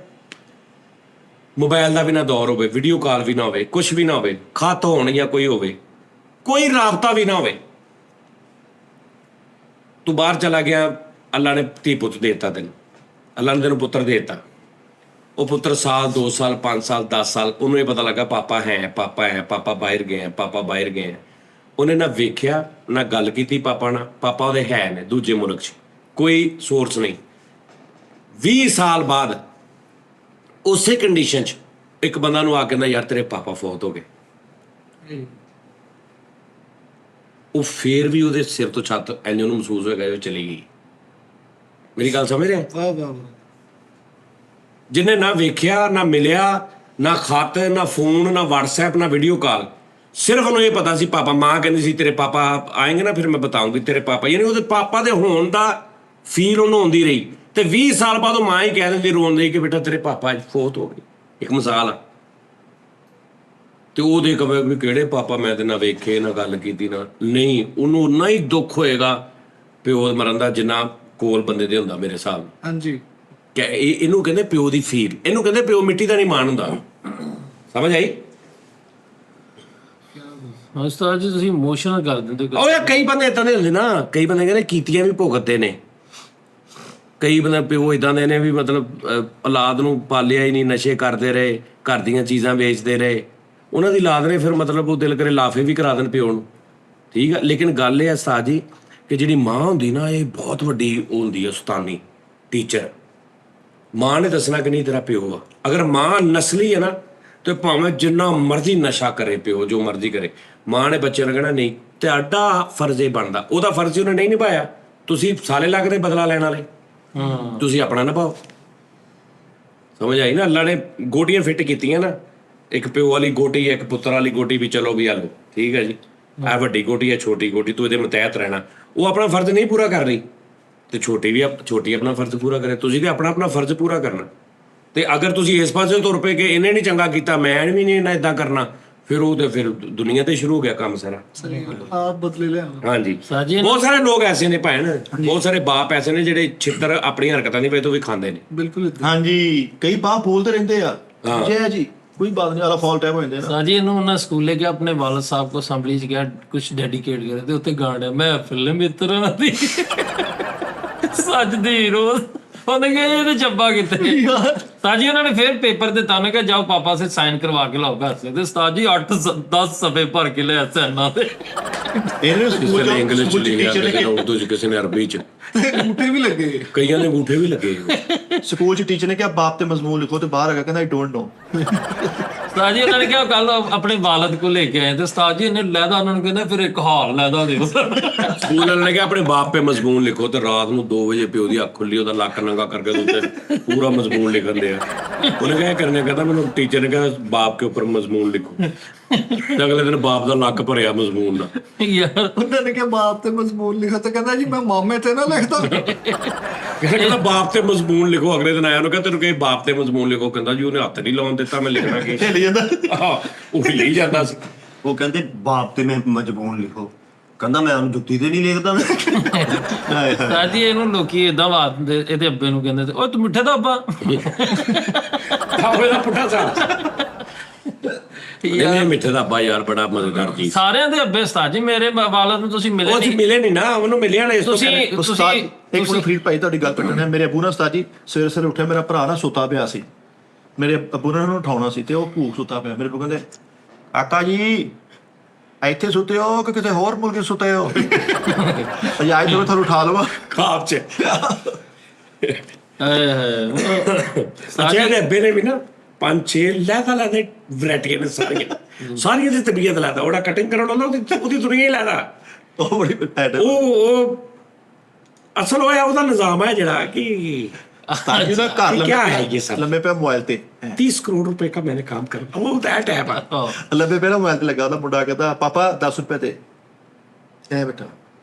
ਮੋਬਾਈਲ ਦਾ ਵੀ ਨਾ ਦੌਰ ਹੋਵੇ, ਵੀਡੀਓ ਕਾਲ ਵੀ ਨਾ ਹੋਵੇ, ਕੁਝ ਵੀ ਨਾ ਹੋਵੇ, ਖਤ ਹੋਣ ਜਾਂ ਕੋਈ ਹੋਵੇ, ਕੋਈ ਰਾਬਤਾ ਵੀ ਨਾ ਹੋਵੇ, ਤੂੰ ਬਾਹਰ ਚਲਾ ਗਿਆ, ਅੱਲਾ ਨੇ ਧੀ ਪੁੱਤ ਦੇ ਦਿੱਤਾ ਤੈਨੂੰ, ਅੱਲਾ ਨੇ ਤੈਨੂੰ ਪੁੱਤਰ ਦੇ ਦਿੱਤਾ। ਉਹ ਪੁੱਤਰ ਸਾਲ 2 ਸਾਲ 5 ਸਾਲ 10 ਸਾਲ ਉਹਨੂੰ ਇਹ ਪਤਾ ਲੱਗਾ ਪਾਪਾ ਹੈ ਪਾਪਾ ਬਾਹਰ ਗਏ ਆ। ਉਹਨੇ ਨਾ ਵੇਖਿਆ ਨਾ ਗੱਲ ਕੀਤੀ ਪਾਪਾ ਨਾਲ, ਪਾਪਾ ਉਹਦੇ ਹੈ ਨੇ ਦੂਜੇ ਮੁਲਕ 'ਚ, ਕੋਈ ਸੋਰਸ ਨਹੀਂ। 20 ਸਾਲ ਬਾਅਦ ਉਸੇ ਕੰਡੀਸ਼ਨ 'ਚ ਇੱਕ ਬੰਦਾ ਨੂੰ ਆ ਕੇ ਕਹਿੰਦਾ ਯਾਰ ਤੇਰੇ ਪਾਪਾ ਫੌਤ ਹੋ ਗਏ। ਉਹ ਫੇਰ ਵੀ ਉਹਦੇ ਸਿਰ ਤੋਂ ਛੱਤ ਐਨੇ ਉਹਨੂੰ ਮਹਿਸੂਸ ਹੋਏਗਾ ਉਹ ਚਲੀ ਗਈ। ਮੇਰੀ ਗੱਲ ਸਮਝ ਰਿਹਾ? ਵਾਹ ਵਾਹ ਵਾਹ। ਜਿਹਨੇ ਨਾ ਵੇਖਿਆ ਨਾ ਮਿਲਿਆ ਨਾ ਖਤ ਨਾ ਫੋਨ ਨਾ WhatsApp ਨਾ ਵੀਡੀਓ ਕਾਲ, ਸਿਰਫ ਉਹਨੂੰ ਇਹ ਪਤਾ ਸੀ ਪਾਪਾ, ਮਾਂ ਕਹਿੰਦੀ ਸੀ ਤੇਰੇ ਪਾਪਾ ਆਏਂਗੇ ਨਾ ਫਿਰ ਮੈਂ ਬਤਾਉਂਗੀ ਤੇਰੇ ਪਾਪਾ, ਯਾਨੀ ਉਹਦੇ ਪਾਪਾ ਦੇ ਹੋਣ ਦਾ ਫੀਲ ਉਹਨੂੰ ਆਉਂਦੀ ਰਹੀ। ਤੇ 20 ਸਾਲ ਬਾਅਦ ਉਹ ਮਾਂ ਹੀ ਕਹਿ ਦਿੰਦੀ ਰੋਣ ਦੀ ਕਿ ਬੇਟਾ ਤੇਰੇ ਪਾਪਾ ਅੱਜ ਫੌਤ ਹੋ ਗਏ। ਇੱਕ ਮਿਸਾਲ ਆ। ਤੇ ਉਹਦੇ ਕਵੇ ਵੀ ਕਿਹੜੇ ਪਾਪਾ, ਮੈਂ ਤੇ ਨਾ ਵੇਖੇ ਨਾ ਗੱਲ ਕੀਤੀ ਨਾ, ਨਹੀਂ ਉਹਨੂੰ ਉਨਾ ਹੀ ਦੁੱਖ ਹੋਏਗਾ ਪਿਓ ਮਰਨ ਦਾ ਜਿੰਨਾ ਕੋਲ ਬੰਦੇ ਦੇ ਹੁੰਦਾ ਮੇਰੇ ਹਿਸਾਬ ਨਾਲ। ਹਾਂਜੀ ਕਿ ਇਹਨੂੰ ਕਹਿੰਦੇ ਪਿਓ ਦੀ ਫੀਲ, ਇਹਨੂੰ ਕਹਿੰਦੇ ਪਿਓ ਮਿੱਟੀ ਦਾ ਨਹੀਂ ਮਾਣ ਹੁੰਦਾ। ਸਮਝ ਆਈ? ਉਸਤਾਦ ਜੀ ਤੁਸੀਂ ਇਮੋਸ਼ਨਲ ਕਰ ਦਿੰਦੇ ਹੋ। ਉਹ ਯਾਰ ਕਈ ਬੰਦੇ ਇਦਾਂ ਦੇ ਹੁੰਦੇ ਨਾ, ਕਈ ਬੰਦੇ ਕਹਿੰਦੇ ਕੀਤੀਆਂ ਵੀ ਭੁਗਤਦੇ ਨੇ, ਕਈ ਬੰਦੇ ਪਿਓ ਇਦਾਂ ਦੇ ਨੇ ਵੀ ਮਤਲਬ ਔਲਾਦ ਨੂੰ ਪਾਲਿਆ ਹੀ ਨਹੀਂ, ਨਸ਼ੇ ਕਰਦੇ ਰਹੇ, ਘਰ ਦੀਆਂ ਚੀਜ਼ਾਂ ਵੇਚਦੇ ਰਹੇ, ਉਹਨਾਂ ਦੀ ਔਲਾਦ ਨੇ ਫਿਰ ਮਤਲਬ ਉਹ ਦਿਲ ਕਰੇ ਲਾਫੇ ਵੀ ਕਰਾ ਦੇਣ ਪਿਓ ਨੂੰ। ਠੀਕ ਆ, ਲੇਕਿਨ ਗੱਲ ਇਹ ਹੈ ਉਸਤਾਦ ਜੀ ਕਿ ਜਿਹੜੀ ਮਾਂ ਹੁੰਦੀ ਨਾ ਇਹ ਬਹੁਤ ਵੱਡੀ ਉਹ ਹੁੰਦੀ ਹੈ ਉਸਤਾਨੀ ਟੀਚਰ। ਮਾਂ ਨੇ ਦੱਸਣਾ ਕਿ ਨਹੀਂ ਤੇਰਾ ਪਿਓ ਆ। ਅਗਰ ਮਾਂ ਨਸਲੀ ਹੈ ਨਾ ਤੇ ਭਾਵੇਂ ਜਿੰਨਾ ਮਰਜ਼ੀ ਨਸ਼ਾ ਕਰੇ ਪਿਓ, ਜੋ ਮਰਜ਼ੀ ਕਰੇ, ਮਾਂ ਨੇ ਬੱਚੇ ਨੂੰ ਕਹਿਣਾ ਨਹੀਂ ਤੁਹਾਡਾ ਫਰਜ਼ ਇਹ ਬਣਦਾ। ਉਹਦਾ ਫਰਜ਼ ਉਹਨੇ ਨਹੀਂ ਨਿਭਾਇਆ, ਤੁਸੀਂ ਸਾਲੇ ਲੱਗਦੇ ਬਦਲਾ ਲੈਣ ਵਾਲੇ, ਤੁਸੀਂ ਆਪਣਾ ਨਿਭਾਓ। ਸਮਝ ਆਈ ਨਾ? ਅੱਲਾ ਨੇ ਗੋਟੀਆਂ ਫਿੱਟ ਕੀਤੀਆਂ ਨਾ, ਇੱਕ ਪਿਓ ਵਾਲੀ ਗੋਟੀ ਇੱਕ ਪੁੱਤਰ ਵਾਲੀ ਗੋਟੀ ਵੀ, ਚਲੋ ਵੀ ਆਲੋ ਠੀਕ ਹੈ ਜੀ, ਇਹ ਵੱਡੀ ਗੋਟੀ ਹੈ ਛੋਟੀ ਗੋਟੀ, ਤੂੰ ਇਹਦੇ ਮਤਹਿਤ ਰਹਿਣਾ। ਉਹ ਆਪਣਾ ਫਰਜ਼ ਨਹੀਂ ਪੂਰਾ ਕਰ ਰਹੀ ਤੇ ਛੋਟੀ ਆਪਣਾ ਫਰਜ਼ ਪੂਰਾ ਕਰੇ, ਤੁਸੀਂ ਤੇ ਆਪਣਾ ਫਰਜ਼ ਪੂਰਾ ਕਰਨਾ। ਤੇ ਅਗਰ ਤੁਸੀਂ ਇਸ ਪਾਸੇ ਤੁਰ ਪਏ ਕਿ ਇਹਨੇ ਨਹੀਂ ਚੰਗਾ ਕੀਤਾ ਮੈਂ ਵੀ ਨਹੀਂ ਇਦਾਂ ਕਰਨਾ, ਫਿਰ ਉਹ ਤੇ ਫਿਰ ਦੁਨੀਆ ਤੇ ਸ਼ੁਰੂ ਹੋ ਗਿਆ ਕੰਮ ਸਾਰਾ। ਆਪ ਬਦਲੇ ਲਿਆ। ਹਾਂਜੀ ਸਾਜੀ ਬਹੁਤ ਸਾਰੇ ਲੋਕ ਐਸੇ ਨੇ ਭੈਣ, ਬਹੁਤ ਸਾਰੇ ਬਾਪ ਐਸੇ ਨੇ ਜਿਹੜੇ ਛਿੱਤਰ ਆਪਣੀਆਂ ਹਰਕਤਾਂ ਦੀ ਵਜ੍ਹਾ ਤੋਂ ਵੀ ਖਾਂਦੇ ਨੇ। ਬਿਲਕੁਲ ਏਦਾਂ। ਹਾਂਜੀ ਕਈ ਬਾਪ ਬੋਲਦੇ ਰਹਿੰਦੇ ਆ ਜੈ ਜੀ ਕੋਈ ਬਾਤ ਨਹੀਂ ਆਲਾ ਫਾਲ ਟਾਈਪ ਹੋ ਜਾਂਦੇ ਨਾ। ਸਾਜੀ ਇਹਨੂੰ ਉਹਨਾਂ ਸਕੂਲੇ ਗਿਆ ਆਪਣੇ ਵਾਲਦ ਸਾਹਿਬ ਕੋ ਅਸੈਂਬਲੀ ਚ ਗਿਆ ਕੁਝ ਡੈਡੀਕੇਟ ਕਰੇ ਤੇ ਉੱਤੇ ਗਾਣਾ ਮੈਂ ਫਿਲਮ ਮਿੱਤਰਾਂ ਦੀ ਸੱਜਦੀ ਰੋਜ਼ ਉਹਨੇ ਕਿਹਾ ਇਹ ਤੇ ਚੱਬਾ ਕਿਤੇ ਸਾਜੀ ਉਹਨਾਂ ਨੇ ਫਿਰ ਪੇਪਰ ਦਿੱਤਾ ਉਹਨੇ ਕਿਹਾ ਜਾਓ ਪਾਪਾ ਸੇ ਸਾਈਨ ਕਰਵਾ ਕੇ ਲਾਓ ਘਰ ਸੇ ਤੇ ਉਸਤਾਦ ਜੀ 8-10 ਸਫੇ ਭਰ ਕੇ ਲੈ ਸੈਨਾ ਤੇ ਇਹਨੇ ਕਿਸੇ ਨੇ ਇੰਗਲਿਸ਼ ਚ ਲਿਖਿਆ, ਕਿਸੇ ਨੇ ਉਰਦੂ ਚ, ਕਿਸੇ ਨੇ ਅਰਬੀ ਚ, ਅੰਗੂਠੇ ਵੀ ਲੱਗੇ। ਕਈਆਂ ਦੇ ਅੰਗੂਠੇ ਵੀ ਲੱਗੇ। ਸਕੂਲ ਚ ਟੀਚਰ ਨੇ ਕਿਹਾ ਬਾਪ ਤੇ ਮਜ਼ਮੂਨ ਲਿਖੋ ਤੇ ਬਾਹਰ ਆ ਗਿਆ ਕਹਿੰਦਾ ਆਈ ਡੋਨਟ ਨੋ। ਉਸਤਾਦ ਜੀ ਉਹਨਾਂ ਨੇ ਕਿਹਾ ਕੱਲ ਆਪਣੇ ਵਾਲਦ ਕੋ ਲੈ ਕੇ ਆਏ ਤੇ ਉਸਤਾਦ ਜੀ ਨੇ ਲੈਦਾ ਉਹਨਾਂ ਨੂੰ ਕਹਿੰਦਾ ਫਿਰ ਇੱਕ ਹਾਲ ਲੈਦਾ ਦਿਓ ਸਕੂਲ ਵਾਲਿਆਂ ਨੇ ਕਿਹਾ ਆਪਣੇ ਬਾਪ पे ਮਜ਼ਮੂਨ ਲਿਖੋ ਤੇ ਰਾਤ ਨੂੰ 2 ਵਜੇ ਪਿਓ ਦੀ ਅੱਖ ਖੁੱਲੀ ਉਹਦਾ ਲੱਕ ਨੰਗਾ ਕਰਕੇ ਉਹਦੇ ਉੱਤੇ ਪੂਰਾ ਮਜ਼ਮੂਨ ਲਿਖਣ ਦੇ ਆ। ਉਹਨੇ ਕਿਹਾ ਕਰਨੇ ਕਹਿੰਦਾ ਮੈਨੂੰ ਟੀਚਰ ਨੇ ਕਿਹਾ ਬਾਪ ਕੇ ਉੱਪਰ ਮਜ਼ਮੂਨ ਲਿਖੋ ਤੇ ਅਗਲੇ ਦਿਨ ਬਾਪ ਦਾ ਲੱਕ ਭਰਿਆ ਮਜ਼ਮੂਨ ਦਾ। ਯਾਰ ਉਹਨਾਂ ਨੇ ਕਿਹਾ ਬਾਪ ਤੇ ਮਜ਼ਮੂਨ ਲਿਖੋ ਤੇ ਕਹਿੰਦਾ ਜੀ ਮੈਂ ਮਾਮੇ ਤੇ ਨਾ ਲਿਖਦਾ। ਕਹਿੰਦਾ ਬਾਪ ਤੇ ਮਜ਼ਮੂਨ ਲਿਖੋ। ਅਗਲੇ ਦਿਨ ਆਇਆ ਉਹਨੂੰ ਕਹਿੰਦਾ ਤੈਨੂੰ ਕਹੇ ਬਾਪ ਤੇ ਮਜ਼ਮੂਨ ਲਿਖੋ, ਕਹਿੰਦਾ ਜੀ ਉਹਨੇ ਹੱਥ ਨਹੀਂ ਲਾਉਣ ਦਿੱਤਾ, ਮੈਂ ਲਿਖਣਾ ਕੀ। ਹਿੱਲ ਜਾਂਦਾ। ਉਹ ਹਿੱਲੀ ਜਾਂਦਾ ਸੀ। ਉਹ ਕਹਿੰਦੇ ਬਾਪ ਤੇ ਮੈਂ ਮਜਬੂਨ ਲਿਖੋ, ਕਹਿੰਦਾ ਮੈਂ ਉਹਨੂੰ ਜੁੱਤੀ ਤੇ ਨਹੀਂ ਲਿਖਦਾ। ਸਾਜੀ ਇਹਨੂੰ ਲੋਕੀ ਏਦਾਂ ਬਾਤ ਦੇ ਇਹਦੇ ਅੱਬੇ ਨੂੰ ਕਹਿੰਦੇ ਓਏ ਤੂੰ ਮਿੱਠੇ ਦਾ ਅੱਬਾ ਖਾਵੇ ਦਾ ਪੁੱਠਾ ਸਾਹ। ਇਹਨੇ ਮਿੱਠੇ ਦਾ ਅੱਬਾ ਯਾਰ ਬੜਾ ਮਜ਼ੇਦਾਰ ਚੀਜ਼। ਸਾਰਿਆਂ ਦੇ ਅੱਬੇ ਉਸਤਾਦ ਜੀ ਮੇਰੇ ਵਾਲਦ ਨੂੰ ਤੁਸੀਂ ਮਿਲੇ ਉਹ ਜੀ ਨਹੀਂ ਮਿਲੇ ਨਹੀਂ ਨਾ, ਉਹਨੂੰ ਮਿਲਿਆ ਨਾ ਇਸ ਤੋਂ ਤੁਸੀਂ ਉਸਤਾਦ ਤੁਸੀਂ ਇੱਕ ਮਿੰਟ ਫਰੀਦ ਭਾਈ ਤੁਹਾਡੀ ਗੱਲ ਕੱਟਣਾ। ਮੇਰੇ ਅੱਬੂ ਨਾਲ ਉਸਤਾਦ ਜੀ ਸਵੇਰੇ ਸਵੇਰੇ ਉੱਠਿਆ, ਮੇਰਾ ਭਰਾ ਨਾ ਸੁੱਤਾ ਪਿਆ ਸੀ, ਮੇਰੇ ਅੱਬੂ ਨੇ ਉਹਨੂੰ ਉਠਾਉਣਾ ਸੀ ਤੇ ਉਹ ਭੂਖ ਸੁੱਤਾ ਪਿਆ। ਮੇਰੇ ਅੱਬੂ ਕਹਿੰਦੇ ਕਾਕਾ ਜੀ ਇੱਥੇ ਸੁੱਤੇ ਹੋ ਕਿ ਕਿਤੇ ਹੋਰ ਮੁਲਕ ਸੁੱਤੇ ਹੋ? ਜਾਂ ਅੱਜ ਮੈਂ ਤੁਹਾਨੂੰ ਉਠਾ ਲਵਾਂ ਖਾਬ ਚ। ਸਾਜੀ ਅੱਛਾ ਅੱਬੇ ਨੇ ਵੀ ਨਾ 5-6 ਲੈਦਾ ਵੈਰਾਈਟੀਆਂ ਨੇ ਸਾਰੀਆਂ ਦੀ ਤਬੀਅਤ ਲੈਦਾ। ਉਹਦਾ ਕਟਿੰਗ ਕਰਾਉਣਾ ਨਾ ਉਹਦੀ ਦੁਨੀਆ ਹੀ ਲੈਦਾ। ਉਹ ਬੜੀ ਐਡ ਉਹ ਅਸਲ ਹੋਇਆ ਉਹਦਾ ਨਿਜ਼ਾਮ ਹੈ ਜਿਹੜਾ ਕਿ ਉਸਤਾਦ ਜੀ ਦਾ ਘਰ क्या है ये सब? ਲੰਮੇ ਪਿਆ ਮੋਬਾਈਲ ਤੇ 30 करोड़ रुपए का मैंने काम कर वो दैट है ਲੰਮੇ ਪਿਆ ਮੋਬਾਈਲ ਤੇ ਲੱਗਾ ਉਹਦਾ ਮੁੰਡਾ ਕਹਿੰਦਾ ਪਾਪਾ 10 ਰੁਪਏ ਤੇ ਐ ਬੇਟਾ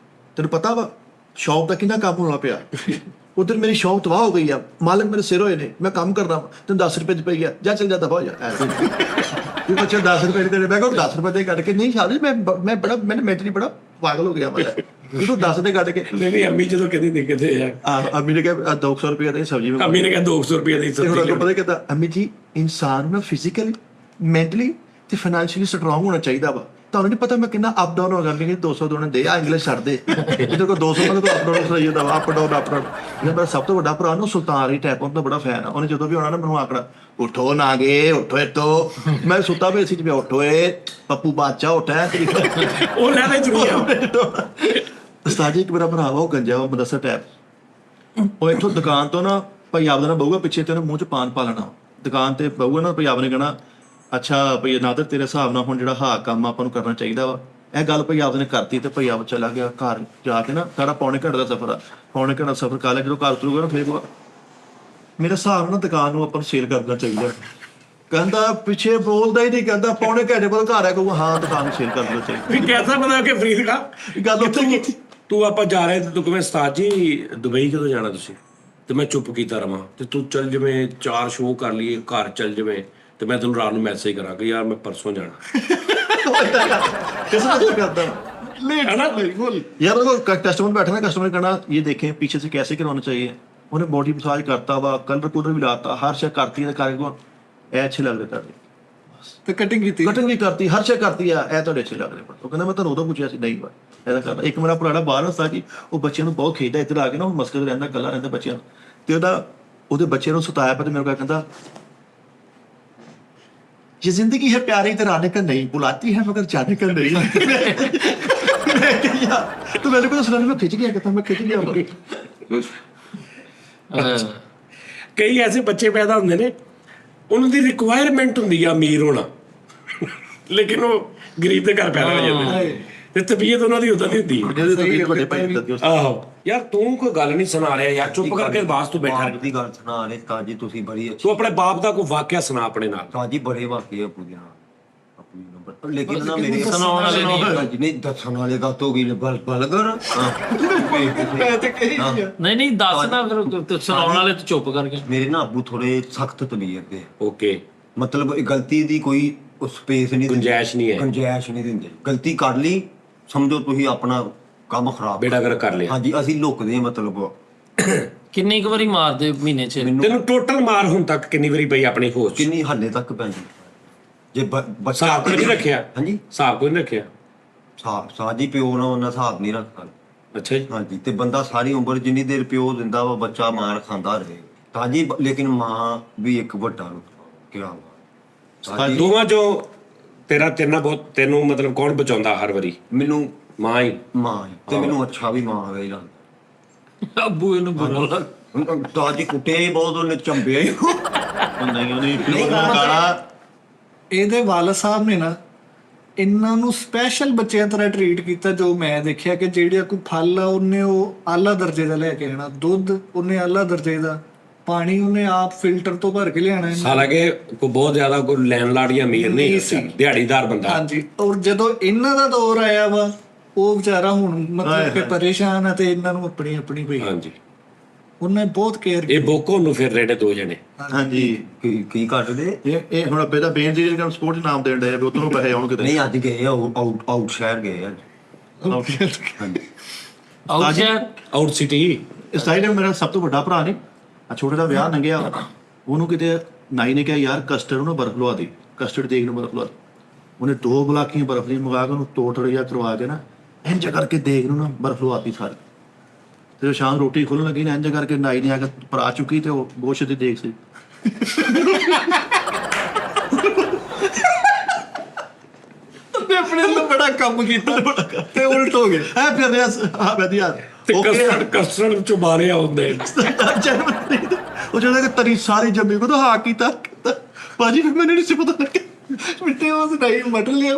ਤੈਨੂੰ ਪਤਾ ਵਾ ਸ਼ੌਪ ਦਾ ਕਿੰਨਾ ਕੰਮ ਹੋਣਾ ਪਿਆ? ਉਧਰ ਮੇਰੀ ਸ਼ੌਪ ਤਬਾਹ ਹੋ ਗਈ ਆ, ਮਾਲਕ ਮੇਰੇ ਸਿਰ ਹੋਏ ਨੇ, ਮੈਂ ਕੰਮ ਕਰਦਾ ਤੈਨੂੰ 10 ਰੁਪਏ ਚ ਪਈ ਆ, ਜਾ ਚੱਲ ਜਾ ਦਫਾ ਹੋ ਜਾ। ਇਹ ਬੱਚੇ 10 ਰੁਪਏ ਦੇ ਮੈਂ ਕਿਹਾ 10 ਰੁਪਏ ਦੇ ਕੱਢ ਕੇ ਨਹੀਂ ਸ਼ਾਦੀ ਮੈਂ ਬੜਾ ਮੈਨੂੰ ਮੈਂਟਲੀ ਬੜਾ ਪਾਗਲ ਹੋ ਗਿਆ ਮੈਂ ਇਹਨੂੰ 10 ਦੇ ਕੱਢ ਕੇ। नहीं अम्मी जो तो कहती थी कहते यार ਅੰਮੀ ਨੇ ਕਿਹਾ 200 ਰੁਪਏ ਦੀ ਸਬਜ਼ੀ ਮੈਂ अम्मी ने कहा 200 रुपया दी ਤੇ ਹੁਣ सब्जी ਅੱਗੋਂ ਪਤਾ ਕਿਦਾਂ ਅੰਮੀ ਜੀ ਇਨਸਾਨ ਨੂੰ ਫਿਜ਼ੀਕਲੀ ਮੈਂਟਲੀ ਤੇ ਫਾਈਨੈਂਸ਼ੀਅਲੀ ਸਟਰੋਂਗ ਹੋਣਾ ਚਾਹੀਦਾ ਵਾ। ਤੁਹਾਨੂੰ ਨਹੀਂ ਪਤਾ ਮੈਂ ਕਿੰਨਾ ਅਪ ਡਾਊਨ ਹੋ ਗਿਆ ਕਿ 200 ਦੋਨੇ ਦੇ ਆ ਇੰਗਲਿਸ਼ ਛੱਡ ਦੇ ਇਹਦੇ ਕੋਲ 200 ਮਤਲਬ ਅਪ ਡਾਊਨ ਸਹੀ ਹੁੰਦਾ ਵਾ ਅਪ ਡਾਊਨ। ਮੇਰਾ ਸਭ ਤੋਂ ਵੱਡਾ ਭਰਾ ਨੂੰ ਸੁਲਤਾਨ ਅਲੀ ਟੈਪ ਉਹਦਾ ਬੜਾ ਫੈਨ ਆ। ਉਹਨੇ ਜਦੋਂ ਵੀ ਆਉਣਾ ਨਾ ਮੈਨੂੰ ਆਕੜਾ ਉਠੋ ਨਾ ਗੇ ਉਠੋ ਇਤੋ ਮੈਂ ਸੁੱਤਾ ਪਿਆ ਸੀ ਜਿਵੇਂ ਉਠੋ ਏ ਪੱਪੂ ਬਾਦਸ਼ਾਹ ਉਠਾ वो लेना ही दुनिया। ਉਸਤਾਦ ਜੀ ਇੱਕ ਮੇਰਾ ਭਰਾ ਵਾ ਉਹ ਗੰਜਾ ਵਾ ਮਦਰਸਾ ਟੈਪ। ਉਹ ਇੱਥੋਂ ਦੁਕਾਨ ਤੋਂ ਨਾ ਭਾਈ ਆਪਦਾ ਨਾ ਬਹੂਗਾ ਪਿੱਛੇ ਤੇ ਉਹਨੇ ਮੂੰਹ ਚ ਪਾਨ ਪਾ ਲੈਣਾ। ਦੁਕਾਨ ਤੇ ਬਹੂਗਾ ਨਾ ਭਾਈ ਆਪ ਨੇ ਕਹਿਣਾ ਅੱਛਾ ਭਈ ਨਾਦਰ ਤੇਰੇ ਹਿਸਾਬ ਨਾਲ ਹੁਣ ਜਿਹੜਾ ਹਾਂ ਕੰਮ ਆਪਾਂ ਨੂੰ ਕਰਨਾ ਚਾਹੀਦਾ ਵਾ। ਇਹ ਗੱਲ ਭਈ ਆਪ ਨੇ ਕਰਤੀ ਤੇ ਭਈ ਆਪ ਚਲਾ ਗਿਆ ਘਰ ਜਾ ਕੇ ਨਾ ਸਾਡਾ ਪੌਣੇ ਘੰਟੇ ਦਾ ਸਫ਼ਰ ਆ। ਪੌਣੇ ਘੰਟੇ ਦਾ ਸਫ਼ਰ ਕਰ ਲਿਆ ਜਦੋਂ ਘਰ ਤੁਰੂਗਾ ਨਾ ਫਿਰ ਮੇਰੇ ਹਿਸਾਬ ਨਾਲ ਦੁਕਾਨ ਨੂੰ ਆਪਾਂ ਨੂੰ ਸੇਲ ਕਰਨਾ ਚਾਹੀਦਾ। ਕਹਿੰਦਾ ਪਿੱਛੇ ਬੋਲਦਾ ਹੀ ਨਹੀਂ, ਕਹਿੰਦਾ ਪੌਣੇ ਘੰਟੇ ਬਾਅਦ ਘਰ ਆ ਕਹੂਗਾ ਹਾਂ ਦੁਕਾਨ ਨੂੰ ਸੇਲ ਕਰ ਦੇਣਾ ਚਾਹੀਦਾ। फिर कैसा बना के फरीद का ਗੱਲ ਉੱਥੇ ਕੀਤੀ। ਤੂੰ ਆਪਾਂ ਜਾ ਰਹੇ ਤੇ ਤੂੰ ਕਿਵੇਂ ਉਸਤਾਦ ਜੀ ਦੁਬਈ ਕਦੋਂ ਜਾਣਾ ਤੁਸੀਂ? ਤੇ ਮੈਂ ਚੁੱਪ ਕੀਤਾ ਰਵਾਂ ਤੇ ਤੂੰ ਚੱਲ ਜਿਵੇਂ 4 ਸ਼ੋਅ ਕਰ ਲਈਏ ਘਰ ਚੱਲ ਜਿਵੇਂ ਤੇ ਮੈਂ ਤੈਨੂੰ ਰਾਤ ਨੂੰ ਮੈਸੇਜ ਕਰਾਂ ਕਿ ਯਾਰ ਮੈਂ ਪਰਸੋਂ ਜਾਣਾ। ਕਿਸ ਤਰ੍ਹਾਂ ਕਰਦਾ लेट है ना बिल्कुल यार। वो कस्टमर बैठा ना कस्टमर कहना ये देखें पीछे से कैसे करवाना चाहिए। उन्हें बॉडी मसाज करता हुआ कलर कूलर भी लाता हर शे करती है करके ए अच्छे लग रहे ਤੇ ਕਟਿੰਗ ਕੀਤੀ। कटिंग भी करती हर शे करती है ए तो अच्छे लग रहे पर वो कहना मैं तो उदो पूछा सी नहीं वा ऐसा करना। एक मेरा पुराना बाहर हस्ता जी वो बच्चे ਨੂੰ ਬਹੁਤ ਖੇਡਦਾ ਇੱਧਰ ਆ ਕੇ ਨਾ ਉਹ ਮਸਕਤ ਰਹਿੰਦਾ ਗੱਲਾਂ ਰਹਿੰਦਾ ਬੱਚਿਆਂ ਨੂੰ ਤੇ ਉਹਦੇ ਬੱਚੇ ਨੂੰ ਸਤਾਇਆ ਪਰ ਮੇਰੇ ਕੋਲ ਕਹਿੰਦਾ ये जिंदगी है प्यारी तरह आने का नहीं बुलाती है मगर जाने का नहीं। तो मैंने को सुनाने में खिंच गया कहता मैं खिंच गया। ਕਈ ਐਸੇ ਬੱਚੇ ਪੈਦਾ ਹੁੰਦੇ ਨੇ ਉਹਨਾਂ ਦੀ ਰਿਕੁਆਇਰਮੈਂਟ ਹੁੰਦੀ ਆ ਅਮੀਰ ਹੋਣਾ ਲੇਕਿਨ ਉਹ ਗਰੀਬ ਦੇ ਘਰ ਪੈਦਾ ਹੋ ਜਾਂਦੇ ਨੇ ਤੇ ਤਬੀਅਤ ਉਹਨਾਂ ਦੀ ਉਦਾਂ ਦੀ ਹੁੰਦੀ ਹੈ। ਜਿਹਦੇ ਤੋਂ ਵੱਡੇ ਭਾਈ ਦਿੱਤੀ ਉਸ ਆਹੋ ਯਾਰ ਤੂੰ ਕੋਈ ਗੱਲ ਨਹੀਂ ਸੁਣਾ ਰਿਹਾ ਯਾਰ ਚੁੱਪ ਕਰਕੇ ਬਾਸ ਤੋਂ ਬੈਠਾ ਬਾਪ ਦੀ ਗੱਲ ਸੁਣਾ ਰਹੇ ਤਾਜੀ ਤੁਸੀਂ ਬੜੀ ਅੱਛੀ। ਤੂੰ ਆਪਣੇ ਬਾਪ ਦਾ ਕੋਈ ਵਾਕਿਆ ਸੁਣਾ ਆਪਣੇ ਨਾਲ। ਤਾਜੀ ਬੜੇ ਵਾਕਿਆ ਪੂਰੀਆਂ ਆਪਣੀ ਨੰਬਰ ਲੇਕਿਨ ਨਾ ਮੇਰੇ ਸੁਣਾਉਣ ਵਾਲੇ ਨਹੀਂ। ਨਹੀਂ ਦੱਸਣ ਵਾਲੇ ਦਾ ਤੋਂ ਗਈ ਬਲ ਬਲ ਕਰ ਮੈਂ ਤੇ ਕਹੀ ਨਹੀਂ ਦੱਸ ਨਾ ਫਿਰ ਸੁਣਾਉਣ ਵਾਲੇ ਤੂੰ ਚੁੱਪ ਕਰਕੇ। ਮੇਰੇ ਨਾ ਅੱਬੂ ਥੋੜੇ ਸਖਤ ਤਬੀਅਤ ਦੇ ਓਕੇ ਮਤਲਬ ਇਹ ਗਲਤੀ ਦੀ ਕੋਈ ਉਹ ਸਪੇਸ ਨਹੀਂ ਗੁੰਜਾਇਸ਼ ਨਹੀਂ ਹੈ। ਗੁੰਜਾਇਸ਼ ਨਹੀਂ ਦਿੰਦੇ। ਗਲਤੀ ਕਰ ਲਈ ਸਮਝੋ ਤੁਸੀਂ ਆਪਣਾ ਕੰਮ ਖਰਾਬ ਬੇੜਾ ਗਰਕ ਕਰ ਲਿਆ। ਹਾਂਜੀ ਅਸੀਂ ਲੁਕਦੇ ਹਾਂ ਮਤਲਬ। ਕਿੰਨੀ ਕੁ ਵਾਰੀ ਮਾਰਦੇ ਮਹੀਨੇ 'ਚ? ਤੈਨੂੰ ਟੋਟਲ ਮਾਰ ਹੁਣ ਤੱਕ ਕਿੰਨੀ ਵਾਰੀ ਪਈ ਆਪਣੀ ਹੋਸ਼ 'ਚ? ਕਿੰਨੀ ਹੱਲੇ ਤੱਕ ਪੈਂਦੀ ਜੇ ਬੱਚਾ ਹਿਸਾਬ ਕੋਈ ਨਹੀਂ ਰੱਖਿਆ? ਹਾਂਜੀ ਹਿਸਾਬ ਕੋਈ ਨਹੀਂ ਰੱਖਿਆ? ਸਾਜੀ ਪਿਓ ਨਾਲ ਉਹਨਾਂ ਹਿਸਾਬ ਨਹੀਂ ਰੱਖਦਾ। ਅੱਛਾ ਜੀ। ਹਾਂਜੀ ਤੇ ਬੰਦਾ ਸਾਰੀ ਉਮਰ ਜਿੰਨੀ ਦੇਰ ਪਿਓ ਦਿੰਦਾ ਵਾ ਬੱਚਾ ਮਾਰ ਖਾਂਦਾ ਰਹੇ ਸਾਜੀ। ਲੇਕਿਨ ਮਾਂ ਵੀ ਇੱਕ ਵੱਡਾ ਕਿਹਾ ਸਾਜੀ। ਦੋਵਾਂ ਚੋਂ ਤੇਰੇ ਨਾਲ ਬਹੁਤ ਤੈਨੂੰ ਮਤਲਬ ਕੌਣ ਬਚਾਉਂਦਾ ਹਰ ਵਾਰੀ? ਮੈਨੂੰ ਮਾਂ ਹੀ। ਮਾਂ ਹੀ, ਤੇ ਮੈਨੂੰ ਅੱਛਾ ਵੀ ਮਾਂ ਦਾ ਹੀ ਲੱਗਦਾ। ਅੱਬੂ ਇਹਨੂੰ ਬੁਰਾ ਲੱਗ ਸਾਜੀ ਕੁੱਟਿਆ ਹੀ ਬਹੁਤ, ਉਹਨੇ ਚੰਬਿਆ ਹੀ। ਨਹੀਂ ਉਹਦੀ ਪਿਓ ਦਾ ਗਾਲਾਂ ਇਹਦੇ ਵਾਲਦ ਸਾਹਿਬ ਨੇ ਨਾ ਇਹਨਾਂ ਨੂੰ ਸਪੈਸ਼ਲ ਬੱਚਿਆਂ ਤਰ੍ਹਾਂ ਟਰੀਟ ਕੀਤਾ। ਜੋ ਮੈਂ ਦੇਖਿਆ ਕਿ ਜਿਹੜਾ ਕੋਈ ਫਲ ਆ ਉਹਨੇ ਉਹ ਆਲਾ ਦਰਜੇ ਦਾ ਲੈ ਕੇ ਆਣਾ, ਦੁੱਧ ਉਹਨੇ ਆਲਾ ਦਰਜੇ ਦਾ, ਪਾਣੀ ਉਹਨੇ ਆਪ ਫਿਲਟਰ ਤੋਂ ਭਰ ਕੇ ਲਿਆਣਾ ਇਹਨੂੰ। ਹਾਲਾਂਕਿ ਕੋਈ ਬਹੁਤ ਜ਼ਿਆਦਾ ਕੋਈ ਲੈਂਡਲਾਰਡ ਜਾਂ ਅਮੀਰ ਨਹੀਂ ਸੀ, ਦਿਹਾੜੀਦਾਰ ਬੰਦਾ। ਹਾਂਜੀ, ਔਰ ਜਦੋਂ ਇਹਨਾਂ ਦਾ ਦੌਰ ਆਇਆ ਵਾ ਉਹ ਵਿਚਾਰਾ ਹੁਣ ਮਤਲਬ ਕਿ ਪਰੇਸ਼ਾਨ ਆ ਤੇ ਇਹਨਾਂ ਨੂੰ ਆਪਣੀ ਆਪਣੀ ਪਈ। ਹਾਂਜੀ, ਉਹਨੇ ਬਹੁਤ ਕੇਅਰ ਇਹ ਬੋਕੋ ਨੂੰ ਫਿਰ ਰਹੇ ਨੇ ਦੋ ਜਣੇ। ਹਾਂਜੀ ਕੀ ਘਟਦੇ ਇਹ ਹੁਣ ਅੱਬੇ ਦਾ ਬੇਨਤੀ ਜਿਹੜਾ ਸਪੋਰਟ ਨਾਮ ਦੇਣ ਡਿਆ ਵੀ ਉਧਰੋਂ ਪੈਸੇ ਆਉਣ ਕਿਤੇ। ਨਹੀਂ ਅੱਜ ਗਏ ਆਊਟ ਸ਼ਹਿਰ ਗਏ ਅੱਜ। ਹਾਂਜੀ ਆਊਟ ਸ਼ਹਿਰ ਆਊਟ ਸਿਟੀ। ਇਸ ਸਾਈਡ ਮੇਰਾ ਸਭ ਤੋਂ ਵੱਡਾ ਭਰਾ ਨੇ ਆ ਛੋਟੇ ਦਾ ਵਿਆਹ ਲੰਘਿਆ, ਉਹਨੂੰ ਕਿਤੇ ਨਾਈ ਨੇ ਕਿਹਾ ਯਾਰ ਕਸਟਰਡ ਨੂੰ ਬਰਫ ਲਵਾ ਦੇ, ਕਸਟਰਡ ਦੇਖ ਨੂੰ ਬਰਫ ਲਵਾ ਦੇ। ਉਹਨੇ 2 ਬਲਾਕੀਆਂ ਬਰਫ ਦੀਆਂ ਮੰਗਾ ਕੇ ਉਹਨੂੰ ਤੋੜ ਜਿਹਾ ਕਰਵਾ ਕੇ ਨਾ ਇੰਜ ਕਰਕੇ ਦੇਖ ਨੂੰ ਨਾ ਬਰਫ ਲਵਾਤੀ ਸਾਰੀ। ਤੇ ਜਦੋਂ ਸ਼ਾਮ ਰੋਟੀ ਖੋਲਣ ਲੱਗੀ ਨਾ ਇੰਜ ਕਰਕੇ ਨਾਈ ਨੇ ਆ ਕੇ ਪਰਾ ਚੁੱਕੀ ਤੇ ਉਹ ਗੋਸ਼ਤ ਦੀ ਦੇਖ ਸੀ। ਉਹਨੇ ਆਪਣੇ ਨਾਲ ਬੜਾ ਕੰਮ ਕੀਤਾ ਤੇ ਉਲਟ ਹੋ ਗਿਆ। ਐ ਫਿਰ ਰਿਹਾ ਹਾਂ ਵਧੀਆ ਤੇ ਓਕੇ ਕਸਟਰਡ ਚ ਮਾਰਿਆ ਹੁੰਦੇ। ਉਹ ਜਦੋਂ ਕਿ ਤਰੀ ਸਾਰੀ ਜੰਮੀ ਕੋ ਤਾਂ ਹਾਂ ਕੀਤਾ ਭਾਜੀ ਫਿਰ ਮੈਨੂੰ ਨਹੀਂ ਸੀ ਪਤਾ ਲੱਗਿਆ। ਮਿੱਟੇ ਉਸ ਨਹੀਂ ਮਟ ਲਿਆ।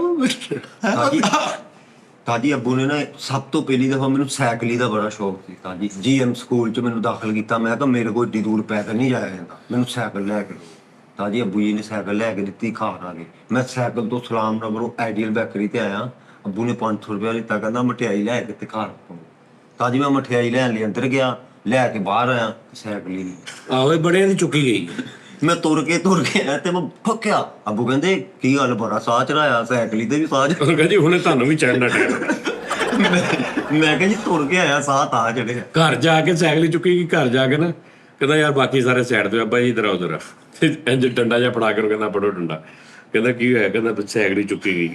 ਤਾਜੀ ਅੱਬੂ ਨੇ ਨਾ ਸਭ ਤੋਂ ਪਹਿਲੀ ਦਫਾ ਮੈਨੂੰ ਸਾਈਕਲੀ ਦਾ ਬੜਾ ਸ਼ੌਕ ਸੀ। ਤਾਜੀ ਜੀਐਮ ਸਕੂਲ ਚ ਮੈਨੂੰ ਦਾਖਲ ਕੀਤਾ। ਮੈਂ ਕਿਹਾ ਮੇਰੇ ਕੋਲ ਏਡੀ ਦੂਰ ਪੈਦਲ ਨਹੀਂ ਜਾਇਆ ਜਾਂਦਾ, ਮੈਨੂੰ ਸਾਈਕਲ ਲੈ ਕੇ ਦਿਓ। ਤਾਜੀ ਅੱਬੂ ਜੀ ਨੇ ਸਾਈਕਲ ਲੈ ਕੇ ਦਿੱਤੀ ਘਰ ਆ ਕੇ। ਮੈਂ ਸਾਈਕਲ ਤੋਂ ਸਲਾਮ ਨਗਰੋਂ ਆਈਡੀਅਲ ਬੈਕਰੀ ਤੇ ਆਇਆ। ਅੱਬੂ ਨੇ 500 ਰੁਪਇਆ ਲਿੱਤਾ, ਕਹਿੰਦਾ ਮਠਿਆਈ ਲੈ ਕੇ ਤੇ ਘਰ ਪਾਓ। ਤਾਜੀ ਮੈਂ ਮਠਿਆਈ ਲੈਣ ਲਈ ਅੰਦਰ ਗਿਆ, ਲੈ ਕੇ ਬਾਹਰ ਆਇਆ, ਸਾਈਕਲ ਹੀ ਨਹੀਂ। ਆਹੋ ਇਹ ਬੜਿਆਂ ਦੀ ਚੁੱਕੀ ਗਈ। ਮੈਂ ਤੁਰ ਕੇ ਆਇਆ ਤੇ ਮੈਂ ਫੱਕਿਆ। ਅੱਬੂ ਕਹਿੰਦੇ ਕੀ ਗੱਲ ਬੜਾ ਸਾਹ ਚੜਾਇਆ, ਸਾਈਕਲੀ ਤੇ ਵੀ ਸਾਹ ਉਹ ਕਹਿੰਦੀ ਹੁਣੇ ਤੁਹਾਨੂੰ ਵੀ ਚੜਨਾ ਟਾਈਮ। ਮੈਂ ਕਿਹਾ ਜੀ ਤੁਰ ਕੇ ਆਇਆ ਸਾਹ ਤਾਂ ਚੜਿਆ। ਘਰ ਜਾ ਕੇ ਸਾਈਕਲ ਚੁੱਕੀ ਗਈ। ਘਰ ਜਾ ਕੇ ਨਾ ਕਹਿੰਦਾ ਯਾਰ ਬਾਕੀ ਸਾਰੇ ਸਾਈਡ ਤੇ ਅੱਬਾ ਜੀ ਇਧਰ ਆਓ ਜ਼ਰਾ। ਇੰਜ ਡੰਡਾ ਜਿਹਾ ਫੜਾ ਕੇ ਉਹ ਕਹਿੰਦਾ ਪੜੋ ਡੰਡਾ। ਕਹਿੰਦਾ ਕੀ ਹੋਇਆ? ਕਹਿੰਦਾ ਸਾਈਕਲ ਹੀ ਚੁੱਕੀ ਗਈ।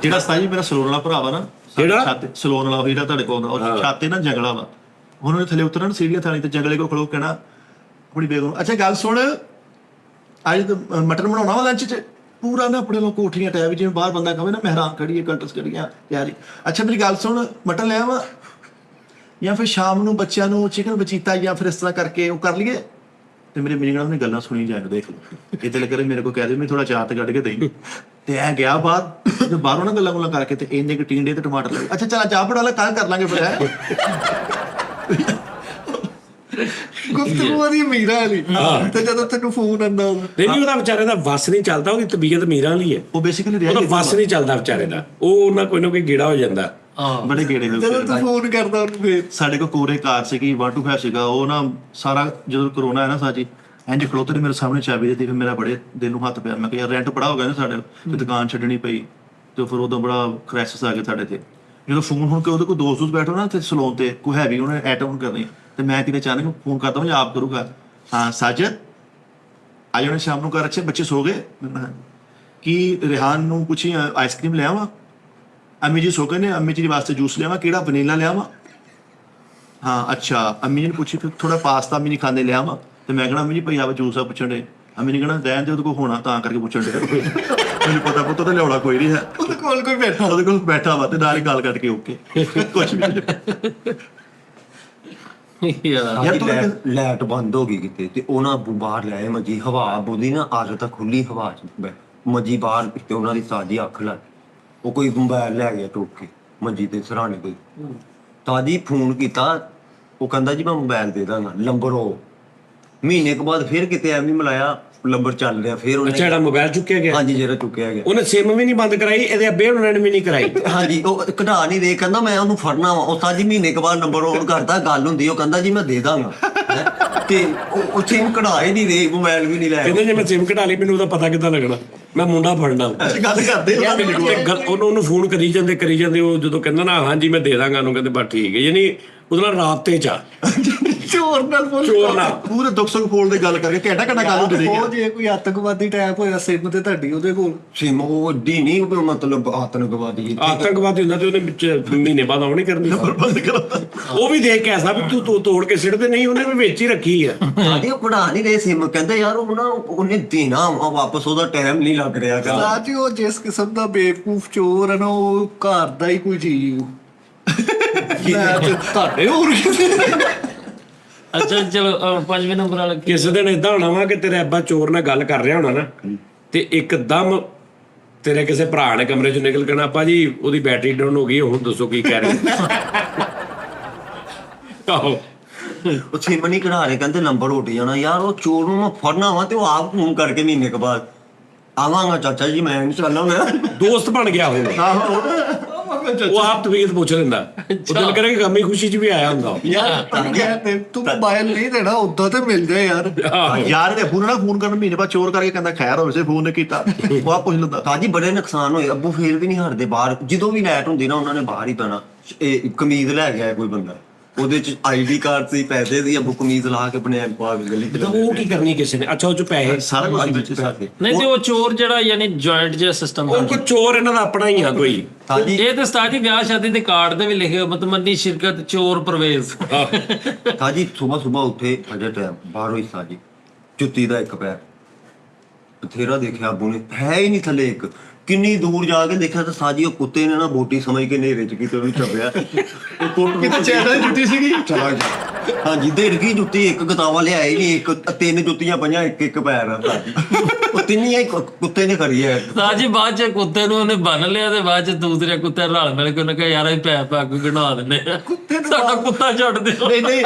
ਜਿਹੜਾ ਸਾਜੀ ਮੇਰਾ ਸਲੋਨ ਵਾਲਾ ਭਰਾ ਵਾ ਨਾ, ਜਿਹੜਾ ਸਲੋਨ ਵਾਲਾ ਜਿਹੜਾ ਤੁਹਾਡੇ ਕੋਲ ਉਹ ਛਾਤੇ ਨਾ ਜੰਗਲਾ ਵਾ, ਉਹਨਾਂ ਨੇ ਥੱਲੇ ਉਤਰਨ ਸੀੜੀਆਂ ਥਾਣੀ ਤੇ ਜੰਗਲੇ ਕੋਲ ਖੜੋ ਕਹਿਣਾ ਆਪਣੀ ਬੇਗਮ ਅੱਛਾ ਗੱਲ ਸੁਣ ਅੱਜ ਮਟਨ ਬਣਾਉਣਾ ਵਾ ਲੰਚ 'ਚ। ਪੂਰਾ ਨਾ ਆਪਣੇ ਲੋਕ ਕੋਠੀਆਂ ਟਾਈਪ ਜਿਵੇਂ ਬਾਹਰ ਬੰਦਾ ਕਹੇ ਨਾ ਮਹਿਰਾਨ ਖੜੀਏ ਕੰਟਰਸ ਕਰੀਆਂ ਤਿਆਰੀ। ਅੱਛਾ ਮੇਰੀ ਗੱਲ ਸੁਣ ਮਟਨ ਲੈ ਆਵਾਂ ਜਾਂ ਫਿਰ ਸ਼ਾਮ ਨੂੰ ਬੱਚਿਆਂ ਨੂੰ ਚਿਕਨ ਬਚੀਤਾ ਜਾਂ ਫਿਰ ਇਸ ਤਰ੍ਹਾਂ ਕਰਕੇ ਉਹ ਕਰ ਲਈਏ। ਤੇ ਮੇਰੇ ਮੀਨਿੰਗ ਨਾਲ ਉਹਨੇ ਗੱਲਾਂ ਸੁਣੀ ਜਾਣ ਦੇਖ ਲਓ। ਇਹ ਦਿਲ ਕਰੇ ਮੇਰੇ ਕੋਲ ਕਹਿ ਦੇ ਮੈਂ ਥੋੜਾ ਚਾਟ ਕੱਢ ਕੇ ਦੇਈ। ਤੇ ਐ ਗਿਆ ਬਾਹਰ ਤੇ ਬਾਹਰੋਂ ਨਾ ਗੱਲਾਂ ਕਰਕੇ ਤੇ ਇੰਨੇ ਕਿ ਟਿੰਡੇ ਤੇ ਟਮਾਟਰ ਲੱਗੇ। ਅੱਛਾ ਚਲ ਚਾਹ ਬਣਾ ਲੈ ਕੱਲ ਕਰ ਲਾਂਗੇ ਫਿਰ। ਗੁਫ਼ਤਗੂ ਉਹਦੀ ਮੀਰਾ ਵਾਲੀ ਤੇ ਜਦੋਂ ਤੈਨੂੰ ਫੋਨ ਆਉਂਦਾ ਨਹੀਂ ਉਹਦਾ ਵਿਚਾਰੇ ਦਾ ਵਸ ਨਹੀਂ ਚੱਲਦਾ। ਉਹਦੀ ਤਬੀਅਤ ਮੀਰਾਂ ਵਾਲੀ ਹੈ। ਉਹ ਬੇਸਿਕਲੀ ਉਹਦਾ ਵਸ ਨਹੀਂ ਚੱਲਦਾ ਵਿਚਾਰੇ ਦਾ। ਉਹ ਉਹਨਾਂ ਕੋਈ ਨਾ ਕੋਈ ਗੇੜਾ ਹੋ ਜਾਂਦਾ। ਬੜੇ ਗੇੜੇ ਜਦੋਂ ਤੂੰ ਫੋਨ ਕਰਦਾ ਉਹਨੂੰ ਫੇਰ। ਸਾਡੇ ਕੋਲ ਕੋਰੇ ਕਾਰ ਸੀਗੀ 125 ਸੀਗਾ। ਉਹ ਨਾ ਸਾਰਾ ਜਦੋਂ ਕਰੋਨਾ ਹੈ ਨਾ ਸਾਜੀ ਇੰਜ ਖਲੋਤੇ ਨੇ ਮੇਰੇ ਸਾਹਮਣੇ ਚਾਬੀ ਦਿੱਤੀ। ਫਿਰ ਮੇਰਾ ਬੜੇ ਦਿਨ ਨੂੰ ਹੱਥ ਪਿਆ। ਮੈਂ ਕਿਹਾ ਯਾਰ ਰੈਂਟ ਬੜਾ ਹੋ ਗਿਆ ਨਾ ਸਾਡੇ ਤੇ ਦੁਕਾਨ ਛੱਡਣੀ ਪਈ ਤੇ ਫਿਰ ਉਦੋਂ ਬੜਾ ਕ੍ਰੈਸ਼ਸ ਆ ਗਿਆ ਸਾਡੇ ਤੇ। ਜਦੋਂ ਫੋਨ ਹੁਣ ਕਿ ਉਹਦੇ ਕੋਲ ਦੋਸਤ ਬੈਠੋ ਨਾ ਤੇ ਸਲੋਨ ਤੇ ਕੋਈ ਹੈਵੀ ਉਹਨੇ ਐਟਮ ਕਰਨੀ ਤੇ ਮੈਂ ਕਿਤੇ ਅਚਾਨਕ ਫੋਨ ਕਰਦਾ ਮੈਂ ਆਪ ਕਰੂਗਾ। ਹਾਂ ਸਾਜਦ ਆਇਓ ਨੇ ਸ਼ਾਮ ਨੂੰ ਘਰ। ਅੱਛੇ ਬੱਚੇ ਸੋ ਗਏ? ਕੀ ਰਿਹਾਨ ਨੂੰ ਪੁੱਛੀ ਆਈਸਕ੍ਰੀਮ ਲੈ ਆਵਾਂ? ਅੰਮੀ ਜੀ ਸੋ ਗਏ ਨੇ, ਅੰਮੀ ਜੀ ਵਾਸਤੇ ਜੂਸ ਲਿਆਵਾਂ? ਕਿਹੜਾ ਵਨੀਲਾ ਲਿਆਵਾਂ? ਹਾਂ ਅੱਛਾ ਅੰਮੀ ਜੀ ਨੇ ਪੁੱਛੀ ਫਿਰ ਥੋੜਾ ਪਾਸਤਾ ਅੰਮੀ ਨਹੀਂ ਖਾਂਦੇ ਲਿਆਵਾਂ? ਤੇ ਮੈਂ ਕਹਣਾ ਅੰਮੀ ਜੀ ਭਈਆ ਜੂਸ ਆ ਪੁੱਛਣ ਦੇ। ਅੰਮੀ ਨੇ ਕਹਣਾ ਰਹਿਣ ਦੇ ਉਹਦੇ ਕੋਲ ਹੋਣਾ ਤਾਂ ਕਰਕੇ ਪੁੱਛਣ ਦੇ। ਮੈਨੂੰ ਪਤਾ ਪੁੱਤ ਤਾਂ ਲਿਆਉਣਾ ਕੋਈ ਨਹੀਂ ਹੈ। ਉਹਦੇ ਕੋਲ ਕੋਈ ਬੈਠਾ ਉਹਦੇ ਕੋਲ ਬੈਠਾ ਵਾ ਤੇ ਨਾਲ ਹੀ ਗੱਲ ਕਰਕੇ ਓਕੇ ਕੁਛ ਵੀ ਯਾਰ ਲਾਈਟ ਬੰਦ ਹੋ ਗਈ ਕਿਤੇ ਤੇ ਉਹਨਾਂ ਬਾਹਰ ਲੈ ਮੱਜੀ ਹਵਾ ਬੁੱਧੀ ਨਾ ਅੱਜ ਤੱਕ ਖੁੱਲੀ ਹਵਾ ਚ ਮੱਜੀ ਬਾਹਰ ਤੇ ਉਹਨਾਂ ਦੀ ਸਾਜੀ ਅੱਖ ਲੱਗ। ਉਹ ਕੋਈ ਮੋਬਾਈਲ ਲੈ ਗਿਆ ਟੁੱਕ ਕੇ ਮੰਜੀ ਤੇ ਸਰਾਣੇ ਕੋਈ। ਤਾਜੀ ਫੋਨ ਕੀਤਾ ਉਹ ਕਹਿੰਦਾ ਜੀ ਮੈਂ ਮੋਬਾਈਲ ਦੇ ਦਾਂਗਾ ਨੰਬਰ। ਉਹ ਮਹੀਨੇ ਕੁ ਬਾਅਦ ਫਿਰ ਕਿਤੇ ਐਵੇਂ ਮਿਲਾਇਆ ਨੰਬਰ ਚੱਲ ਰਿਹਾ ਫਿਰ ਉਹਨੇ। ਅੱਛਾ ਜਿਹੜਾ ਮੋਬਾਈਲ ਚੁੱਕਿਆ ਗਿਆ? ਹਾਂਜੀ ਜਿਹੜਾ ਚੁੱਕਿਆ ਗਿਆ। ਉਹਨੇ ਸਿਮ ਵੀ ਨਹੀਂ ਬੰਦ ਕਰਾਈ। ਇਹਦੇ ਅੱਬੇ ਉਹਨਾਂ ਨੇ ਵੀ ਨਹੀਂ ਕਰਾਈ। ਹਾਂਜੀ ਉਹ ਕਢਾ ਨਹੀਂ ਦੇ ਕਹਿੰਦਾ ਮੈਂ ਉਹਨੂੰ ਫੜਨਾ ਵਾ। ਉਹ ਸਾਜੀ ਮਹੀਨੇ ਕੁ ਬਾਅਦ ਨੰਬਰ ਔਨ ਕਰਦਾ ਗੱਲ ਹੁੰਦੀ। ਉਹ ਕਹਿੰਦਾ ਜੀ ਮੈਂ ਦੇ ਦਾਂਗਾ ਤੇ ਉਹ ਸਿਮ ਕਢਾ ਹੀ ਨਹੀਂ ਦੇ ਮੋਬਾਈਲ ਵੀ ਨਹੀਂ ਲੈ। ਕਹਿੰਦੇ ਜੇ ਮੈਂ ਸਿਮ ਕਢਾ ਲਈ ਮੈਨੂੰ ਉਹਦਾ ਪਤਾ ਕਿੱਦਾਂ ਲੱਗਣਾ? ਮੈਂ ਮੁੰਡਾ ਫੜਨਾ ਗੱਲ ਕਰਦੇ ਉਹਨੂੰ ਫੋਨ ਕਰੀ ਜਾਂਦੇ ਉਹ ਜਦੋਂ ਕਹਿੰਦਾ ਨਾ ਹਾਂਜੀ ਮੈਂ ਦੇ ਦਾਂਗਾ ਉਹਨੂੰ ਕਹਿੰਦੇ ਬਸ ਠੀਕ ਹੈ, ਯਾਨੀ ਉਹਦੇ ਨਾਲ ਰਾਬਤੇ ਚ ਆ ਚੋਰ ਨਾਲ ਪੂਰੇ ਦੁੱਖ ਸੁੱਖ ਫੋਲ ਦੀ ਗੱਲ ਕਰਕੇ ਘੰਟਾ ਗੱਲ ਹੁੰਦੀ ਰਹੀ ਉਹ ਜੇ ਕੋਈ ਆਤੰਕਵਾਦੀ ਟੈਪ ਹੋਇਆ ਸਿਮ ਤੇ ਤੁਹਾਡੀ ਉਹਦੇ ਕੋਲ ਸਿਮ ਉਹ ਏਡੀ ਨਹੀਂ ਮਤਲਬ ਆਤੰਕਵਾਦੀ ਹੁੰਦਾ ਤੇ ਉਹਨੇ ਵਿੱਚ ਮਹੀਨੇ ਬਾਅਦ ਆਉਣੀ ਕਰਨੀ ਬੰਦ ਕਰਾਤਾ। ਉਹ ਵੀ ਦੇਖ ਕੇ ਐਸਾ ਵੀ ਤੂੰ ਤੋੜ ਕੇ ਸਿੱਟਦੇ ਨਹੀਂ, ਉਹਨੇ ਵੀ ਵਿੱਚ ਹੀ ਰੱਖੀ ਆ। ਸਾਡੀ ਉਹ ਪੜਾ ਨਹੀਂ ਰਹੇ ਸਿਮ, ਕਹਿੰਦੇ ਯਾਰ ਉਹਨੇ ਦੇਣਾ ਵਾਪਸ, ਉਹਦਾ ਟਾਈਮ ਨਹੀਂ ਲੱਗ ਰਿਹਾ ਕਹਿੰਦਾ। ਸਾਜੀ ਉਹ ਜਿਸ ਕਿਸਮ ਦਾ ਬੇਵਕੂਫ ਚੋਰ ਹੈ ਨਾ, ਉਹ ਘਰ ਦਾ ਹੀ ਕੋਈ ਚੀਜ਼ ਤੁਹਾਡੇ ਹੋਰ ਅੱਛਾ ਚਲੋ 5ਵੇਂ ਨੰਬਰ ਵਾਲਾ ਕਿਸੇ ਦਿਨ ਏਦਾਂ ਹੋਣਾ ਵਾ ਕਿ ਤੇਰੇ ਅੱਬਾ ਚੋਰ ਨਾਲ ਗੱਲ ਕਰ ਰਿਹਾ ਹੋਣਾ ਨਾ, ਤੇ ਇੱਕਦਮ ਤੇਰੇ ਕਿਸੇ ਭਰਾ ਨੇ ਕਮਰੇ ਚੋਂ ਨਿਕਲ ਕੇ ਆਪਾਂ ਜੀ ਉਹਦੀ ਬੈਟਰੀ ਡਾਊਨ ਹੋ ਗਈ, ਹੁਣ ਦੱਸੋ ਕੀ ਕਹਿ ਰਹੇ। ਆਹੋ ਉਹ ਸਿਮ ਨਹੀਂ ਕਢਾ ਰਹੇ, ਕਹਿੰਦੇ ਨੰਬਰ ਉੱਡ ਜਾਣਾ। ਯਾਰ ਉਹ ਚੋਰ ਨੂੰ ਮੈਂ ਫੜਨਾ ਵਾ ਤੇ ਉਹ ਆਪ ਫੋਨ ਕਰਕੇ ਮਹੀਨੇ ਕੁ ਬਾਅਦ ਆਵਾਂਗਾ ਚਾਚਾ ਜੀ ਮੈਂ ਨਹੀਂ ਚੱਲਣਾ, ਮੈਂ ਦੋਸਤ ਬਣ ਗਿਆ ਉਹ ਆਪ ਤਬੀਅਤ ਪੁੱਛ ਲੈਂਦਾ, ਉਹ ਦਿਲ ਕਰੇ ਕਿ ਗਮੀ ਖੁਸ਼ੀ ਚ ਵੀ ਆਇਆ ਹੁੰਦਾ। ਯਾਰ ਤੂੰ ਮੋਬਾਈਲ ਨਹੀਂ ਦੇਣਾ ਉਦਾਂ ਤੇ ਮਿਲ ਜਾਏ ਯਾਰ। ਯਾਰ ਇਹਦੇ ਫੋਨ ਫੋਨ ਕਰਨ ਮਹੀਨੇ ਬਾਅਦ ਚੋਰ ਕਰਕੇ ਕਹਿੰਦਾ ਖੈਰ ਹੋਵੇ ਸੇ ਫੋਨ ਨੇ ਕੀਤਾ, ਉਹ ਆਪ ਪੁੱਛ ਲੈਂਦਾ। ਕਾਜੀ ਬੜੇ ਨੁਕਸਾਨ ਹੋਏ, ਅੱਬੂ ਫੇਰ ਵੀ ਨਹੀਂ ਹਟਦੇ ਬਾਹਰ, ਜਦੋਂ ਵੀ ਲਾਈਟ ਹੁੰਦੀ ਨਾ ਉਹਨਾਂ ਨੇ ਬਾਹਰ ਹੀ ਪੈਣਾ। ਇਹ ਕਮੀਜ਼ ਲੈ ਗਿਆ ਕੋਈ ਬੰਦਾ, ਉਹਦੇ ਚ ID ਕਾਰਡ ਸੀ, ਪੈਸੇ ਸੀ, ਅੱਬੂ ਕਮੀਜ਼ ਲਾ ਕੇ ਬਨੈਣ ਪਾ ਕੇ ਗਲੀ ਚ। ਉਹ ਕੀ ਕਰਨੀ ਕਿਸੇ ਨੇ? ਅੱਛਾ ਉਹ ਚ ਪੈਸੇ ਸਾਰਾ ਕੁਝ ਵਿੱਚ ਨਹੀਂ ਤੇ ਉਹ ਚੋਰ ਜਿਹੜਾ ਯਾਨੀ ਜੁਆਇੰਟ ਜਿਹਾ ਸਿਸਟਮ ਉਹ ਕੋਈ ਚੋਰ ਇਹਨਾਂ ਦਾ ਆਪਣਾ ਹੀ ਆ ਕੋਈ। ਇਹ ਤੇ ਉਸਤਾਦ ਜੀ ਵਿਆਹ ਸ਼ਾਦੀ ਦੇ ਕਾਰਡ ਤੇ ਵੀ ਲਿਖਿਆ ਮਤਮੰਨੀ ਸ਼ਿਰਕਤ ਚੋਰ ਪ੍ਰਵੇਸ਼। ਕਾਜੀ ਸੁਬਹ ਉੱਠੇ ਅਜੇ ਟਾਈਮ ਬਾਹਰੋਂ ਹੀ ਸਾਜੀ ਜੁੱਤੀ ਦਾ ਇੱਕ ਪੈਰ ਬਥੇਰਾ ਦੇਖਿਆ ਅੱਬੂ ਨੇ, ਹੈ ਹੀ ਨਹੀਂ ਥੱਲੇ ਇੱਕ। ਕਿੰਨੀ ਦੂਰ ਜਾ ਕੇ ਦੇਖਿਆ ਤਾਂ ਸਾਜੀ ਉਹ ਕੁੱਤੇ ਨੇ ਨਾ ਬੋਟੀ ਸਮਝ ਕੇ ਨੇਰੇ ਚ ਕਿਤੇ ਉਹਨੂੰ ਚੱਬਿਆ, ਉਹ ਟੁੱਟ ਕਿਤੇ ਚੈਨ ਦੀ ਜੁੱਤੀ ਸੀਗੀ ਚਲਾ ਗਿਆ। ਹਾਂਜੀ ਦੇੜ ਕੀ ਜੁੱਤੀ, ਇੱਕ ਗਤਾਵਾ ਲਿਆਈ ਨਹੀਂ, ਇੱਕ 3 ਜੁੱਤੀਆਂ ਪਈਆਂ, ਇੱਕ ਪੈਰ ਆ ਸਾਜੀ। ਉਹ ਤਿੰਨੀਆਂ ਹੀ ਕੁੱਤੇ ਨੇ ਕਰੀ ਹੈ ਉਸਤਾਦ ਜੀ ਬਾਅਦ ਚ ਕੁੱਤੇ ਨੂੰ ਉਹਨੇ ਬੰਨ ਲਿਆ ਤੇ ਬਾਅਦ ਚ ਦੂਸਰੇ ਕੁੱਤੇ ਰਲ ਮਿਲ ਕੇ ਉਹਨੇ ਕਿਹਾ ਯਾਰ ਅਸੀਂ ਪੈ ਕੇ ਗਣਾ ਦਿੰਦੇ ਆ, ਸਾਡਾ ਕੁੱਤਾ ਛੱਡ ਦਿਓ। ਨਹੀਂ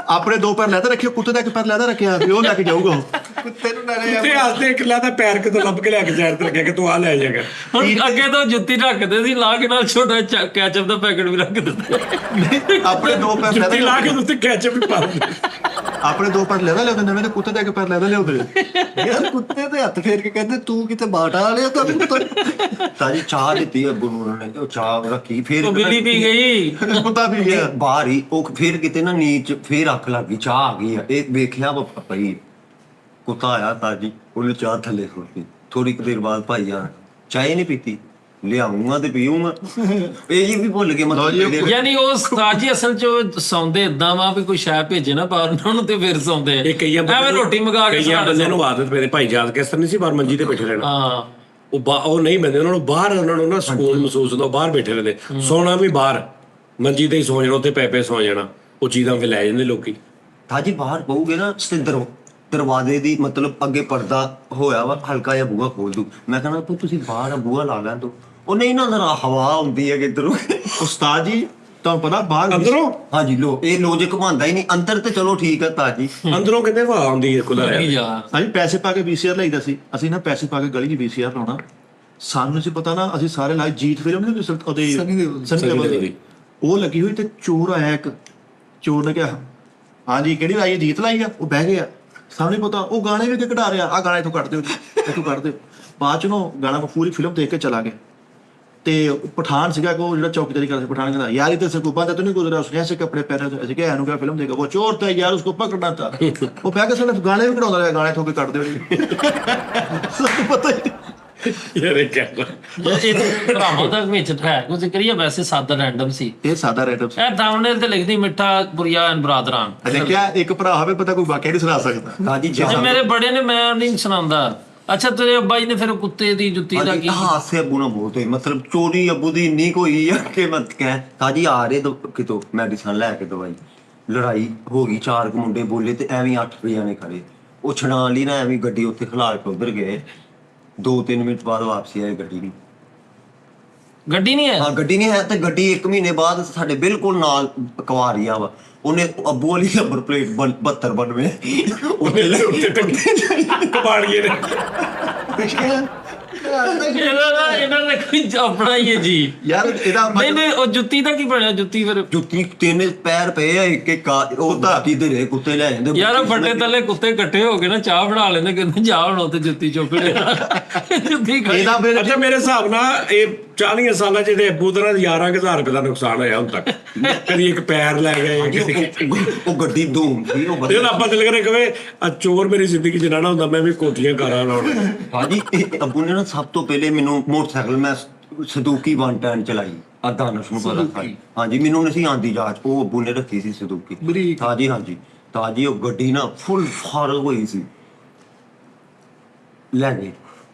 ਆਪਣੇ 2 ਪੈਰ ਲੈਦਾ ਰੱਖਿਓ, ਕੁੱਤੇ ਦਾ 1 ਪੈਰ ਲੈਦਾ ਰੱਖਿਆ ਵੀ ਉਹ ਲੈ ਕੇ ਜਾਊਗਾ ਉਹ। ਕੁੱਤੇ ਨੂੰ ਨਾਲੇ ਤੇ ਆਸਤੇ ਇਕੱਲਾ ਦਾ ਪੈਰ ਕਿਤੋਂ ਲੱਭ ਕੇ ਲੈ ਕੇ ਜਾਇਰ ਤੇ ਲੱਗਿਆ ਕਿ ਤੂੰ ਆ ਲੈ ਜਾਏਗਾ। ਹੁਣ ਅੱਗੇ ਤੋਂ ਜੁੱਤੀ ਰੱਖਦੇ ਸੀ, ਲਾ ਕੇ ਨਾਲ ਛੋਟਾ ਕੈਚਅਪ ਦਾ ਪੈਕਟ ਵੀ ਰੱਖ ਦਿੰਦੇ। ਆਪਣੇ 2 ਪੈਰ ਜੁੱਤੀ ਲਾ ਕੇ ਲੈਦਾ, ਉੱਤੇ ਕੈਚਅਪ ਵੀ ਪਾ ਦਿੰਦੇ। ਆਪਣੇ 2 ਪੈਰ ਲੈਦਾ ਲਿਆਉਂਦੇ ਨਵੇਂ, ਤੇ ਕੁੱਤੇ ਦਾ 1 ਪੈਰ ਲੈਦਾ ਲਿਆਉਂਦੇ। ਯਾਰ ਕੁੱਤੇ ਤੇ ਹੱਥ ਫੇਰ ਕੇ ਕਹਿੰਦੇ ਤੂੰ ਕਿਤੇ ਬਾਟਾ ਵਾਲਿਆ ਤਾਂ ਪੁੱਤ। ਸਾਜੀ ਚਾਹ ਦਿੱਤੀ ਅੱਬੂ ਨੂੰ ਉਹਨਾਂ ਨੇ, ਉਹ ਚਾਹ ਰੱਖੀ ਫੇਰ ਉਹ ਬਿੱਲੀ ਪੀ ਗਈ। ਕੁੱਤਾ ਵੀ ਗਿਆ ਬਾਹਰ ਹੀ, ਉਹ ਫੇਰ ਕਿਤੇ ਨਾ ਨੀਚ ਫੇਰ ਅੱਖ ਲੱਗ ਗਈ, ਚਾਹ ਆ ਗਈ ਆ, ਇਹ ਵੇਖਿਆ ਪਈ ਕੁੱਤਾ ਆਇਆ ਤਾਜੀ, ਉਹਨੇ ਚਾਹ ਥੱਲੇ ਸੁੱਟੀ। ਥੋੜੀ ਕੁ ਦੇਰ ਬਾਅਦ ਭਾਈ ਆ ਚਾਹ ਨਹੀਂ ਪੀਤੀ, ਲਿਆਉਂਗਾ ਤੇ ਪੀਊਂਗਾ। ਇਹ ਜੀ ਵੀ ਭੁੱਲ ਗਏ ਮਤਲਬ। ਯਾਨੀ ਉਹ ਉਸਤਾਦ ਜੀ ਅਸਲ ਚ ਉਹ ਸੌਂਦੇ ਏਦਾਂ ਵਾ ਵੀ ਕੋਈ ਸ਼ਾਇ ਭੇਜੇ ਨਾ ਬਾਹਰ ਉਹਨਾਂ ਨੂੰ ਤੇ ਫਿਰ ਸੌਂਦੇ ਇਹ ਕਈਆਂ ਐਵੇਂ ਰੋਟੀ ਮੰਗਾ ਕੇ ਕਈਆਂ ਬੰਦਿਆਂ ਨੂੰ ਆਦਤ ਮੇਰੇ ਭਾਈ ਜਾਦ ਕਿਸ ਤਰ੍ਹਾਂ ਨਹੀਂ ਸੀ ਬਾਹਰ ਮੰਜੀ ਤੇ ਬੈਠੇ ਰਹਿਣਾ। ਹਾਂ ਉਹ ਨਹੀਂ ਬੰਦੇ, ਉਹਨਾਂ ਨੂੰ ਬਾਹਰ, ਉਹਨਾਂ ਨੂੰ ਨਾ ਸਕੂਨ ਮਹਿਸੂਸ ਹੁੰਦਾ, ਬਾਹਰ ਬੈਠੇ ਰਹਿੰਦੇ, ਸੌਣਾ ਵੀ ਬਾਹਰ ਮੰਜੀ ਤੇ ਹੀ ਸੌ ਜਾਣਾ, ਉੱਥੇ ਪੈ ਸੌ ਜਾਣਾ। ਉਹ ਚੀਜ਼ਾਂ ਫਿਰ ਲੈ ਜਾਂਦੇ ਲੋਕੀ। ਤਾਜੀ ਬਾਹਰ ਪਊਗੇ ਨਾ ਸਤਿੰਦਰ ਦਰਵਾਜ਼ੇ ਦੀ ਮਤਲਬ ਅੱਗੇ ਪਰਦਾ ਹੋਇਆ ਵਾ, ਹਲਕਾ ਜਿਹਾ ਬੂਹਾ ਖੋਲ ਦੂ, ਮੈਂ ਕਹਿੰਦਾ ਤੁਸੀਂ ਬਾਹਰ ਬੂਹਾ ਲਾ ਲੈਣ ਦੋ। ਉਹ ਨਹੀਂ ਨਾ ਜ਼ਰਾ ਹਵਾ ਆਉਂਦੀ ਹੈ ਕਿੱਧਰੋਂ। ਉਸਤਾਦ ਜੀ ਤੁਹਾਨੂੰ ਪਤਾ ਬਾਹਰ ਅੰਦਰੋਂ ਹਾਂਜੀ ਇਹ ਲੋਜਿਕ ਘੁਮਾਉਂਦਾ ਹੀ ਨਹੀਂ, ਅੰਦਰ ਤੇ ਚਲੋ ਠੀਕ ਹੈ ਤਾਜੀ, ਅੰਦਰੋਂ ਕਹਿੰਦੇ ਹਵਾ ਆਉਂਦੀ ਹੈ ਖੁੱਲਾ ਨਹੀਂ ਜਾ ਅਸੀਂ ਪੈਸੇ ਪਾ ਕੇ VCR ਲਈਦਾ ਸੀ, ਅਸੀਂ ਨਾ ਪੈਸੇ ਪਾ ਕੇ ਗਲੀ 'ਚ VCR ਲਾਉਣਾ। ਸਾਨੂੰ ਸੀ ਪਤਾ ਨਾ, ਅਸੀਂ ਸਾਰੇ ਲਾਈ ਜੀਤ ਫਿਲਮ ਨਹੀਂ ਉਹਦੇ ਸਨੀ ਦੇਓਲ ਦੀ, ਉਹ ਲੱਗੀ ਹੋਈ ਤੇ ਚੋਰ ਆਇਆ ਇੱਕ। ਚੋਰ ਨੇ ਕਿਹਾ ਹਾਂਜੀ ਕਿਹੜੀ ਲਾਈ ਹੈ? ਜੀਤ ਲਾਈ ਆ। ਉਹ ਬਹਿ ਗਿਆ, ਸਾਨੂੰ ਪਤਾ ਉਹ ਗਾਣੇ ਵੀ ਕਢਾ ਰਿਹਾ, ਆਹ ਗਾਣਾ ਇੱਥੋਂ ਕੱਢ ਦਿਓ, ਇੱਥੋਂ ਕੱਢ ਦਿਓ। ਬਾਅਦ ਚ ਨੂੰ ਗਾਣਾ ਪੂਰੀ ਫਿਲਮ ਦੇਖ ਕੇ ਚਲਾ ਗਿਆ। ਤੇ ਪਠਾਨ ਸੀਗਾ ਕੋ ਜਿਹੜਾ ਚੌਕੀਦਾਰੀ ਕਰਦਾ ਸੀ, ਪਠਾਨ ਕਹਿੰਦਾ ਯਾਰ इधर से को बंदा तो नहीं गुजरा, उसने ऐसे कपड़े पहने थे, ऐसे क्या क्या फिल्म देखा, वो चोर था यार, उसको पकड़ना था। वो बह के साले गाने भी कढ़ाਉਂਦਾ ਰਿਹਾ, ਗਾਣੇ ਠੋਕੇ ਕੱਢ ਦਿਓ ਸਾਨੂੰ ਪਤਾ ਹੀ ਨਹੀਂ। ਯਾਰ ਇਹ ਕਿਆ ਇਹ ਤਾਂ ਭਰਾਵਾਂ ਦਾ ਵਿੱਚ ਟਰੈਕ ਉਹ ਜ਼ਿਕਰੀਆ ਵੈਸੇ ਸਾਦਾ ਰੈਂਡਮ ਸੀ। ਇਹ ਸਾਦਾ ਰੈਟਮ ਸੀ। ਇਹ ਥੰਬਨੇਲ ਤੇ ਲਿਖਦੀ ਮਿੱਠਾ ਬੁਰੀਆ ਐਨ ਬਰਾਦਰਾਂ। ਦੇਖਿਆ ਇੱਕ ਭਰਾ ਹੋਵੇ ਪਤਾ ਕੋਈ ਵਾਕਿਆ ਨਹੀਂ ਸੁਣਾ ਸਕਦਾ। ਤਾਜੀ ਜੇ ਮੇਰੇ ਬੜੇ ਨੇ ਮੈਂ ਨਹੀਂ ਸੁਣਾਉਂਦਾ। ਅੱਛਾ ਤੇਰੇ ਅੱਬਾ ਜੀ ਨੇ ਫਿਰ ਕੁੱਤੇ ਦੀ ਜੁੱਤੀ ਦਾ ਕੀ? ਹਾਸੇ ਅੱਬੂ ਨਾਲ ਬਹੁਤ ਹੋਈ, ਮਤਲਬ ਚੋਰੀ ਅੱਬੂ ਦੀ ਇੰਨੀ ਕੋਈ ਆ ਕਿ ਮਤ ਕਹਿ। ਤਾਜੀ ਆ ਰਹੇ ਕਿਤੋਂ ਮੈਡੀਸਨ ਲੈ ਕੇ ਦਵਾਈ, ਲੜਾਈ ਹੋ ਗਈ, 4 ਮੁੰਡੇ ਬੋਲੇ ਤੇ ਐਵੇਂ 8 ਵਜੇ ਖੜੇ, ਉਹ ਛਡਾਣ ਲਈ ਨਾ ਐਵੇਂ ਗੱਡੀ ਉੱਥੇ ਖਿਲਾਰ ਕੇ ਉਧਰ ਗਏ। 2-3 ਮਿੰਟ ਬਾਅਦ ਵਾਪਸੀ ਆਏ, ਗੱਡੀ ਨਹੀਂ। ਗੱਡੀ ਨਹੀਂ ਹੈ? ਹਾਂ ਗੱਡੀ ਨਹੀਂ ਹੈ, ਤੇ ਗੱਡੀ 1 ਮਹੀਨੇ ਬਾਅਦ ਸਾਡੇ ਬਿਲਕੁਲ ਨਾਲ ਕਵਾਰੀਆ ਵਾ, ਉਹਨੇ ਅੱਬੂ ਵਾਲੀ ਨੰਬਰ ਪਲੇਟ 7292 ਉਹਨੇ ਉੱਤੇ ਟੰਗੇ ਕਬਾੜੀਏ ਨੇ। ਇਹਨਾਂ ਦਾ ਕੋਈ ਆਪਣਾ ਹੀ ਹੈ ਜੀ। ਯਾਰ ਇਹਦਾ ਨਹੀਂ ਉਹ ਜੁੱਤੀ ਦਾ ਕੀ ਬਣਿਆ? ਜੁੱਤੀ ਫਿਰ ਜੁੱਤੀ 3 ਪੈਰ ਪਏ ਆ, ਇੱਕ ਇੱਕ ਉਹ ਬਾਕੀ ਦੇ ਰੇ ਕੁੱਤੇ ਲੈ ਜਾਂਦੇ ਯਾਰ ਫੱਟੇ ਥੱਲੇ ਕੁੱਤੇ ਇਕੱਠੇ ਹੋ ਕੇ ਨਾ ਚਾਹ ਬਣਾ ਲੈਂਦੇ, ਕਹਿੰਦੇ ਜਾ ਹੁਣ ਤੇ ਜੁੱਤੀ ਚੁੱਕ ਲਿਆ ਜੁੱਤੀ ਖਾਈ। ਇਹਦਾ ਫਿਰ ਅੱਛਾ ਮੇਰੇ ਹਿਸਾਬ ਨਾਲ ਇਹ 40 ਸਾਲਾਂ 'ਚ ਇਹਦੇ ਅੱਬੂ ਦਾ 11,000 ਰੁਪਏ ਦਾ ਨੁਕਸਾਨ ਹੋਇਆ ਹੁਣ ਤੱਕ। ਕਦੀ ਇੱਕ ਪੈਰ ਲੈ ਗਏ ਕਿਸੇ ਉਹ ਗੱਡੀ ਧੂਮ ਸੀ ਉਹ ਤੇ ਹੁਣ ਆਪਾਂ ਦਿਲ ਕਰੇ ਕਵੇ ਆ ਚੋਰ ਮੇਰੀ ਜ਼ਿੰਦਗੀ 'ਚ ਨਾ ਹੁੰਦਾ, ਮੈਂ ਵੀ ਕੋਠੀਆਂ ਕਾਰਾਂ ਲਾਉਣਾ। ਹਾਂਜੀ ਇਹ ਅੱਬੂ ਨੇ ਨਾ ਸਭ ਤੋਂ ਪਹਿਲੇ ਮੈਨੂੰ ਮੋਟਰਸਾਈਕਲ ਮੈਂ ਸਦੂਕੀ 110 ਚਲਾਈ ਆ, ਦਾਨਸ਼ ਨੂੰ ਪਤਾ ਸੀ। ਹਾਂਜੀ ਮੈਨੂੰ ਨਹੀਂ ਸੀ ਆਂਦੀ ਜਾਂਚ, ਉਹ ਅੱਬੂ ਨੇ ਰੱਖੀ ਸੀ ਸਦੂਕੀ। ਬਰੀਕ। ਹਾਂਜੀ ਹਾਂਜੀ ਤਾਂ ਜੀ ਉਹ ਗੱਡੀ ਨਾ ਫੁੱਲ ਫਾਰਗ ਹੋਈ ਸੀ, ਲੈ ਗਏ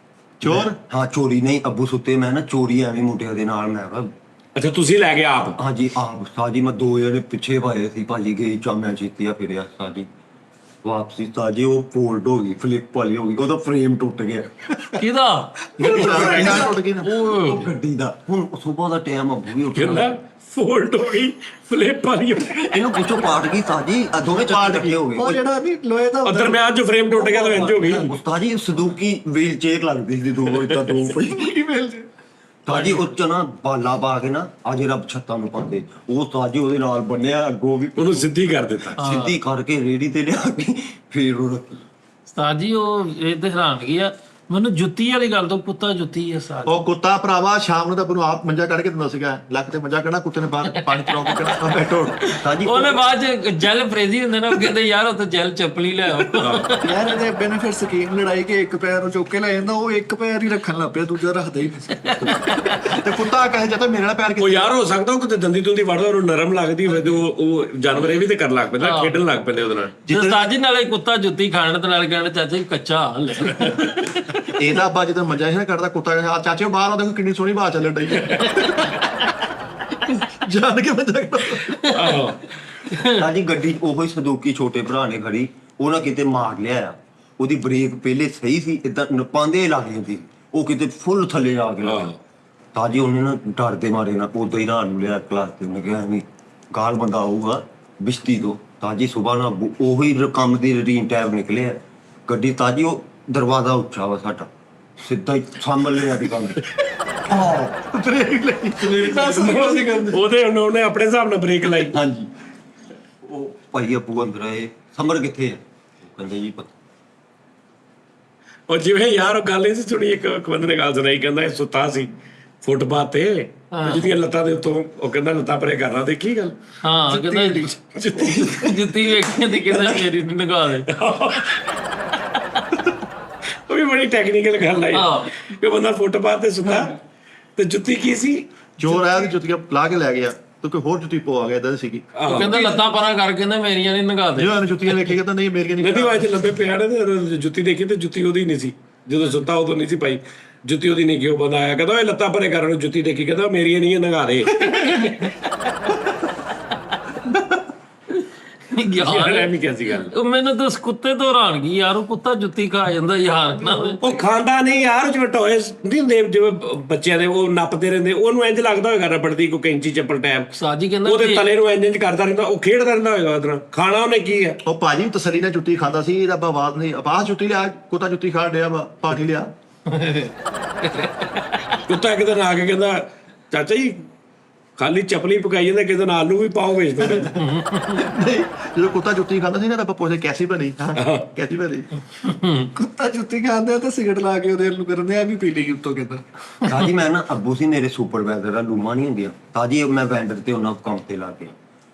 ਚੋਰ ਹਾਂ। ਚੋਰੀ ਨਹੀਂ, ਅੱਬੂ ਸੁੱਤੇ, ਮੈਂ ਨਾ ਚੋਰੀ ਐਵੇਂ ਮੁੰਡਿਆਂ ਦੇ ਨਾਲ ਮੈਂ ਕਿਹਾ ਅੱਛਾ ਤੁਸੀਂ ਲੈ ਗਏ ਆਪ? ਹਾਂਜੀ ਆਪ ਸਾਜੀ ਮੈਂ 2 ਜਣੇ ਪਿੱਛੇ ਪਾਏ ਸੀ ਭਾਜੀ, ਗਈ ਚਾਮਿਆਂ ਚੀਤੀਆ ਫਿਰਿਆ ਸਾਜੀ ਵਾਪਸੀ ਸਾਜੀ ਉਹ ਫੋਲਡ ਹੋ ਗਈ, ਫਲਿੱਪ ਵਾਲੀ ਹੋ ਗਈ, ਉਹਦਾ ਫਰੇਮ ਟੁੱਟ ਗਿਆ ਕਿਹਦਾ? ਟੁੱਟ ਗਈ ਨਾ। ਉਹ ਗੱਡੀ ਦਾ। ਹੁਣ ਸਵੇਰ ਦਾ ਟਾਈਮ ਅੱਬੂ ਵੀ ਉੱਠਿਆ, ਕਹਿੰਦਾ ਫੋਲਡ ਹੋ ਗਈ, ਫਲਿੱਪ ਵਾਲੀ ਹੋ ਗਈ। ਇਹਨੂੰ ਪੁੱਛੋ ਪਾਟ ਗਈ ਸਾਜੀ, ਦੋਵੇਂ ਪਾਟ ਕੇ ਹੋ ਉਹ ਗਏ। ਜਿਹੜਾ ਨਹੀਂ ਲੋਹੇ ਦਾ ਅੰਦਰ ਮੈਂ ਅੱਜ ਫਰੇਮ ਟੁੱਟ ਗਿਆ ਤਾਂ ਇੰਜ ਹੋ ਗਈ। ਉਸਤਾਦ ਜੀ ਸਦੂਕੀ ਵੀਲ ਚੇਅਰ ਲੱਗਦੀ ਸੀ, 2 ਤਾਂ 2 ਪਈ ਤਾਜੀ ਉਹ ਚ ਨਾ ਬਾਲਾ ਪਾ ਕੇ ਨਾ ਆ ਜਿਹੜਾ ਛੱਤਾਂ ਨੂੰ ਪਾਉਂਦੇ, ਉਹ ਤਾਜੀ ਉਹਦੇ ਨਾਲ ਬੰਨਿਆ, ਅੱਗੋਂ ਵੀ ਉਹਨੂੰ ਸਿੱਧੀ ਕਰ ਦਿੱਤਾ। ਸਿੱਧੀ ਕਰਕੇ ਰੇੜੀ ਤੇ ਲਿਆ ਕੇ ਫੇਰ ਉਹ ਰੱਖੀ। ਉਸਤਾਦ ਜੀ ਉਹ ਇਹ ਤੇ ਹੈਰਾਨਗੀ ਆ ਮੈਨੂੰ, ਜੁੱਤੀ ਵਾਲੀ ਗੱਲ ਤੋਂ। ਕੁੱਤਾ ਜੁੱਤੀ ਹੈ ਉਸਤਾਦ। ਉਹ ਕੁੱਤਾ ਭਰਾਵਾ ਸ਼ਾਮ ਨੂੰ ਤਾਂ ਮੈਨੂੰ ਆਪ ਮੰਜਾ ਕੱਢ ਕੇ ਦਿੰਦਾ ਸੀਗਾ, ਲੱਕ ਤੇ ਮੰਜਾ ਕੱਢਣਾ, ਕੁੱਤੇ ਨੇ ਬਾਹਰ ਪਾਣੀ ਚਲਾਉ ਕੇ ਕਹਿਣਾ ਬੈਠੋ। ਤਾਜੀ ਉਹਨੇ ਬਾਅਦ ਚ ਜੈਲ ਫਰੇਜ਼ੀ ਹੁੰਦੇ ਨਾ, ਉਹ ਕਹਿੰਦੇ ਯਾਰ ਉਹ ਤਾਂ ਜੈਲ ਚੱਪਲੀ ਲੈ ਆਓ। ਯਾਰ ਇਹਦੇ ਬੈਨੀਫਿਟ ਸਕੀਮ ਲੜਾਈ ਕੇ ਇੱਕ ਪੈਰ ਉਹ ਚੁੱਕ ਕੇ ਲੈ ਜਾਂਦਾ, ਉਹ ਇੱਕ ਪੈਰ ਹੀ ਰੱਖਣ ਲੱਗ ਪਿਆ, ਦੂਜਾ ਰੱਖਦਾ ਹੀ ਨਹੀਂ ਸੀ। ਤੇ ਕੁੱਤਾ ਕਹੇ ਜਦੋਂ ਮੇਰੇ ਨਾਲ ਪੈਰ ਉਹ ਯਾਰ ਹੋ ਸਕਦਾ ਉਹ ਕਿਤੇ ਦੰਦੀ ਦੁੰਦੀ ਵੜਦਾ, ਉਹਨੂੰ ਨਰਮ ਲੱਗਦੀ ਹੋਵੇ ਤੇ ਉਹ ਜਾਨਵਰ ਇਹ ਵੀ ਤੇ ਕਰਨ ਲੱਗ ਪੈਂਦਾ, ਖੇਡਣ ਲੱਗ ਪੈਂਦੇ ਉਹਦੇ ਨਾਲ। ਉਸਤਾਦ ਜੀ ਨਾਲੇ ਕੁੱਤਾ ਜੁੱਤੀ ਖਾਣ ਤੇ ਨਾਲ ਕਹਿਣਾ ਚਾਚਾ ਜੀ ਕੱਚਾ ਲੈ। ਇਹਦਾ ਅੱਬਾ ਜਦੋਂ ਮੰਜਾ ਸੀ ਨਾ ਕੱਢਦਾ, ਕੁੱਤਾ ਕਹਿੰਦਾ ਚਾਚੇ ਬਾਹਰ ਆ ਦੇਖੋ ਕਿੰਨੀ ਸੋਹਣੀ ਹਵਾ ਚੱਲਣ ਡਈ ਹੈ। ਜਾਣ ਕੇ ਮੰਜਾ ਕੱਢਦਾ। ਆਹੋ ਤਾਜੀ ਗੱਡੀ ਉਹੀ ਸਦੂਕੀ ਛੋਟੇ ਭਰਾ ਨੇ ਖੜੀ, ਉਹਨਾਂ ਕਿਤੇ ਮਾਰ ਲਿਆ, ਉਹਦੀ ਬ੍ਰੇਕ ਪਹਿਲੇ ਸਹੀ ਸੀ, ਇਦਾਂ ਨਪਾਂਦੇ ਲੱਗ ਜਾਂਦੀ, ਉਹ ਕਿਤੇ ਫੁੱਲ ਥੱਲੇ ਆ ਗਿਆ। ਤਾਜੀ ਉਹਨੇ ਨਾ ਡਰ ਦੇ ਮਾਰੇ ਨਾ ਉਦੋਂ ਹੀ ਰਾਤ ਨੂੰ ਲਿਆ ਕਲਾਸ ਤੇ, ਉਹਨੇ ਕਿਹਾ ਨਹੀਂ ਗਾਲ ਬੰਦਾ ਆਊਗਾ ਬਿਸ਼ਤੀ ਤੋਂ। ਤਾਜੀ ਸਵੇਰ ਨਾ ਉਹੀ ਕੰਮ ਦੀ ਰੂਟੀਨ ਟੈਬ ਨਿਕਲਿਆ ਗੱਡੀ। ਤਾਜੀ ਉਹ ਦਰਵਾਜ਼ਾ ਉੱਚਾ ਵਾ ਸਾਡਾ, ਸਿੱਧਾ ਹੀ ਸਾਹਮਣੇ ਲਿਆ ਦੀ ਕੰਮ। ਬ੍ਰੇਕ ਲਈ ਉਹਦੇ ਉਹਨੇ ਆਪਣੇ ਹਿਸਾਬ ਨਾਲ ਬ੍ਰੇਕ ਲਾਈ। ਹਾਂਜੀ ਉਹ ਭਾਈ ਅੱਬੂ ਅੰਦਰ ਆਏ, ਸਮਰ ਕਿੱਥੇ ਆ? ਉਹ ਕਹਿੰਦੇ ਜੀ ਪਤਾ। ਉਹ ਜਿਵੇਂ ਯਾਰ ਉਹ ਗੱਲ ਇਹ ਸੀ ਸੁਣੀ, ਇੱਕ ਬੰਦੇ ਨੇ ਗੱਲ ਸੁਣਾਈ, ਕਹਿੰਦਾ ਇਹ ਸੁੱਤਾ ਸੀ ਫੁੱਟਪਾਥ ਤੇ, ਜਿਹਦੀਆਂ ਲੱਤਾਂ ਦੇ ਉੱਤੋਂ ਉਹ ਕਹਿੰਦਾ ਲੱਤਾਂ ਪਰੇ ਕਰਨਾ, ਦੇਖੀ ਗੱਲ? ਹਾਂ ਕਹਿੰਦਾ ਜੁੱਤੀ ਵੇਖੀ ਤੇ ਕਹਿੰਦਾ ਮੇਰੀ ਨੂੰ ਨਗਾ ਦੇ। ਉਹ ਵੀ ਬੜੀ ਟੈਕਨੀਕਲ ਗੱਲ ਆਈ ਕਿ ਬੰਦਾ ਫੁੱਟਪਾਥ ਤੇ ਸੁੱਤਾ ਤੇ ਜੁੱਤੀ ਕੀ ਸੀ? ਚੋਰ ਆਇਆ ਤੇ ਜੁੱਤੀਆਂ ਲਾ ਕੇ ਲੈ ਗਿਆ, ਤੇ ਕੋਈ ਹੋਰ ਜੁੱਤੀ ਪਵਾ ਗਿਆ ਇਦਾਂ ਸੀਗੀ। ਉਹ ਕਹਿੰਦਾ ਲੱਤਾਂ ਪਰਾਂ ਕਰ, ਕਹਿੰਦਾ ਮੇਰੀਆਂ ਨਹੀਂ ਨਗਾ ਦੇ। ਜਦੋਂ ਇਹਨੇ ਜੁੱਤੀਆਂ ਵੇਖੀ ਕਹਿੰਦਾ ਨਹੀਂ ਮੇਰੀਆਂ ਨਹੀਂ। ਨਦੀ ਵਾਜ ਲੰਬੇ ਪਿਆੜੇ ਤੇ ਜੁੱਤੀ ਦੇਖੀ ਤੇ ਜੁੱਤੀ ਉਹਦੀ ਨਹੀਂ ਸੀ, ਜਦੋਂ ਸੁੱਤਾ ਉਦੋਂ ਨਹੀਂ ਸੀ ਪਾਈ ਜੁੱਤੀ ਉਹਦੀ ਨਹੀਂ। ਕਿਉਂ ਬੰਦਾ ਆਇਆ ਕਹਿੰਦਾ ਇਹ ਲੱਤਾਂ ਪਰੇ ਕਰਨ ਨੂੰ ਜੁੱਤੀ ਦੇਖੀ, ਕਹਿੰਦਾ ਮੇਰੀਆਂ ਨਹੀਂ ਨਗਾ ਦੇ। ਯਾਰ ਐਵੇਂ ਕਿਹਾ ਸੀ ਗੱਲ। ਉਹ ਮੈਨੂੰ ਤਾਂ ਉਸ ਕੁੱਤੇ ਤੋਂ ਹੈਰਾਨਗੀ ਯਾਰ, ਉਹ ਕੁੱਤਾ ਜੁੱਤੀ ਖਾ ਜਾਂਦਾ ਯਾਰ ਨਾ। ਉਹ ਖਾਂਦਾ ਨਹੀਂ ਯਾਰ, ਜਿਵੇਂ ਟੋਏ ਨਹੀਂ ਹੁੰਦੇ ਜਿਵੇਂ ਬੱਚਿਆਂ ਦੇ ਉਹ ਨੱਪਦੇ ਰਹਿੰਦੇ, ਉਹਨੂੰ ਇੰਜ ਲੱਗਦਾ ਹੋਏਗਾ ਰਬੜ ਦੀ ਕੋਈ ਕੈਂਚੀ ਚੱਪਲ ਟੈਪ, ਸਾਜੀ ਕਹਿੰਦਾ ਉਹਦੇ ਤਲੇ ਨੂੰ ਇੰਜ ਕਰਦਾ ਰਹਿੰਦਾ, ਉਹ ਖੇਡਦਾ ਰਹਿੰਦਾ ਹੋਏਗਾ ਉਹਦੇ ਨਾਲ। ਖਾਣਾ ਉਹਨੇ ਕੀ ਹੈ? ਉਹ ਭਾਜੀ ਤਸੱਲੀ ਨਾਲ ਜੁੱਤੀ ਖਾਂਦਾ ਸੀ, ਇਹਦਾ ਬਵਾਦ ਨਹੀਂ। ਆਹ ਜੁੱਤੀ ਲਿਆ, ਕੁੱਤਾ ਜੁੱਤੀ ਖਾਣ ਡਿਆ ਵਾ, ਪਾਣੀ ਲਿਆ। ਕੁੱਤਾ ਇੱਕ ਦਿਨ ਆ ਕੇ ਕਹਿੰਦਾ ਚਾਚਾ ਜੀ ਖਾਲੀ ਚਪਲੀ ਪਕਾਈ ਜਾਂਦਾ, ਕਿਸੇ ਦਿਨ ਆਲੂ ਵੀ ਪਾਓ ਵੇਚ ਦੋ। ਨਹੀਂ ਜਦੋਂ ਕੁੱਤਾ ਜੁੱਤੀ ਖਾਂਦਾ ਸੀ ਨਾ ਤਾਂ ਆਪਾਂ ਪੁੱਛਦੇ ਕੈਸੀ ਬਣੀ, ਕੈਸੀ ਬਣੀ। ਕੁੱਤਾ ਜੁੱਤੀ ਖਾਂਦਾ ਤੇ ਸਿਗਰਟ ਲਾ ਕੇ ਉਹਦੇ ਨੂੰ ਕਰਦੇ ਆ ਵੀ ਪੀ ਲਈ ਉੱਤੋਂ ਕਹਿੰਦਾ। ਤਾਜੀ ਮੈਂ ਨਾ ਅੱਬੂ ਸੀ ਮੇਰੇ ਸੁਪਰਵਾਈਜ਼ਰ ਆ, ਲੂਮਾ ਨਹੀਂ ਹੁੰਦੀਆਂ। ਤਾਜੀ ਮੈਂ ਵੈਂਡਰ ਤੇ ਉਹਨਾਂ ਕੰਮ ਤੇ ਲਾ ਕੇ।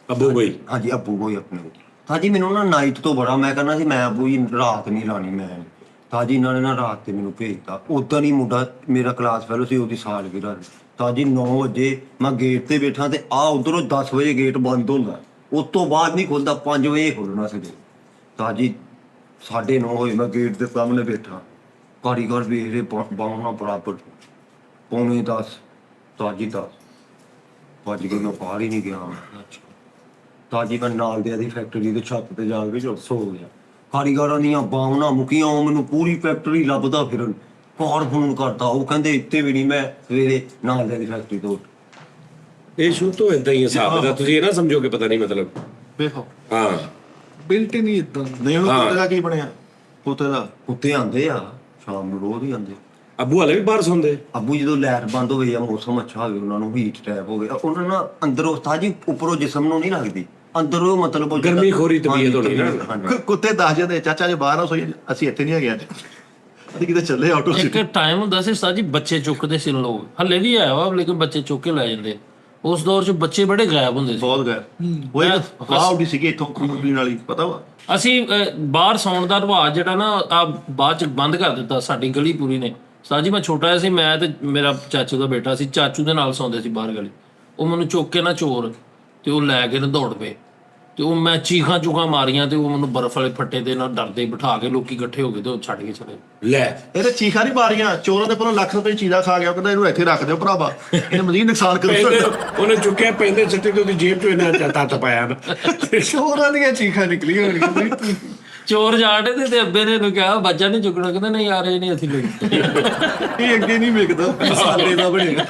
ਅੱਬੂ ਕੋਈ ਹਾਂਜੀ ਅੱਬੂ ਕੋਈ ਆਪਣੇ ਕੋਲ। ਤਾਜੀ ਮੈਨੂੰ ਨਾ ਨਾਈਟ ਤੋਂ ਬੜਾ ਮੈਂ ਕਹਿੰਦਾ ਸੀ ਮੈਂ ਅੱਬੂ ਜੀ ਰਾਤ ਨਹੀਂ ਲਾਣੀ ਮੈਂ। ਤਾਜੀ ਇਹਨਾਂ ਨੇ ਨਾ ਰਾਤ ਤੇ ਮੈਨੂੰ ਭੇਜਤਾ। ਉਦਾਂ ਹੀ ਮੁੰਡਾ ਮੇਰਾ ਕਲਾਸ ਫੈਲੋ ਸੀ, ਉਹਦੀ ਸਾਲਗਿਰਾ। ਤਾਜੀ 9 ਵਜੇ ਮੈਂ ਗੇਟ ਤੇ ਬੈਠਾ ਤੇ ਆ ਉਧਰੋਂ 10 ਵਜੇ ਗੇਟ ਬੰਦ ਹੁੰਦਾ, ਉਸ ਤੋਂ ਬਾਅਦ ਨਹੀਂ ਖੁੱਲਦਾ, 5 ਵਜੇ ਖੁੱਲਣਾ ਸੀ। ਤਾਜੀ 9:30 ਹੋਏ ਮੈਂ ਗੇਟ ਦੇ ਸਾਹਮਣੇ ਬੈਠਾ, ਕਾਰੀਗਰ ਵੇਖ ਰਹੇ ਬਾਹਣਾ ਬਰਾਬਰ, 9:45 ਤਾਜੀ 10 ਵੱਜ ਕੇ ਮੈਂ ਬਾਹਰ ਹੀ ਨਹੀਂ ਗਿਆ। ਤਾਜੀ ਮੈਂ ਨਾਲ ਦੇ ਦੀ ਫੈਕਟਰੀ ਦੇ ਛੱਤ ਤੇ ਜਾ ਕੇ ਸੋ ਗਿਆ। ਕਾਰੀਗਰਾਂ ਦੀਆਂ ਬਾਹਣਾ ਮੁਕੀਆਂ, ਉਹ ਮੈਨੂੰ ਪੂਰੀ ਫੈਕਟਰੀ ਲੱਭਦਾ ਫਿਰਨ। ਕਾਰ ਫੋਨ ਕਰਦਾ, ਉਹ ਕਹਿੰਦੇ ਇੱਥੇ ਵੀ ਨਹੀਂ। ਮੈਂ ਸਵੇਰੇ ਨਾਲ ਦੇ ਦੀ ਫੈਕਟਰੀ ਤੋਂ ਇਹ ਸ਼ੁਰੂ ਤੋਂ ਏਦਾਂ ਹੀ ਹਿਸਾਬ ਦਾ, ਤੁਸੀਂ ਇਹ ਨਾ ਸਮਝੋ ਕਿ ਪਤਾ ਨਹੀਂ ਮਤਲਬ। ਵੇਖੋ ਹਾਂ ਬਿਲਟ ਹੀ ਨਹੀਂ ਇਦਾਂ। ਨਹੀਂ ਹੁਣ ਕੁੱਤੇ ਦਾ ਕੀ ਬਣਿਆ? ਕੁੱਤੇ ਦਾ ਕੁੱਤੇ ਆਉਂਦੇ ਆ ਸ਼ਾਮ ਨੂੰ, ਰੋਜ਼ ਹੀ ਆਉਂਦੇ। ਅੱਬੂ ਹਲੇ ਵੀ ਬਾਹਰ ਸੌਂਦੇ? ਅੱਬੂ ਜਦੋਂ ਲਾਈਟ ਬੰਦ ਹੋਵੇ ਜਾਂ ਮੌਸਮ ਅੱਛਾ ਹੋਵੇ ਉਹਨਾਂ ਨੂੰ ਹੀਟ ਟੈਪ ਹੋਵੇ ਉਹਨਾਂ ਨਾਲ ਅੰਦਰੋਂ ਉਸਤਾਦ ਜੀ ਉੱਪਰੋਂ ਜਿਸਮ ਨੂੰ ਨਹੀਂ ਲੱਗਦੀ, ਅੰਦਰੋਂ ਮਤਲਬ ਉਹ ਗਰਮੀ ਖੋਰੀ ਤਬੀਅਤ ਹੋਣੀ ਨਾ। ਹਾਂਜੀ। ਕੁੱਤੇ ਦੱਸ ਜਾਂਦੇ ਚਾਚਾ ਜੇ ਬਾਹਰ ਆ ਸੋਈ, ਅਸੀਂ ਇੱਥੇ ਨਹੀਂ ਹੈਗੇ ਅੱਜ, ਅਸੀਂ ਕਿਤੇ ਚੱਲੇ ਆਊਟ ਆਫ ਇੱਕ ਟਾਈਮ ਹੁੰਦਾ ਸੀ ਉਸਤਾਦ ਜੀ ਬੱਚੇ ਚੁੱਕਦੇ ਸੀ ਲੋਕ, ਹੱਲੇ ਵੀ ਆਇਆ ਵਾ ਲੇਕਿਨ ਬੱਚੇ ਚੁੱਕ ਕੇ ਲੈ ਜਾਂਦੇ। ਉਸ ਦੌਰ 'ਚ ਬੱਚੇ ਬੜੇ ਗਾਇਬ ਹੁੰਦੇ ਸੀ। ਬਹੁਤ ਗਏ ਉਹ ਇੱਕ ਵਾਹ ਉੱਡੀ ਸੀਗੀ ਇੱਥੋਂ ਖੂਨ ਪੀਣ ਵਾਲੀ, ਪਤਾ ਵਾ। ਅਸੀਂ ਬਾਹਰ ਸੌਣ ਦਾ ਰਿਵਾਜ ਜਿਹੜਾ ਨਾ ਆ ਬਾਅਦ 'ਚ ਬੰਦ ਕਰ ਦਿੱਤਾ ਸਾਡੀ ਗਲੀ ਪੂਰੀ ਨੇ। ਉਸਤਾਦ ਜੀ ਮੈਂ ਛੋਟਾ ਜਿਹਾ ਸੀ, ਮੈਂ ਤੇ ਮੇਰਾ ਚਾਚੂ ਦਾ ਬੇਟਾ ਸੀ, ਚਾਚੂ ਦੇ ਨਾਲ ਸੌਂਦੇ ਸੀ ਬਾਹਰ ਗਲੀ। ਉਹ ਮੈਨੂੰ ਚੁੱਕ ਕੇ ਨਾ ਚੋਰ ਤੇ ਉਹ ਲੈ ਕੇ ਨਾ ਦੌੜ ਪਏ ਤੇ ਉਹ ਮੈਂ ਚੀਖਾਂ ਚੂਖਾਂ ਮਾਰੀਆਂ ਤੇ ਉਹ ਮੈਨੂੰ ਬਰਫ਼ ਵਾਲੇ ਫੱਟੇ ਦੇ ਨਾਲ ਡਰਦੇ ਬਿਠਾ ਕੇ ਲੋਕੀ ਇਕੱਠੇ ਹੋ ਗਏ ਤੇ ਉਹ ਛੱਡ ਕੇ ਚਲੇ। ਲੈ ਇਹ ਤਾਂ ਚੀਖਾਂ ਨਹੀਂ ਮਾਰੀਆਂ, ਚੋਰਾਂ ਦੇ ਕੋਲੋਂ ਲੱਖ ਰੁਪਏ ਚੀਜ਼ਾ ਖਾ ਗਿਆ, ਉਹ ਕਹਿੰਦਾ ਇਹਨੂੰ ਇੱਥੇ ਰੱਖ ਦਿਓ ਭਰਾਵਾ, ਇਹਨੇ ਮਜ਼ੀਦ ਨੁਕਸਾਨ ਕਰੂ ਪੈਂਦੇ ਸਕਦਾ। ਉਹਨੇ ਚੁੱਕਿਆ ਪੈਂਦੇ ਸਿੱਟੇ ਤੇ ਉਹਦੀ ਜੇਬ ਚੋਂ ਇਹਨਾਂ ਤੱਤ ਪਾਇਆ ਨਾ। ਚੋਰਾਂ ਦੀਆਂ ਚੀਖਾਂ ਨਿਕਲੀਆਂ ਹੋਣਗੀਆਂ। ਚੋਰ ਜਾੜੇ ਤੇ ਅੱਬੇ ਨੇ ਇਹਨੂੰ ਕਿਹਾ ਬੱਚਾ ਨਹੀਂ ਚੁੱਕਣਾ, ਕਹਿੰਦਾ ਨਹੀਂ ਯਾਰ ਇਹ ਨਹੀਂ ਅਸੀਂ ਲੋਕ ਇਹ ਅੱਗੇ ਨਹੀਂ ਵਿਕਦਾ, ਮਸਾਲੇ ਦਾ ਬਣਿਆ।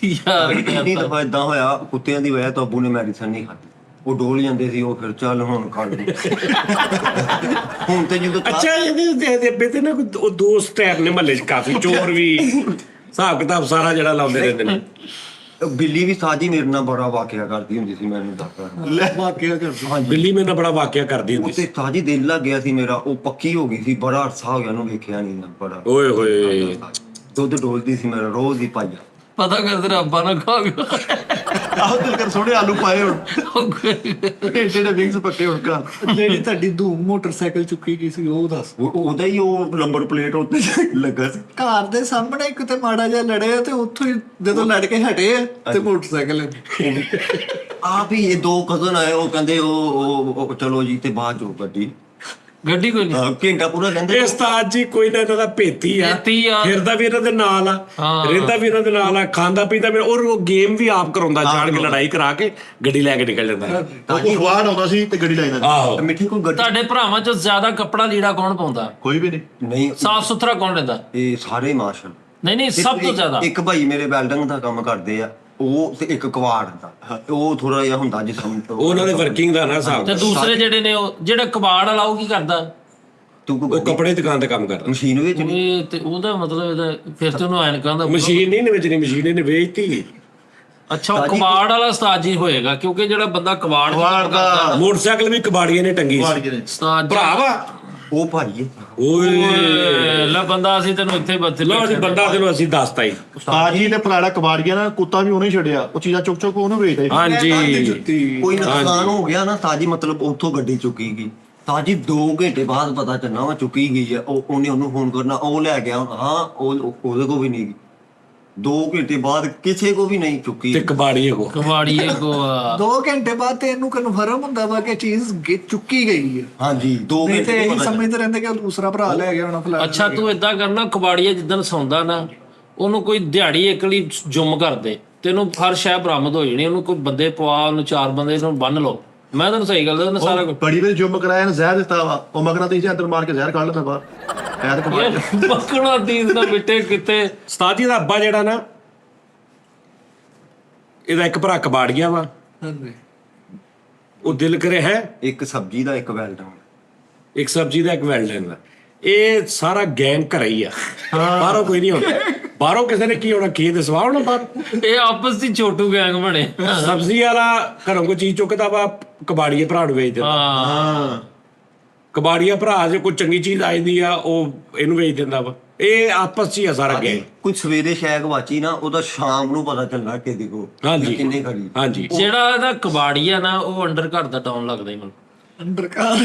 ਯਾਰ ਕਿੰਨੀ ਦਫਾ ਇਦਾਂ ਹੋਇਆ ਕੁੱਤਿਆਂ ਦੀ ਵਜ੍ਹਾ ਤੋਂ ਅੱਬੂ ਨੇ ਮੈਡੀਸਨ ਨਹੀਂ ਖਾਧੀ, ਉਹ ਡੋਲ ਜਾਂਦੇ ਸੀ, ਉਹ ਫਿਰ ਚੱਲ ਹੁਣ ਕੱਢ ਦੇ। ਹੁਣ ਤੇ ਜਦੋਂ ਅੱਛਾ ਇਹਦੇ ਅੱਬੇ ਤੇ ਨਾ ਉਹ ਦੋਸਤ ਟਾਈਪ ਨੇ ਮਹੱਲੇ 'ਚ ਕਾਫੀ, ਚੋਰ ਵੀ ਹਿਸਾਬ ਕਿਤਾਬ ਸਾਰਾ ਜਿਹੜਾ ਲਾਉਂਦੇ ਰਹਿੰਦੇ ਨੇ। ਬਿੱਲੀ ਵੀ ਸਾਜੀ ਮੇਰੇ ਨਾਲ ਬੜਾ ਵਾਕਿਆ ਕਰਦੀ ਹੁੰਦੀ ਸੀ, ਮੈਨੂੰ ਦੱਸਦਾ ਲੈ ਵਾਕਿਆ ਕਰ ਬਿੱਲੀ ਮੇਰੇ ਨਾਲ ਬੜਾ ਵਾਕਿਆ ਕਰਦੀ ਉਹ ਹੁੰਦੀ ਸੀ। ਤੇ ਸਾਜੀ ਦਿਲ ਲੱਗ ਗਿਆ ਸੀ ਮੇਰਾ, ਉਹ ਪੱਕੀ ਹੋ ਗਈ ਸੀ, ਬੜਾ ਅਰਸਾ ਹੋ ਗਿਆ ਉਹਨੂੰ ਵੇਖਿਆ ਨਹੀਂ ਨਾ, ਬੜਾ ਓਏ ਹੋਏ ਦੁੱਧ ਡੋਲਦੀ ਸੀ ਮੇਰਾ ਰੋਜ਼ ਹੀ ਪਾਈਆ। ਪਤਾ ਕਰ ਤੇਰਾ ਅੱਬਾ ਨਾ ਖਾ ਗਿਆ। ਆਹੋ ਦਿਲ ਕਰ ਸੋਹਣੇ ਆਲੂ ਪਾਏ ਹੁਣ, ਜਿਹੜੇ ਵਿੰਗਸ ਪੱਕੇ ਹੁਣ ਘਰ। ਜਿਹੜੀ ਤੁਹਾਡੀ ਧੂਮ ਮੋਟਰਸਾਈਕਲ ਚੁੱਕੀ ਗਈ ਸੀ ਉਹ ਦੱਸ। ਉਹਦਾ ਹੀ ਉਹ ਨੰਬਰ ਪਲੇਟ ਉੱਤੇ ਲੱਗਾ ਸੀ। ਘਰ ਦੇ ਸਾਹਮਣੇ ਕਿਤੇ ਮਾੜਾ ਜਿਹਾ ਲੜੇ ਤੇ ਉੱਥੋਂ ਹੀ ਜਦੋਂ ਲੜ ਕੇ ਹਟੇ ਤੇ ਮੋਟਰਸਾਈਕਲ ਆਪ ਹੀ ਇਹ ਦੋ ਕਜ਼ਨ ਆਏ, ਉਹ ਕਹਿੰਦੇ ਉਹ ਚਲੋ ਜੀ, ਤੇ ਬਾਅਦ ਚੋਂ ਗੱਡੀ ਕੋਈ ਨਹੀਂ। ਘੰਟਾ ਪੂਰਾ ਕਹਿੰਦੇ ਇਹ ਉਸਤਾਦ ਜੀ ਕੋਈ ਨਾ ਇਹਨਾਂ ਦਾ ਭੇਤੀ ਆ, ਭੇਤੀ ਆ। ਫਿਰਦਾ ਵੀ ਇਹਨਾਂ ਦੇ ਨਾਲ ਆ, ਰਹਿੰਦਾ ਵੀ ਇਹਨਾਂ ਦੇ ਨਾਲ ਆ, ਖਾਂਦਾ ਪੀਂਦਾ ਵੀ, ਔਰ ਉਹ ਗੇਮ ਵੀ ਆਪ ਕਰਾਉਂਦਾ, ਜਾਣ ਕੇ ਲੜਾਈ ਕਰਾ ਕੇ ਗੱਡੀ ਲੈ ਕੇ ਨਿਕਲ ਜਾਂਦਾ। ਉਹ ਖਵਾੜ ਆਉਂਦਾ ਸੀ ਤੇ ਗੱਡੀ ਲੈ ਜਾਂਦਾ ਆਹੋ ਮਿੱਠੀ ਕੋਈ ਗੱਡੀ ਤੁਹਾਡੇ ਭਰਾਵਾਂ 'ਚ ਜ਼ਿਆਦਾ ਕੱਪੜਾ ਲੀੜਾ ਕੌਣ ਪਾਉਂਦਾ, ਕੋਈ ਵੀ ਨਹੀਂ। ਨਹੀਂ, ਸਾਫ ਸੁਥਰਾ ਕੌਣ ਰਹਿੰਦਾ? ਇਹ ਸਾਰੇ ਮਾਰਸ਼ਲ। ਨਹੀਂ ਸਭ ਤੋਂ ਜ਼ਿਆਦਾ ਇੱਕ ਭਾਈ ਮੇਰੇ ਵੈਲਡਿੰਗ ਦਾ ਕੰਮ ਕਰਦੇ ਆ, ਉਹ ਤੇ ਇੱਕ ਕਵਾੜ ਦਾ, ਉਹ ਥੋੜਾ ਜਿਹਾ ਹੁੰਦਾ ਜਿਸਮ ਉਹਨਾਂ ਦੇ ਵਰਕਿੰਗ ਦਾ ਨਾ ਹਿਸਾਬ। ਤੇ ਦੂਸਰੇ ਜਿਹੜੇ ਨੇ ਉਹ ਜਿਹੜਾ ਕਬਾੜ ਵਾਲਾ ਉਹ ਕੀ ਕਰਦਾ? ਤੂੰ ਉਹ ਕੱਪੜੇ ਦੀ ਦੁਕਾਨ ਤੇ ਕੰਮ ਕਰਦਾ। ਮਸ਼ੀਨ ਵਿੱਚ ਨਹੀਂ, ਇਹ ਤੇ ਉਹਦਾ ਮਤਲਬ ਇਹਦਾ ਫਿਰ ਤੇ ਉਹਨੂੰ ਐਨਕਾਂ ਦਾ ਮਸ਼ੀਨ ਨਹੀਂ ਵੇਚਣੀ, ਮਸ਼ੀਨ ਇਹਨੇ ਵੇਚਤੀ। ਅੱਛਾ ਉਹ ਕਬਾੜ ਵਾਲਾ ਉਸਤਾਦ ਜੀ ਹੋਏਗਾ, ਕਿਉਂਕਿ ਜਿਹੜਾ ਬੰਦਾ ਕਬਾੜ ਦੀ ਕਬਾੜ ਕੰਮ ਕਰਦਾ ਦਾ ਮੋਟਰਸਾਈਕਲ ਵੀ ਕਬਾੜੀਏ ਨੇ ਟੰਗੀ ਖਵਾੜ ਸੀ। ਕੇ ਨੇ। ਉਸਤਾਦ ਜੀ ਭਰਾ ਵਾ ਉਹ ਭਾਈ ਓਏ ਲੈ ਬੰਦਾ ਅਸੀਂ ਤੈਨੂੰ ਇੱਥੇ ਬੱਥੇ ਲੋ ਜੀ ਬੰਦਾ ਤੈਨੂੰ ਅਸੀਂ ਦੱਸਤਾ ਹੀ। ਤਾਜੀ ਨੇ ਪੁਰਾਣਾ ਕਬਾੜੀਆ ਨਾ, ਕੁੱਤਾ ਵੀ ਉਹਨੇ ਛੱਡਿਆ, ਉਹ ਚੀਜ਼ਾਂ ਚੁੱਕ ਚੁੱਕ ਉਹਨੂੰ ਵੇਚਦੇ। ਹਾਂਜੀ ਕੋਈ ਨੁਕਸਾਨ ਹੋ ਗਿਆ ਨਾ ਤਾਜੀ, ਮਤਲਬ ਉੱਥੋਂ ਗੱਡੀ ਚੁੱਕੀ ਗਈ ਤਾਜੀ 2 ਘੰਟੇ ਬਾਅਦ ਪਤਾ ਚੱਲਣਾ ਵਾ ਚੁੱਕੀ ਗਈ ਆ, ਉਹਨੇ ਉਹਨੂੰ ਫੋਨ ਕਰਨਾ, ਉਹ ਲੈ ਗਿਆ, ਹਾਂ ਉਹਦੇ ਕੋ ਵੀ ਨਹੀਂ ਗਈ, 2 ਘੰਟੇ ਬਾਅਦ ਕਿਸੇ ਕੋ ਵੀ ਨਹੀਂ ਚੁੱਕੀ। ਤੇ ਕਬਾੜੀਏ ਕੋ ਕਬਾੜੀਏ ਕੋ 2 ਘੰਟੇ ਬਾਅਦ ਤੇ ਇਹਨੂੰ ਕਨਫਰਮ ਹੁੰਦਾ ਵਾ ਕਿ ਚੀਜ਼ ਚੁੱਕੀ ਗਈ ਹੈ। ਹਾਂਜੀ 2 ਨਹੀਂ ਤੇ ਘੰਟੇ ਇਹੀ ਸਮਝਦੇ ਰਹਿੰਦੇ ਕਿ ਦੂਸਰਾ ਭਰਾ ਲੈ ਗਿਆ ਹੋਣਾ ਫਲਾਣਾ। ਅੱਛਾ ਤੂੰ ਏਦਾਂ ਕਰਨਾ, ਕਬਾੜੀਆ ਜਿੱਦਣ ਸੌਂਦਾ ਨਾ ਉਹਨੂੰ ਕੋਈ ਦਿਹਾੜੀ ਇੱਕ ਲਈ ਜੁੰਮ ਕਰਦੇ, ਤੈਨੂੰ ਹਰ ਸ਼ੈ ਬਰਾਮਦ ਹੋ ਜਾਣੀ। ਉਹਨੂੰ ਕੋਈ ਬੰਦੇ ਪਵਾ, ਉਹਨੂੰ 4 ਬੰਦੇ ਨੂੰ ਬੰਨ ਲਓ। ਮੈਂ ਤੁਹਾਨੂੰ ਸਹੀ ਗੱਲ ਦੱਸਦਾ, ਸਾਰਾ ਕੁਝ ਬੜੀ ਵਾਰੀ ਜੁੰਮ ਕਰਾਇਆ ਨੇ, ਜ਼ਹਿਰ ਦਿੱਤਾ ਵਾ, ਉਹ ਮਗਰਾਂ ਤੇ ਅੰਦਰ ਮਾਰ ਕੇ ਜ਼ਹਿਰ ਕੱਢ ਲੈਂਦਾ ਬਾਹਰ। ਐ ਤਾਂ ਕਮਾਲ। ਪਕਣਾ ਤੀਸ ਦਾ ਬਿੱਟੇ ਕਿਤੇ। ਉਸਤਾਦ ਜੀ ਦਾ ਅੱਬਾ ਜਿਹੜਾ ਨਾ, ਇਹਦਾ ਇੱਕ ਭਰਾ ਕਬਾੜੀਆ ਵਾ, ਹਾਂਜੀ ਉਹ ਦਿਲ ਕਰੇ ਹੈ ਇੱਕ ਸਬਜ਼ੀ ਦਾ ਇੱਕ ਵੈਲਡਿੰਗ, ਇੱਕ ਸਬਜ਼ੀ ਦਾ ਇੱਕ ਵੈਲਡਨ ਦਾ। ਇਹ ਸਾਰਾ ਗੈਂਗ ਘਰੇ ਹੀ ਆ, ਬਾਹਰੋਂ ਕੋਈ ਨਹੀਂ ਹੁੰਦਾ। ਬਾਹਰੋਂ ਕਿਸੇ ਨੇ ਕੀ ਹੋਣਾ, ਕੀ ਦੇ ਸਵਾਹ ਹੋਣਾ ਬਾਹਰ। ਇਹ ਆਪਸ ਦੀ ਛੋਟੂ ਗੈਂਗ ਬਣੇ। ਸਬਜ਼ੀ ਵਾਲਾ ਘਰੋਂ ਕੋਈ ਚੀਜ਼ ਚੁੱਕਦਾ ਵਾ, ਕਬਾੜੀਏ ਭਰਾ ਨੂੰ ਵੇਚ ਦਿੰਦਾ। ਹਾਂ ਕਬਾੜੀਆ ਭਰਾ ਜੇ ਕੋਈ ਚੰਗੀ ਚੀਜ਼ ਆ ਜਾਂਦੀ ਆ, ਉਹ ਇਹਨੂੰ ਵੇਚ ਦਿੰਦਾ ਵਾ। ਇਹ ਆਪਸ 'ਚ ਹੀ ਆ ਸਾਰਾ ਗੈਂਗ। ਕੋਈ ਸਵੇਰੇ ਸ਼ੈਕ ਵਾਚੀ ਨਾ, ਉਹਦਾ ਸ਼ਾਮ ਨੂੰ ਪਤਾ ਚੱਲਣਾ ਕਿ ਦੇਖੋ ਹਾਂਜੀ ਕਿੰਨੇ ਖੜੀ। ਹਾਂਜੀ ਜਿਹੜਾ ਇਹਦਾ ਕਬਾੜੀ ਆ ਨਾ, ਉਹ ਅੰਡਰ ਘਰ ਦਾ ਡਾਊਨ ਲੱਗਦਾ ਹੀ ਮੈਨੂੰ। ਅੰਡਰਕਾਰ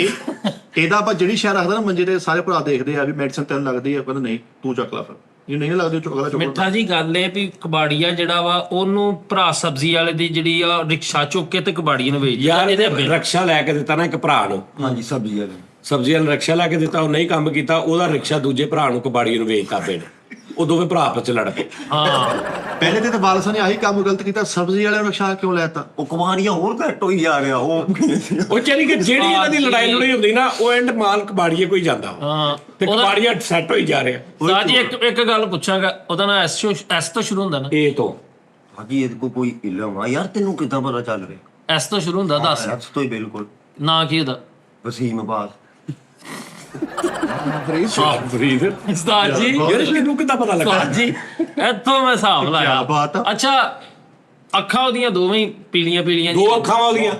ਇਹਦਾ ਆਪਾਂ ਜਿਹੜੀ ਸ਼ਹਿਰ ਰੱਖਦਾ ਨਾ ਮੰਜੇ ਤੇ, ਸਾਰੇ ਭਰਾ ਦੇਖਦੇ ਆ ਵੀ ਮੈਡੀਸਨ ਤੈਨੂੰ ਲੱਗਦੀ ਆ, ਕਹਿੰਦਾ ਨਹੀਂ ਤੂੰ ਚੱਕ ਲਾ, ਫਿਰ ਇਹ ਨਹੀਂ ਲੱਗਦੀ ਚੁੱਕ ਲਾ। ਮਿੱਠਾ ਜੀ ਗੱਲ ਇਹ ਵੀ ਕਬਾੜੀਆ ਜਿਹੜਾ ਵਾ, ਉਹਨੂੰ ਭਰਾ ਸਬਜ਼ੀ ਵਾਲੇ ਦੀ ਜਿਹੜੀ ਆ ਰਿਕਸ਼ਾ ਚੁੱਕ ਕੇ ਤੇ ਕਬਾੜੀ ਨੂੰ ਵੇਚ ਯਾਰ ਇਹਦੇ ਇਹਦੇ ਰਕਸ਼ਾ ਲੈ ਕੇ ਦਿੱਤਾ ਨਾ ਇੱਕ ਭਰਾ ਨੂੰ, ਹਾਂਜੀ ਸਬਜ਼ੀ ਵਾਲੇ ਸਬਜ਼ੀ ਵਾਲੇ ਰਕਸ਼ਾ ਲੈ ਕੇ ਦਿੱਤਾ, ਉਹ ਨਹੀਂ ਕੰਮ ਕੀਤਾ, ਉਹਦਾ ਰਿਕਸ਼ਾ ਦੂਜੇ ਭਰਾ ਨੂੰ ਕਬਾੜੀ ਨੂੰ ਵੇਚਤਾ ਪਏ ਨੇ। ਉਹ ਦੋਵੇਂ ਭਰਾ ਆਪਸ 'ਚ ਲੜ ਪਏ। ਹਾਂ ਪਹਿਲੇ ਤੇ ਬਾਲਸਾ ਨੇ ਆਹੀ ਕੰਮ ਗਲਤ ਕੀਤਾ, ਸਬਜ਼ੀ ਵਾਲੇ ਨੂੰ ਰਕਸ਼ਾ ਕਿਉਂ ਲੈਤਾ? ਉਹ ਕਮਾਨੀਆਂ ਹੋਰ ਘੱਟ ਹੋਈ ਜਾ ਰਿਹਾ ਉਹ ਉਹ ਚਾਰੀ ਕਿ ਜਿਹੜੀ ਇਹਨਾਂ ਦੀ ਲੜਾਈ ਲੜਾਈ ਹੁੰਦੀ ਨਾ, ਉਹ ਐਂਡ ਮਾਲ ਕਬਾੜੀਏ ਕੋਈ ਜਾਂਦਾ ਵਾ, ਹਾਂ ਤੇ ਕਬਾੜੀਆ ਸੈੱਟ ਹੋਈ ਜਾ ਰਿਹਾ। ਤਾਂ ਜੀ ਇੱਕ ਗੱਲ ਪੁੱਛਾਂਗਾ, ਉਹਦਾ ਨਾਂ ਐਸ ਤੋਂ ਸ਼ੁਰੂ ਹੁੰਦਾ ਨਾ? ਇਹ ਤੋਂ ਹਾਂਜੀ ਇਹਦੇ ਕੋ ਕੋਈ ਇਲਮ ਆ ਯਾਰ, ਤੈਨੂੰ ਕਿੱਦਾਂ ਪਤਾ ਚੱਲ ਰਿਹਾ? ਐਸ ਤੋਂ ਸ਼ੁਰੂ ਹੁੰਦਾ, ਦੱਸ ਐਸ ਤੋਂ ਹੀ ਬਿਲਕੁਲ। ਨਾਂ ਕੀ ਉਹਦਾ? ਵਸੀਮ ਅਬਾਸ। ਫਰੀਦ ਉਸਤਾਦ ਜੀ ਯਾਰ ਤੈਨੂੰ ਕਿੱਦਾਂ ਪਤਾ ਲੱਗਾ ਉਸਤਾਦ ਜੀ ਇੱਥੋਂ ਮੈਂ ਹਿਸਾਬ ਲਾਇਆ। ਕਿਆ ਬਾਤ ਆ। ਅੱਛਾ ਅੱਖਾਂ ਉਹਦੀਆਂ ਦੋਵੇਂ ਹੀ ਪੀਲੀਆਂ ਪੀਲੀਆਂ ਦੋ ਅੱਖਾਂ ਉਹਦੀਆਂ,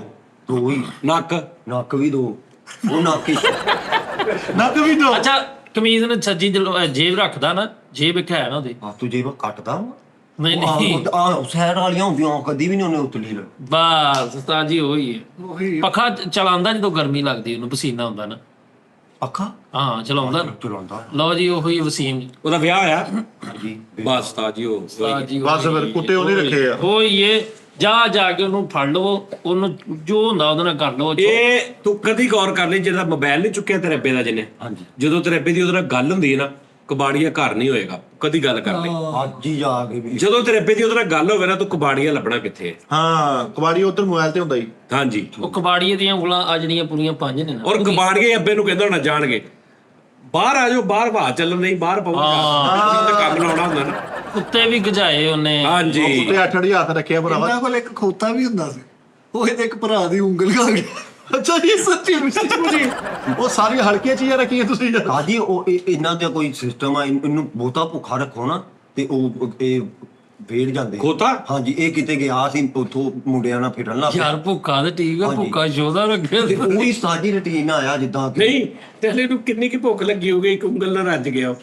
ਦੋ ਹੀ, ਨੱਕ ਨੱਕ ਵੀ ਦੋ, ਉਹ ਨੱਕ ਹੀ ਨੱਕ ਵੀ ਦੋ। ਅੱਛਾ ਕਮੀਜ਼ ਨੂੰ ਸੱਜੀ ਜੇਬ ਰੱਖਦਾ ਨਾ, ਜੇਬ ਇੱਕ ਹੈ ਨਾ ਉਹਦੀ? ਆ ਤੂੰ ਜੇਬ ਕੱਟਦਾ ਵਾ? ਨਹੀਂ ਨਹੀਂ ਆ ਸਾਈਡ ਵਾਲੀਆਂ ਹੁੰਦੀਆਂ ਕਦੀ ਵੀ ਨਹੀਂ ਉਹਨੇ ਉਤਲੀ ਲੈ। ਬਸ ਉਸਤਾਦ ਜੀ ਉਹੀ ਹੈ। ਉਹੀ ਪੱਖਾ ਚਲਾਉਂਦਾ ਜਦੋਂ ਗਰਮੀ ਲੱਗਦੀ ਉਹਨੂੰ, ਪਸੀਨਾ ਹੁੰਦਾ ਨਾ। ਅੱਖਾਂ ਹਾਂ ਚਲਾਉਂਦਾ ਨਾ। ਚਲਾਉਂਦਾ ਲਓ ਜੀ ਉਹੀ ਵਸੀਮ ਉਹਦਾ ਵਿਆਹ ਹੋਇਆ ਜੀ। ਬਸ ਉਸਤਾਦ ਜੀ ਉਹ ਉਸਤਾਦ ਜੀ ਬਸ ਫਿਰ ਕੁੱਤੇ ਉਹਨੇ ਰੱਖੇ ਆ। ਉਹੀ ਏ, ਜਾ ਕੇ ਉਹਨੂੰ ਫੜ ਲਵੋ, ਉਹਨੂੰ ਜੋ ਹੁੰਦਾ ਉਹਦੇ ਨਾਲ ਕਰ ਲਵੋ। ਇਹ ਤੂੰ ਕਦੀ ਗੌਰ ਕਰ ਲਈ ਜਿਹੜਾ ਮੋਬਾਈਲ ਨਹੀਂ ਚੁੱਕਿਆ ਤੇਰੇ ਅੱਬੇ ਦਾ ਜਿਹਨੇ, ਹਾਂਜੀ ਜਦੋਂ ਤੇਰੇ ਅੱਬੇ ਦੀ ਉਹਦੇ ਨਾਲ ਗੱਲ ਹੁੰਦੀ ਹੈ ਨਾ, ਕਬਾੜੀਆ ਘਰ ਨਹੀਂ ਹੋਏਗਾ, ਕਦੀ ਗੱਲ ਕਰ ਲਈ। ਅੱਜ ਹੀ ਜਾ ਕੇ ਵੀ ਜਦੋਂ ਤੇਰੇ ਅੱਬੇ ਦੀ ਉਹਦੇ ਨਾਲ ਗੱਲ ਹੋਵੇ ਨਾ, ਤੂੰ ਕਬਾੜੀਆ ਲੱਭਣਾ ਕਿੱਥੇ ਹੈ। ਹਾਂ ਕਬਾੜੀ ਉੱਧਰ ਮੋਬਾਈਲ ਤੇ ਹੁੰਦਾ ਹੀ। ਹਾਂਜੀ ਉਹ ਕਬਾੜੀਏ ਦੀਆਂ ਉਂਗਲਾਂ ਆ ਜਿਹੜੀਆਂ ਪੂਰੀਆਂ 5 ਨੇ ਨਾ। ਔਰ ਕਬਾੜੀਏ ਅੱਬੇ ਨੂੰ ਕਹਿੰਦਾ ਹੋਣਾ ਜਾਣਗੇ, ਬਾਹਰ ਆ ਜਾਓ, ਬਾਹਰ ਬਾਹਰ ਚੱਲਣ ਨਹੀਂ, ਬਾਹਰ ਪਊਗਾ ਤਾਂ ਕੰਮ ਲਾਉਣਾ ਹੁੰਦਾ ਨਾ। ਕੁੱਤੇ ਵੀ ਗਜਾਏ ਉਹਨੇ। ਹਾਂਜੀ ਕੁੱਤੇ 8-8 ਹੱਥ ਰੱਖਿਆ ਭਰਾਵਾ। ਇਹਨਾਂ ਕੋਲ ਇੱਕ ਖੋਤਾ ਵੀ ਹੁੰਦਾ ਸੀ, ਉਹ ਇਹਦੇ ਇੱਕ ਭਰਾ ਦੀ ਉਂਗਲ ਖਾ ਗਿਆ। ਅੱਛਾ ਜੀ ਸੱਚੀ ਮੁੱਚੀ ਉਹ ਸਾਰੀਆਂ ਹਲਕੀਆਂ ਚੀਜ਼ਾਂ ਰੱਖੀਆਂ ਤੁਸੀਂ ਯਾਰ। ਕਾਜੀ ਉਹ ਇਹਨਾਂ ਦਾ ਕੋਈ ਸਿਸਟਮ ਆ, ਇਹਨੂੰ ਬਹੁਤਾ ਭੁੱਖਾ ਰੱਖੋ ਨਾ ਤੇ ਉਹ ਇਹ ਵੇੜ ਜਾਂਦੇ। ਖੋਤਾ? ਹਾਂਜੀ ਇਹ ਕਿਤੇ ਗਿਆ ਸੀ, ਉੱਥੋਂ ਮੁੰਡਿਆਂ ਨਾਲ ਫਿਰਨ ਲੱਗ ਯਾਰ ਭੁੱਖਾ ਤੇ ਠੀਕ ਆ, ਹਾਂਜੀ। ਭੁੱਖਾ ਸ਼ੋਦਾ ਰੱਖਿਆ ਤੇ ਉਹੀ ਸਾਜੀ ਰੁਟੀਨ ਆਇਆ ਜਿੱਦਾਂ ਕਿ ਨਹੀਂ ਤੇ ਹਲੇ ਨੂੰ ਕਿੰਨੀ ਕੀ ਭੁੱਖ ਲੱਗੀ ਹੋਊਗੀ, ਇੱਕ ਉਂਗਲ ਨਾਲ ਰੱਜ ਗਿਆ ਉਹ।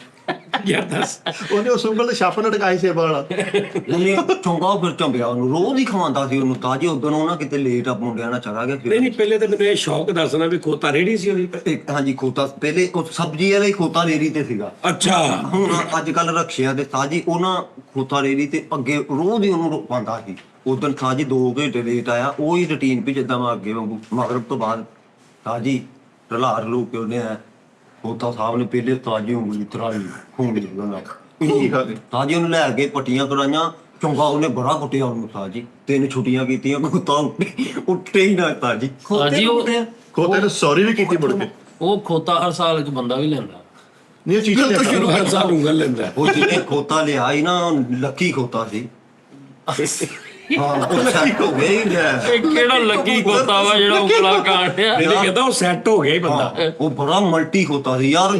ਯਾਰ ਦੱਸ ਉਹਨੇ ਉਸ ਉਂਗਲ ਤੇ ਛਾਪ ਲਟਕਾਈ ਸੇਬ ਵਾਲਾ। ਨਹੀਂ ਚੰਗਾ ਫਿਰ ਚੰਬਿਆ ਉਹਨੂੰ, ਰੋਜ਼ ਹੀ ਖਵਾਉਂਦਾ ਸੀ ਉਹਨੂੰ। ਤਾਜੀ ਉਦੋਂ ਉਹ ਨਾ ਕਿਤੇ ਲੇਟ ਆ ਮੁੰਡਿਆਂ ਨਾਲ ਚਲਾ ਗਿਆ ਨਹੀਂ ਫਿਰ। ਨਹੀਂ ਪਹਿਲੇ ਤਾਂ ਮੈਨੂੰ ਇਹ ਸ਼ੌਕ ਦੱਸਣਾ ਵੀ ਖੋਤਾ ਰੇੜੀ ਸੀ ਉਹਦੀ। ਹਾਂਜੀ ਖੋਤਾ ਪਹਿਲੇ ਉਹ ਸਬਜ਼ੀ ਵਾਲਾ ਹੀ ਖੋਤਾ ਰੇੜੀ ਤੇ ਸੀਗਾ। ਅੱਛਾ ਹੁਣ ਅੱਜ ਕੱਲ ਰੱਖਿਆ ਤੇ ਤਾਜੀ ਉਹਨਾਂ ਖੋਤਾ ਰੇੜੀ ਤੇ ਅੱਗੇ ਰੋਜ਼ ਹੀ ਉਹਨੂੰ ਪਾਉਂਦਾ ਸੀ। ਉਦੋਂ ਤਾਜੀ 2 ਘੰਟੇ ਲੇਟ ਆਇਆ, ਉਹੀ ਰੁਟੀਨ ਵੀ ਜਿੱਦਾਂ ਮੈਂ ਅੱਗੇ ਵਾਂਗੂ ਮਗਰਬ ਤੋਂ ਬਾਅਦ ਤਾਜੀ ਰਲਾ ਰਲੂ ਕੇ ਉਹਨੇ ਖੋਤਾ ਸਾਹਿਬ ਨੇ ਪਹਿਲੇ ਤਾਜੀ ਉਂਗਲੀ ਤਰਾਈ ਖੂਨ ਨਿਕਲਣਾ। ਕੀ ਖਾ ਗਏ? ਤਾਜੀ ਉਹਨੂੰ ਲੈ ਕੇ ਪੱਟੀਆਂ ਕਰਾਈਆਂ, ਚੰਗਾ ਉਹਨੇ ਬੜਾ ਕੁੱਟਿਆ ਉਹਨੂੰ। ਤਾਜੀ 3 ਛੁੱਟੀਆਂ ਕੀਤੀਆਂ, ਖੋਤਾ ਉੱਠੇ ਹੀ ਨਾ ਤਾਜੀ। ਹਾਂਜੀ ਉਹ ਖੋਤੇ ਨੇ ਸੌਰੀ ਵੀ ਕੀਤੀ ਮੁੜ ਕੇ। ਉਹ ਖੋਤਾ ਹਰ ਸਾਲ ਇੱਕ ਬੰਦਾ ਵੀ ਲੈਂਦਾ। ਨਹੀਂ ਉਹ ਚੀਜ਼ਾਂ ਲਿਆ ਹਰ ਸਾਲ ਉਂਗਲ ਲੈਂਦਾ। ਉਹ ਜਿਹਨੇ ਖੋਤਾ ਲਿਆ ਸੀ ਨਾ, ਲੱਕੀ ਖੋਤਾ ਸੀ। ਹਾਂ ਉਹ ਸੈੱਟ ਹੋ ਗਿਆ ਹੀ ਗਿਆ। ਇਹ ਕਿਹੜਾ ਲੱਗੀ ਖੋਤਾ ਵਾ ਜਿਹੜਾ ਉਂਗਲਾ ਕਾਟਿਆ? ਨਹੀਂ ਕਹਿੰਦਾ ਉਹ ਸੈੱਟ ਹੋ ਗਿਆ ਹੀ ਬੰਦਾ। ਉਹ ਬੜਾ ਮਲਟੀ ਖੋਤਾ ਸੀ ਯਾਰ।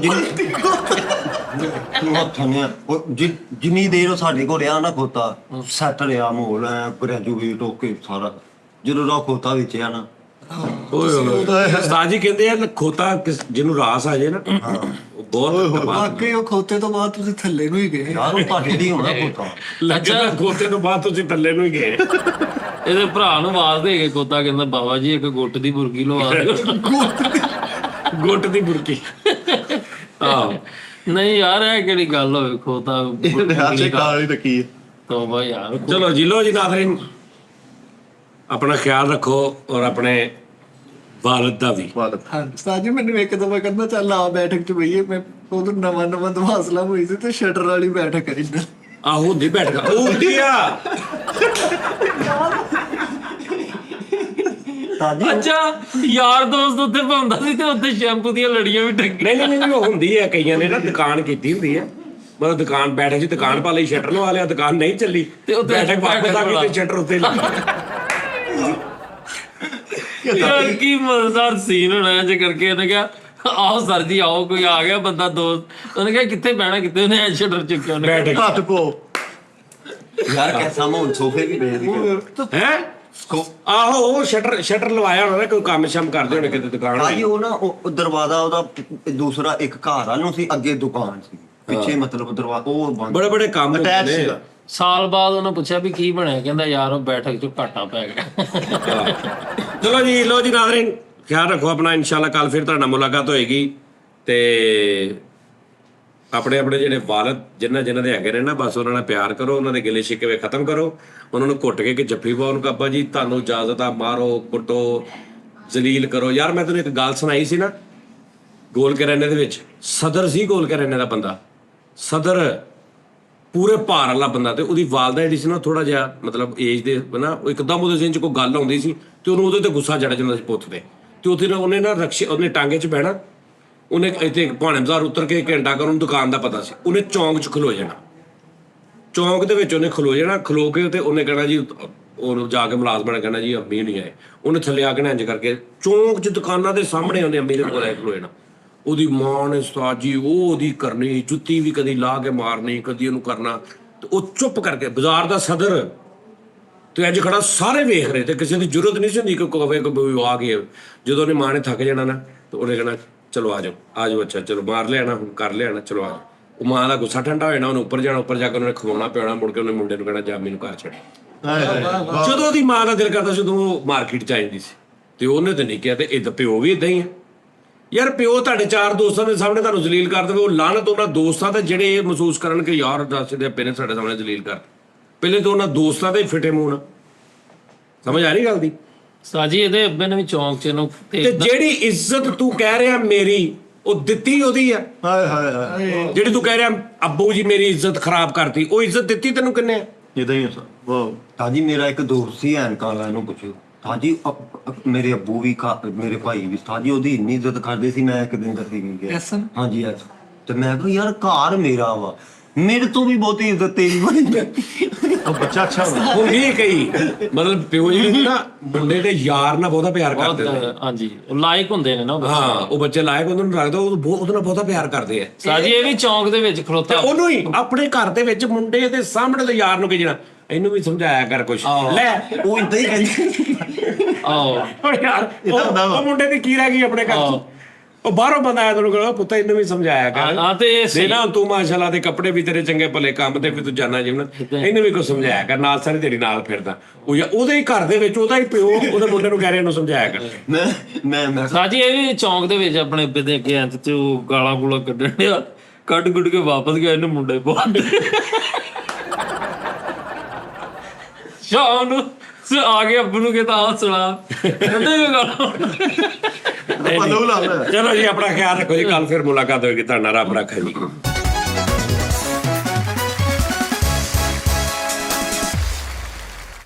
ਜਿੰਨੀ ਦੇਰ ਉਹ ਸਾਡੇ ਕੋਲ ਰਿਹਾ ਨਾ ਖੋਤਾ, ਸੈੱਟ ਰਿਹਾ ਮਾਹੌਲ, ਗ੍ਰੈਜੂਏਟ ਹੋ ਕੇ ਸਾਰਾ। ਜਦੋਂ ਦਾ ਖੋਤਾ ਵਿੱਚ ਆ ਨਾ, ਓਏ ਉਸਤਾਦ ਜੀ ਕਹਿੰਦੇ ਆ ਖੋਤਾ ਜਿਹਨੂੰ ਰਾਸ ਆ ਜੇ ਨਾ, ਉਹ ਬਹੁਤ ਵਾਕਈ ਉਹ ਖੋਤੇ ਤੋਂ ਬਾਅਦ ਤੁਸੀਂ ਥੱਲੇ ਨੂੰ ਹੀ ਗਏ। ਯਾਰ ਉਹ ਤੁਹਾਡੇ ਲਈ ਹੋਣਾ ਖੋਤਾ। ਲੱਗਦਾ ਖੋਤੇ ਤੋਂ ਬਾਅਦ ਤੁਸੀਂ ਥੱਲੇ ਨੂੰ ਹੀ ਗਏ। ਇਹਦੇ ਭਰਾ ਨੂੰ ਆਵਾਜ਼ ਦੇ ਕੇ ਖੋਤਾ ਕਹਿੰਦਾ ਬਾਬਾ ਜੀ ਇੱਕ ਗੁੱਟ ਦੀ ਬੁਰਕੀ ਲਵਾ ਦਿਓ। ਗੁੱਟ ਦੀ ਬੁਰਕੀ। ਆਹ ਨਹੀਂ ਯਾਰ ਇਹ ਕਿਹੜੀ ਗੱਲ ਹੋਵੇ, ਖੋਤਾ ਇਹਨੇ ਹਾਸੇ ਕਾਲ ਹੀ ਰੱਖੀ ਹੈ। ਤੋਬਾ ਯਾਰ। ਚਲੋ ਜੀ, ਲੋ ਜੀ ਨਾਜ਼ਰੀਨ, ਆਪਣਾ ਖਿਆਲ ਰੱਖੋ ਔਰ ਆਪਣੇ ਵਾਲਿਦ ਦਾ ਵੀ। ਵਾਲਦ ਹਾਂ ਉਸਤਾਦ ਜੀ ਮੈਨੂੰ ਇੱਕ ਦਫਾ ਕਹਿੰਦਾ ਚੱਲ ਆ ਬੈਠਕ ਚ ਬਈਏ। ਮੈਂ ਉਦੋਂ ਨਵਾਂ ਦਵਾਸਲਾ ਹੋਈ ਸੀ ਤੇ ਸ਼ਟਰ ਵਾਲੀ ਬੈਠਕ ਹੈ ਇੱਧਰ। ਆਹੋ ਹੁੰਦੀ ਬੈਠ ਗਾ, ਉਹ ਹੁੰਦੀ ਆ। ਅੱਛਾ ਯਾਰ ਦੋਸਤ ਉੱਥੇ ਪਾਉਂਦਾ ਸੀ ਤੇ ਉੱਥੇ ਸ਼ੈਂਪੂ ਦੀਆਂ ਲੜੀਆਂ ਵੀ ਟੰਗੀਆਂ। ਨਹੀਂ ਉਹ ਹੁੰਦੀ ਹੈ, ਕਈਆਂ ਨੇ ਨਾ ਦੁਕਾਨ ਕੀਤੀ ਹੁੰਦੀ ਹੈ, ਮਤਲਬ ਦੁਕਾਨ ਬੈਠੇ ਸੀ, ਦੁਕਾਨ ਪਾ ਲਈ, ਸ਼ਟਰ ਲਵਾ ਲਿਆ, ਦੁਕਾਨ ਨਹੀਂ ਚੱਲੀ ਤੇ ਉੱਥੇ ਬੈਠਕ ਵਾਪਸ ਆ ਗਈ ਤੇ ਸ਼ਟਰ ਉੱਤੇ ਯਾਰ ਕੀ ਮਜ਼ੇਦਾਰ ਸੀਨ ਹੋਣਾ ਜੇ ਕਰਕੇ। ਇਹਨੇ ਕਿਹਾ ਆਓ ਸਰ ਜੀ ਆਓ, ਕੋਈ ਆ ਗਿਆ ਬੰਦਾ ਦੋਸਤ। ਉਹਨੇ ਕਿਹਾ ਕਿੱਥੇ ਬਹਿਣਾ, ਕਿੱਥੇ? ਉਹਨੇ ਸ਼ਟਰ ਚੁੱਕਿਆ ਉਹਨੇ। ਬੈਠਕ ਹੱਥ ਪੋ ਯਾਰ ਕੈਸਾ ਮਾਹੌਲ, ਸੋਫੇ ਵੀ ਵੇਚ ਹੈ। ਆਹੋ ਉਹ ਸ਼ਟਰ ਲਵਾਇਆ ਹੋਣਾ ਨਾ, ਕੋਈ ਕੰਮ ਸ਼ਮ ਕਰਦੇ ਹੋਣੇ ਕਿਤੇ ਦੁਕਾਨ ਆਜੀ। ਉਹ ਨਾ ਉਹ ਦਰਵਾਜ਼ਾ ਉਹਦਾ ਦੂਸਰਾ ਇੱਕ ਘਰ ਆ ਨੂੰ ਸੀ, ਅੱਗੇ ਦੁਕਾਨ ਸੀ, ਪਿੱਛੇ ਮਤਲਬ ਦਰਵਾਜ਼ਾ ਉਹ ਬੰਦ। ਬੜੇ ਬੜੇ ਕੰਮ ਹੁੰਦੇ ਅਟੈਚ ਨੇ। ਸੀਗਾ। ਸਾਲ ਬਾਅਦ ਉਹਨੇ ਪੁੱਛਿਆ ਵੀ ਕੀ ਬਣਿਆ, ਕਹਿੰਦਾ ਯਾਰ ਉਹ ਬੈਠਕ ਚ ਘਾਟਾ ਪੈ ਗਿਆ। ਚਲੋ ਜੀ, ਲੋ ਜੀ ਨਾਜ਼ਰੀਨ, ਖਿਆਲ ਰੱਖੋ ਆਪਣਾ। ਇਨਸ਼ਾਅੱਲਾ ਕੱਲ ਫਿਰ ਤੁਹਾਡਾ ਮੁਲਾਕਾਤ ਹੋਏਗੀ। ਤੇ ਆਪਣੇ ਆਪਣੇ ਜਿਹੜੇ ਵਾਲਿਦ ਜਿਨ੍ਹਾਂ ਦੇ ਹੈਗੇ ਨੇ ਨਾ, ਬਸ ਉਹਨਾਂ ਨਾਲ ਪਿਆਰ ਕਰੋ, ਉਹਨਾਂ ਦੇ ਗਿਲੇ ਸ਼ਿਕਵੇ ਖਤਮ ਕਰੋ, ਉਹਨਾਂ ਨੂੰ ਘੁੱਟ ਕੇ ਜੱਫੀ ਪਾਓ, ਉਹਨੂੰ ਕਾਬਾ ਜੀ ਤੁਹਾਨੂੰ ਇਜਾਜ਼ਤ ਆ, ਮਾਰੋ ਕੁੱਟੋ ਜ਼ਲੀਲ ਕਰੋ। ਯਾਰ ਮੈਂ ਤੈਨੂੰ ਇੱਕ ਗੱਲ ਸੁਣਾਈ ਸੀ ਨਾ, ਗੋਲ ਕਰੈਨੇ ਦੇ ਵਿੱਚ ਸਦਰ ਸੀ, ਗੋਲ ਕਰੈਨੇ ਦਾ ਬੰਦਾ, ਸਦਰ ਪੂਰੇ ਭਾਰ ਵਾਲਾ ਬੰਦਾ, ਤੇ ਉਹਦੀ ਵਾਲਦਾ ਜਿਹੜੀ ਸੀ ਨਾ, ਥੋੜਾ ਜਿਹਾ ਮਤਲਬ ਏਜ ਦੇ ਨਾ, ਉਹ ਇੱਕਦਮ ਉਹਦੇ ਜ਼ਿਹਨ 'ਚ ਕੋਈ ਗੱਲ ਆਉਂਦੀ ਸੀ ਤੇ ਉਹਨੂੰ ਉਹਦੇ ਤੇ ਗੁੱਸਾ ਚੜ ਜਾਂਦਾ ਸੀ ਪੁੱਤ ਤੇ। ਤੇ ਉੱਥੇ ਉਹਨੇ ਨਾ ਰਕਸ਼ੇ, ਉਹਨੇ ਟਾਂਗੇ 'ਚ ਬਹਿਣਾ, ਉਹਨੇ ਇੱਥੇ ਭਾਣੇ ਬਾਜ਼ਾਰ ਉਤਰ ਕੇ ਘੰਟਾ ਕਰ, ਉਹਨੂੰ ਦੁਕਾਨ ਦਾ ਪਤਾ ਸੀ, ਉਹਨੇ ਚੌਂਕ 'ਚ ਖਲੋ ਜਾਣਾ, ਚੌਂਕ ਦੇ ਵਿੱਚ ਉਹਨੇ ਖਲੋ ਜਾਣਾ, ਖਲੋ ਕੇ ਤੇ ਉਹਨੇ ਕਹਿਣਾ ਜੀ, ਉਹਨੂੰ ਜਾ ਕੇ ਮੁਲਾਜ਼ਮਾਂ ਨੇ ਕਹਿਣਾ ਜੀ ਅੰਮੀ ਨਹੀਂ ਆਏ, ਉਹਨੇ ਥੱਲੇ ਆ ਕੇ ਇੰਜ ਕਰਕੇ ਚੌਂਕ 'ਚ ਦੁਕਾਨਾਂ ਦੇ ਸਾਹਮਣੇ ਉਹਨੇ ਅੰਮੀ ਦੇ ਕੋਲ ਖਲੋ ਜਾਣਾ। ਉਹਦੀ ਮਾਂ ਨੇ ਉਸਤਾਦ ਜੀ ਉਹ ਉਹਦੀ ਕਰਨੀ, ਜੁੱਤੀ ਵੀ ਕਦੀ ਲਾ ਕੇ ਮਾਰਨੀ, ਕਦੀ ਉਹਨੂੰ ਕਰਨਾ, ਤੇ ਉਹ ਚੁੱਪ ਕਰਕੇ ਬਾਜ਼ਾਰ ਦਾ ਸਦਰ ਤੇ ਅੱਜ ਖੜਾ ਸਾਰੇ ਵੇਖ ਰਹੇ ਤੇ ਕਿਸੇ ਦੀ ਜ਼ਰੂਰਤ ਨਹੀਂ ਸੀ ਹੁੰਦੀ ਕਿ ਕਵੇ ਕਿ ਆ ਗਏ। ਜਦੋਂ ਉਹਨੇ ਮਾਂ ਨੇ ਥੱਕ ਜਾਣਾ ਨਾ ਤੇ ਉਹਨੇ ਕਹਿਣਾ ਚਲੋ ਆ ਜਾਓ ਅੱਛਾ ਚਲੋ ਮਾਰ ਲਿਆਣਾ ਹੁਣ ਕਰ ਲਿਆਣਾ ਚਲੋ ਆ ਜਾਓ। ਉਹ ਮਾਂ ਦਾ ਗੁੱਸਾ ਠੰਡਾ ਹੋ ਜਾਣਾ, ਉਹਨੇ ਉੱਪਰ ਜਾਣਾ, ਉੱਪਰ ਜਾ ਕੇ ਉਹਨੇ ਖਵਾਉਣਾ ਪਿਆਉਣਾ, ਮੁੜ ਕੇ ਉਹਨੇ ਮੁੰਡੇ ਨੂੰ ਕਹਿਣਾ ਜਾ ਮੈਨੂੰ ਘਰ ਛੱਡ। ਜਦੋਂ ਉਹਦੀ ਮਾਂ ਦਾ ਦਿਲ ਕਰਦਾ ਸੀ ਉਦੋਂ ਉਹ ਮਾਰਕੀਟ ਚ ਆ ਜਾਂਦੀ ਸੀ ਤੇ ਉਹਨੇ ਤਾਂ ਨਹੀਂ ਕਿਹਾ। ਤੇ ਇਹ ਪਿਓ ਵੀ ਇਦਾਂ ਹੀ ਹੈ ਯਾਰ। ਪਿਓ ਤੁਹਾਡੇ 4 ਦੋਸਤਾਂ ਦੇ ਸਾਹਮਣੇ ਤੁਹਾਨੂੰ ਜਲੀਲ ਕਰ ਦੇਵੇ, ਉਹ ਲਾਹਨਤ ਉਹਨਾਂ ਦੋਸਤਾਂ ਤੇ ਜਿਹੜੇ ਇਹ ਮਹਿਸੂਸ ਕਰਨ ਕਿ ਯਾਰ ਦੱਸ ਦੇ ਪੇਰੈਂਟਸ ਸਾਡੇ ਸਾਹਮਣੇ ਜਲੀਲ ਕਰ, ਪਹਿਲੇ ਤਾਂ ਉਹਨਾਂ ਦੋਸਤਾਂ ਦੇ ਫਿੱਟੇ ਮੂੰਹ ਨਾਲ। ਸਮਝ ਆ ਰਹੀ ਗੱਲ ਦੀ? ਸਾਜੀ ਇਹਦੇ ਅੱਬੇ ਨੇ ਵੀ ਚੌਂਕ 'ਚ ਇਹਨੂੰ ਤੇ ਜਿਹੜੀ ਇੱਜ਼ਤ ਤੂੰ ਕਹਿ ਰਿਹਾ ਮੇਰੀ, ਉਹ ਦਿੱਤੀ ਉਹਦੀ ਆ। ਹਾਏ ਹਾਏ ਹਾਏ, ਜਿਹੜੀ ਤੂੰ ਕਹਿ ਰਿਹਾ ਅੱਬੂ ਜੀ ਮੇਰੀ ਇੱਜ਼ਤ ਖਰਾਬ ਕਰਤੀ, ਉਹ ਇੱਜ਼ਤ ਦਿੱਤੀ ਤੈਨੂੰ ਕਿੰਨੇ? ਇਦਾਂ ਹੀ ਆ ਸਰ। ਵਾਓ। ਤਾਜੀ ਮੇਰਾ ਇੱਕ ਦੋਸਤ ਸੀ ਐਨਕਾਂ ਵਾਲਾ, ਇਹਨੂੰ ਪੁੱਛੋ ਤਾਜੀ ਮੇਰੇ ਅੱਬੂ ਵੀ ਮੇਰੇ ਭਾਈ ਵੀ ਤਾਜੀ ਉਹਦੀ ਇੰਨੀ ਇੱਜ਼ਤ ਕਰਦੇ ਸੀ। ਮੈਂ ਇੱਕ ਦਿਨ ਦੱਸੀ ਗਈ ਗਿਆ ਹਾਂਜੀ ਅੱਜ, ਤੇ ਮੈਂ ਕਿਹਾ ਯਾਰ ਘਰ ਮੇਰਾ ਵਾ, ਮੇਰੇ ਤੋਂ ਵੀ ਬਹੁਤੀ ਇੱਜ਼ਤ ਤੇਰੀ ਬਣੀ ਜਾਂਦੀ। ਉਹ ਬੱਚਾ ਅੱਛਾ ਹੋਣਾ। ਉਹ ਇਹ ਕਹੀ ਮਤਲਬ ਪਿਓ ਜੀ ਨਾ ਮੁੰਡੇ ਦੇ ਯਾਰ ਨਾਲ ਬਹੁਤਾ ਪਿਆਰ ਕਰਦੇ ਨੇ। ਹਾਂਜੀ ਉਹ ਲਾਇਕ ਹੁੰਦੇ ਨੇ ਨਾ ਉਹ ਬੱਚੇ। ਹਾਂ ਉਹ ਬੱਚੇ ਲਾਇਕ ਉਹਨਾਂ ਨੂੰ ਰੱਖਦਾ, ਉਹਦੇ ਨਾਲ ਬਹੁਤਾ ਪਿਆਰ ਕਰਦੇ ਆ। ਸਾਜੀ ਇਹ ਵੀ ਚੌਂਕ ਦੇ ਵਿੱਚ ਖਲੋਤਾ, ਤੇ ਉਹਨੂੰ ਹੀ ਆਪਣੇ ਘਰ ਦੇ ਵਿੱਚ ਮੁੰਡੇ ਦੇ ਸਾਹਮਣੇ ਦੇ ਯਾਰ ਨੂੰ ਕਹਿਣਾ ਇਹਨੂੰ ਵੀ ਸਮਝਾਇਆ ਕਰ ਕੁਛ ਲੈ। ਉਹ ਇਦਾਂ ਹੀ ਕਹਿੰਦੇ। ਆਹੋ ਹੁਣ ਯਾਰ ਉਹ ਮੁੰਡੇ ਦੀ ਕੀ ਰਹਿ ਗਈ ਆਪਣੇ ਘਰ ਚ? ਉਹ ਬਾਹਰੋਂ ਬੰਦਾ ਆਇਆ ਤੈਨੂੰ ਕਹਿੰਦਾ ਪੁੱਤ ਇਹਨੂੰ ਵੀ ਸਮਝਾਇਆ ਕਰ। ਹਾਂ ਤੇ ਇਹ ਦੇ ਨਾ ਤੂੰ ਮਾਸ਼ਾਅੱਲਾ ਦੇ ਕੱਪੜੇ ਵੀ ਤੇਰੇ ਚੰਗੇ ਭਲੇ, ਕੰਮ ਤੇ ਵੀ ਤੂੰ ਜਾਣਾ ਜਿਵਨ, ਇਹਨੂੰ ਵੀ ਕੁਝ ਸਮਝਾਇਆ ਕਰ। ਨਾਲ ਸਾਰੇ ਤੇਰੀ ਨਾਲ ਫਿਰਦਾ ਉਹ ਉਹਦੇ ਹੀ ਘਰ ਦੇ ਵਿੱਚ ਉਹਦਾ ਹੀ ਪਿਓ ਉਹਦੇ ਮੁੰਡੇ ਨੂੰ ਕਹਿ ਰਿਹਾ ਇਹਨੂੰ ਸਮਝਾਇਆ ਕਰ। ਮੈਂ ਸਾਜੀ ਇਹ ਵੀ ਚੌਂਕ ਦੇ ਵਿੱਚ ਆਪਣੇ ਅੱਬੇ ਦੇ ਅੱਗੇ ਅੰਤ ਤੇ ਉਹ ਗਾਲਾਂ ਗੂਲਾਂ ਕੱਢਣ ਡਿਆ, ਕੱਢ ਗੁੱਡ ਕੇ ਵਾਪਸ ਗਿਆ, ਇਹਨੂੰ ਮੁੰਡੇ ਪਵਾ ਸ਼ਾਮ ਨੂੰ ਆ ਕੇ ਅੱਬੂ ਨੂੰ ਕਹਿੰਦਾ ਆ ਸੁਣਾ ਕਹਿੰਦੇ ਗਾਲਾਂ। ਪੱਲੂ ਲਾ ਲੈ। ਚਲੋ ਜੀ ਆਪਣਾ ਖਿਆਲ ਰੱਖੋ ਜੀ, ਕੱਲ ਫਿਰ ਮੁਲਾਕਾਤ ਹੋਏਗੀ ਤੁਹਾਡੇ ਨਾਲ। ਰੱਬ ਰੱਖੇ ਜੀ।